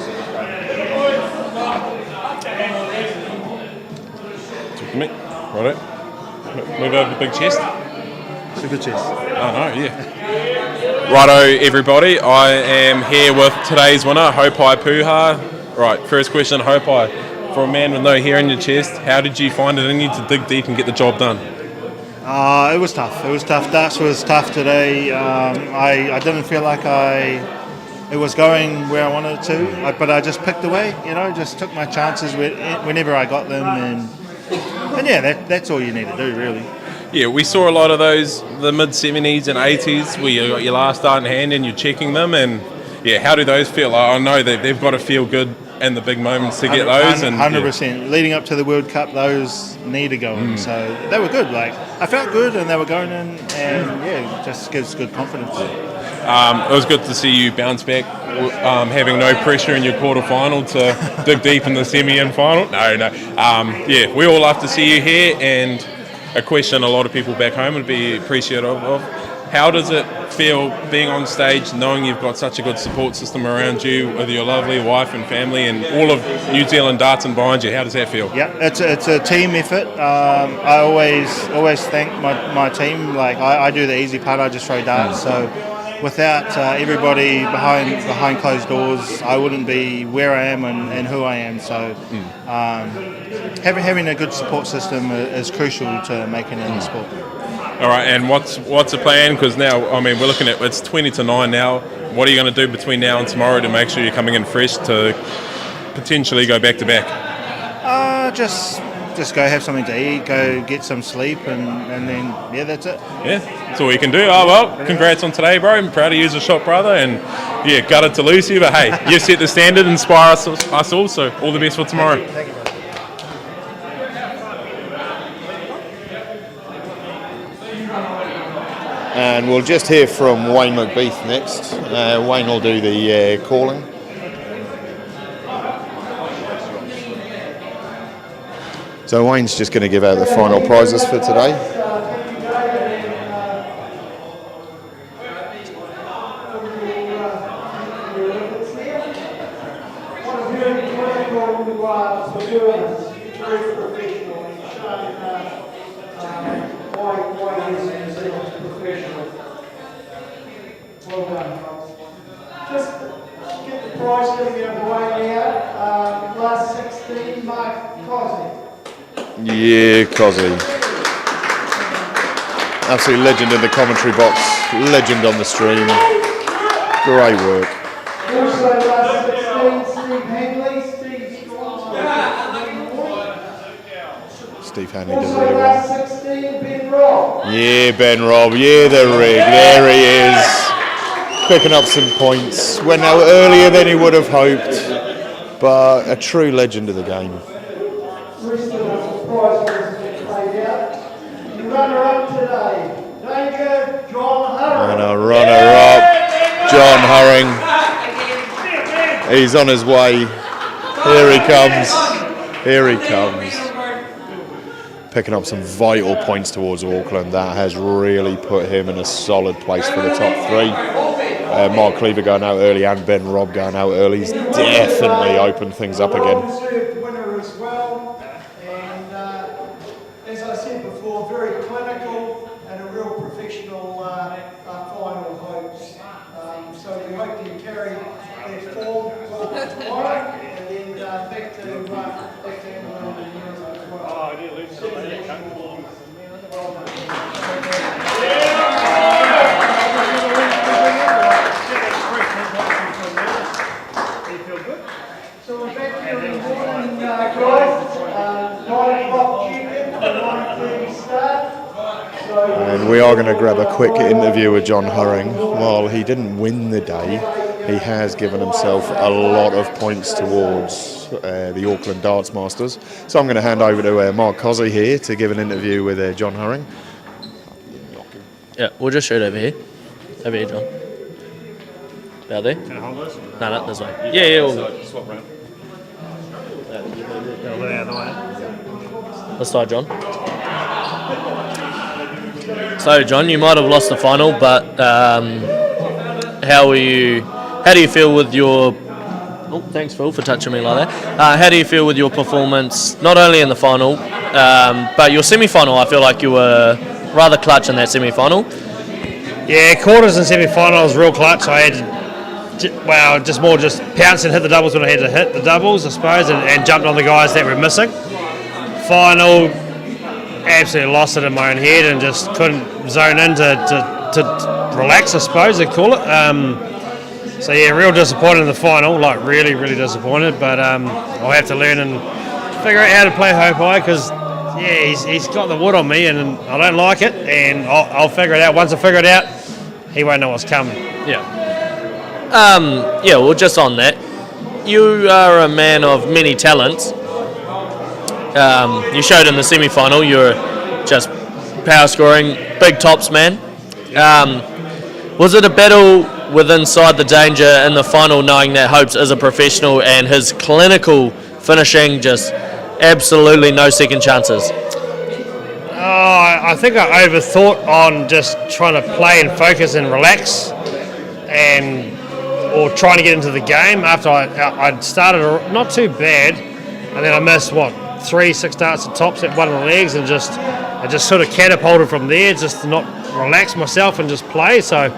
Talk to me. Righto. Move over the big chest. Super chest. Oh no, yeah. Righto, everybody. I am here with today's winner, Haupai Puha. Right, first question, Haupai. For a man with no hair in your chest, how did you find it in you to dig deep and get the job done? It was tough. It was tough. Darts was tough today. I didn't feel like it was going where I wanted it to, but I just picked away. Just took my chances whenever I got them, and yeah, that's all you need to do, really. Yeah, we saw a lot of those, the mid-70s and 80s, where you got your last dart in hand and you're checking them, and yeah, how do those feel? I know that they've got to feel good in the big moments to get those. 100%. Yeah. Leading up to the World Cup, those need to go in. So they were good. Like, I felt good, and they were going in, and yeah, just gives good confidence. It was good to see you bounce back, having no pressure in your quarter-final to dig deep in the semi and final. No. Yeah, we all love to see you here, and a question a lot of people back home would be appreciative of. How does it feel being on stage, knowing you've got such a good support system around you with your lovely wife and family and all of New Zealand darts and behind you? How does that feel? Yeah, it's a team effort. I always thank my team. Like, I do the easy part. I just throw darts. So without everybody behind closed doors, I wouldn't be where I am and who I am. So having a good support system is crucial to making it in the sport. All right, and what's the plan? Because now, we're looking at, it's 20-9 now. What are you going to do between now and tomorrow to make sure you're coming in fresh to potentially go back to back? Just go have something to eat, go get some sleep, and then yeah, that's it. Yeah, that's all you can do. Oh well, congrats on today, bro. I'm proud of you as a shot brother, and yeah, gutted to lose you, but hey, you've set the standard, inspire us all. So all the best for tomorrow. Thank you. And we'll just hear from Wayne McBeath next. Wayne will do the calling. So Wayne's just going to give out the final prizes for today. Just get the prize giving away now. Class 16, Mark Cosby. Yeah, Cozzy. Absolute legend in the commentary box. Legend on the stream. Great work. Also, class 16, Steve Hanley. Steve Hanley does Also, really class well. 16, Ben Robb. Yeah, Ben Robb. Yeah, the rig. There he is. Picking up some points. Went out earlier than he would have hoped. But a true legend of the game. Runner-up today, Danger John Hurring. And a runner-up, John Hurring. He's on his way. Here he comes. Here he comes. Picking up some vital points towards Auckland. That has really put him in a solid place for the top three. Mark Cleaver going out early and Ben Robb going out early. He's definitely opened things up again. Well-deserved winner as well. And as I said before, very clinical, and a real professional final hopes. So we hope to carry their form tomorrow, and then back to Emilio as well. Oh, I did lose So we're back here in the morning, guys. 9 o'clock check-in, 9:30 start. And we are going to grab a quick interview with John Hurring. While he didn't win the day, he has given himself a lot of points towards the Auckland Darts Masters. So I'm going to hand over to Mark Cozzy here to give an interview with John Hurring. Yeah, we'll just shoot over here. Over here, John. About there? Can I hold this? No, this way. Yeah, we'll swap around. Out of the way. This side, John. So, John, you might have lost the final, but how do you feel with your... Oh, thanks, Phil, for touching me like that. How do you feel with your performance, not only in the final, but your semi-final? I feel like you were rather clutch in that semi-final. Yeah, quarters and semi-finals real clutch. I had just pounced and hit the doubles when I had to hit the doubles, I suppose, and jumped on the guys that were missing. Final, absolutely lost it in my own head and just couldn't zone in to relax, I suppose they'd call it. So yeah, real disappointed in the final, like really, really disappointed. But I'll have to learn and figure out how to play Haupai because yeah, he's got the wood on me and I don't like it, and I'll figure it out. Once I figure it out, he won't know what's coming. Yeah. Well, just on that, you are a man of many talents. You showed in the semi-final you're just power scoring, big tops man. Was it a battle with inside the danger in the final, knowing that Hopes is a professional and his clinical finishing just absolutely no second chances? I think I overthought on just trying to play and focus and relax or trying to get into the game after I'd started not too bad, and then I missed 3-6 darts at tops at one of the legs, and I just sort of catapulted from there, just to not relax myself and just play. So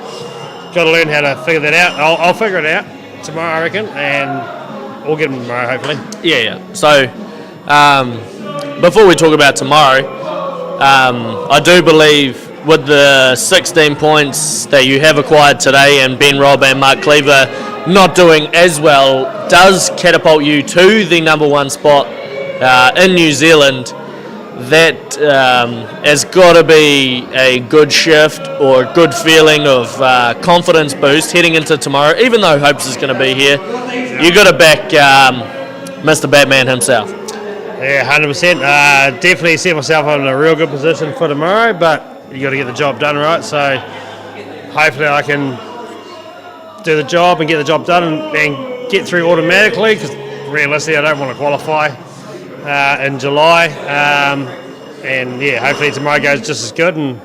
got to learn how to figure that out. I'll figure it out tomorrow, I reckon, and we'll get them tomorrow hopefully. Yeah. So before we talk about tomorrow, I do believe with the 16 points that you have acquired today and Ben Robb and Mark Cleaver not doing as well does catapult you to the number one spot in New Zealand. That has got to be a good shift or a good feeling of confidence boost heading into tomorrow. Even though Hopes is going to be here, you got to back Mr. Batman himself. Yeah, 100%. Definitely see myself in a real good position for tomorrow, but you got to get the job done right. So hopefully I can do the job and get the job done and get through automatically, because realistically I don't want to qualify in July. And yeah, hopefully tomorrow goes just as good, and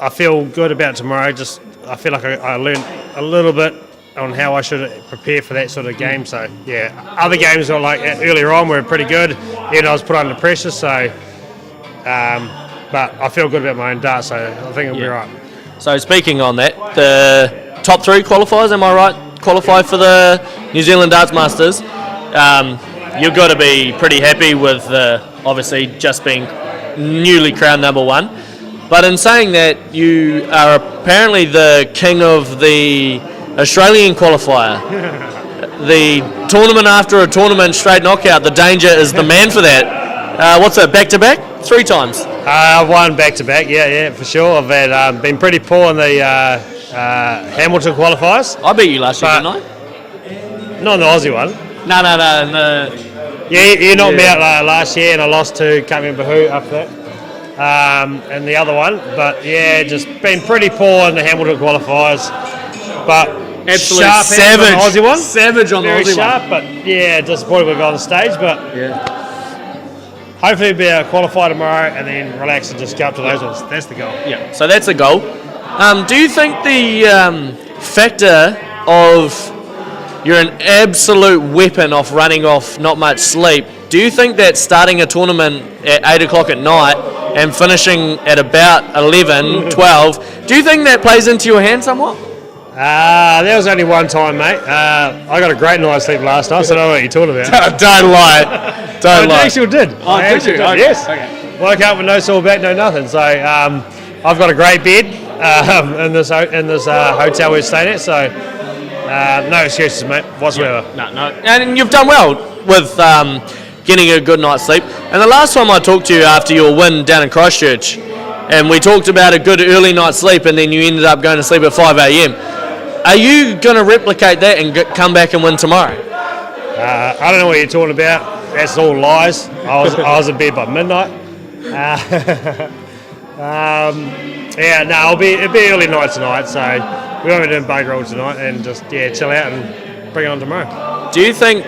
I feel good about tomorrow. Just I feel like I learned a little bit on how I should prepare for that sort of game. So yeah, other games were like earlier on were pretty good, and I was put under pressure. So, but I feel good about my own dart, so I think it'll be right. So speaking on that, the top 3 qualifiers, am I right? Qualify for the New Zealand Darts Masters. You've got to be pretty happy with obviously just being newly crowned number one. But in saying that, you are apparently the king of the Australian qualifier. The tournament after a tournament, straight knockout. The Danger is the man for that. What's that, back-to-back? 3 times? I've won back-to-back, yeah, for sure. I've had, been pretty poor in the Hamilton qualifiers. I beat you last year, didn't I? Not in the Aussie one. No. Yeah, you knocked me out last year, and I lost to, can't remember who after that. And the other one. But yeah, just been pretty poor in the Hamilton qualifiers. But absolute sharp savage on the Aussie one. Savage on Very the Aussie sharp, one. but yeah, disappointed we got on stage. But yeah, hopefully be able to qualify tomorrow and then relax and just go up to those ones. That's the goal. Yeah, so that's the goal. Do you think the factor of you're an absolute weapon off running off not much sleep, do you think that starting a tournament at 8 o'clock at night and finishing at about 11, 12. Do you think that plays into your hand somewhat? There was only one time, mate. I got a great night's sleep last night, so I don't know what you're talking about. Don't lie. Don't lie. I actually did. Oh, I did actually you? did. Okay. Yes. Okay. Woke up with no sore back, no nothing. So I've got a great bed in this hotel we're staying at. So no excuses, mate, whatsoever. No. And you've done well with getting a good night's sleep. And the last time I talked to you after your win down in Christchurch, and we talked about a good early night's sleep, and then you ended up going to sleep at 5 a.m. Are you going to replicate that and come back and win tomorrow? I don't know what you're talking about. That's all lies. I was in bed by midnight. It'll be early night tonight, so we won't be doing bugger all tonight, and just chill out and bring it on tomorrow. Do you think,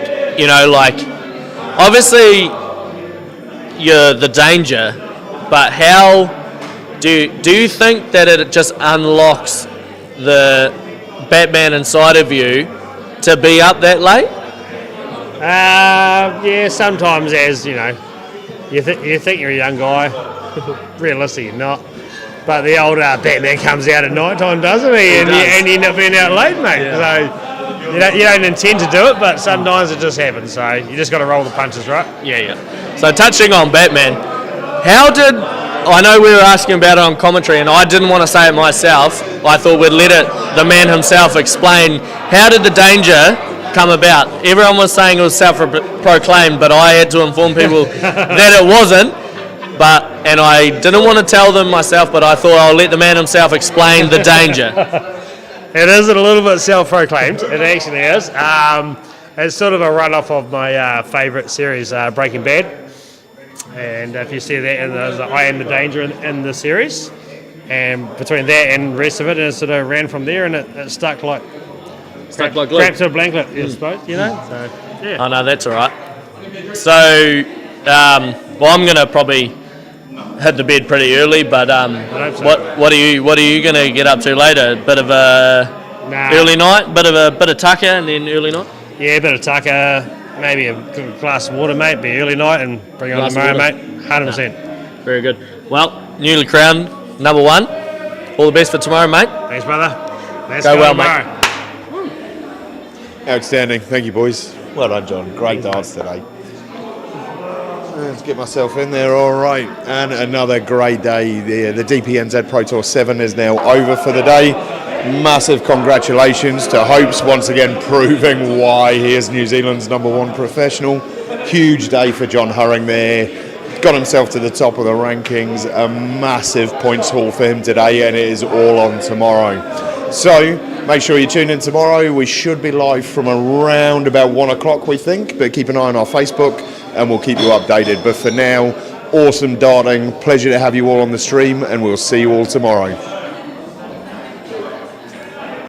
obviously you're the danger, but how do you think that it just unlocks the Batman inside of you to be up that late? Sometimes, as you think you're a young guy, realistically you're not. But the old Batman comes out at night time, doesn't he? And you end up being out late, mate. Yeah. So you don't intend to do it, but sometimes it just happens. So you just got to roll the punches, right? Yeah. So touching on Batman, I know we were asking about it on commentary, and I didn't want to say it myself. I thought we'd let the man himself explain. How did the danger come about? Everyone was saying it was self-proclaimed, but I had to inform people that it wasn't. And I didn't want to tell them myself, but I thought I'll let the man himself explain the danger. It is a little bit self-proclaimed. It actually is. It's sort of a run-off of my favourite series, Breaking Bad. And if you see that, I am the danger in the series. And between that and the rest of it, it sort of ran from there, and it stuck like glue. Strapped to a blanket, I suppose, So, yeah. Oh, no, that's all right. So, I'm going to probably hit the bed pretty early, but what are you going to get up to later? A bit of a early night, bit of tucker, and then early night. Yeah, a bit of tucker, maybe a good glass of water, mate. Be early night and bring it on tomorrow, mate. 100%. Very good. Well, newly crowned number 1. All the best for tomorrow, mate. Thanks, brother. Let's go well, tomorrow. mate. Outstanding. Thank you, boys. Well done, John. Great dance today. Let's get myself in there, all right. And another great day there. The DPNZ Pro Tour 7 is now over for the day. Massive congratulations to Hopes, once again proving why he is New Zealand's #1 professional. Huge day for John Hurring there. Got himself to the top of the rankings. A massive points haul for him today, and it is all on tomorrow. So make sure you tune in tomorrow. We should be live from around about 1 o'clock, we think, but keep an eye on our Facebook and we'll keep you updated. But for now, awesome darting. Pleasure to have you all on the stream, and we'll see you all tomorrow.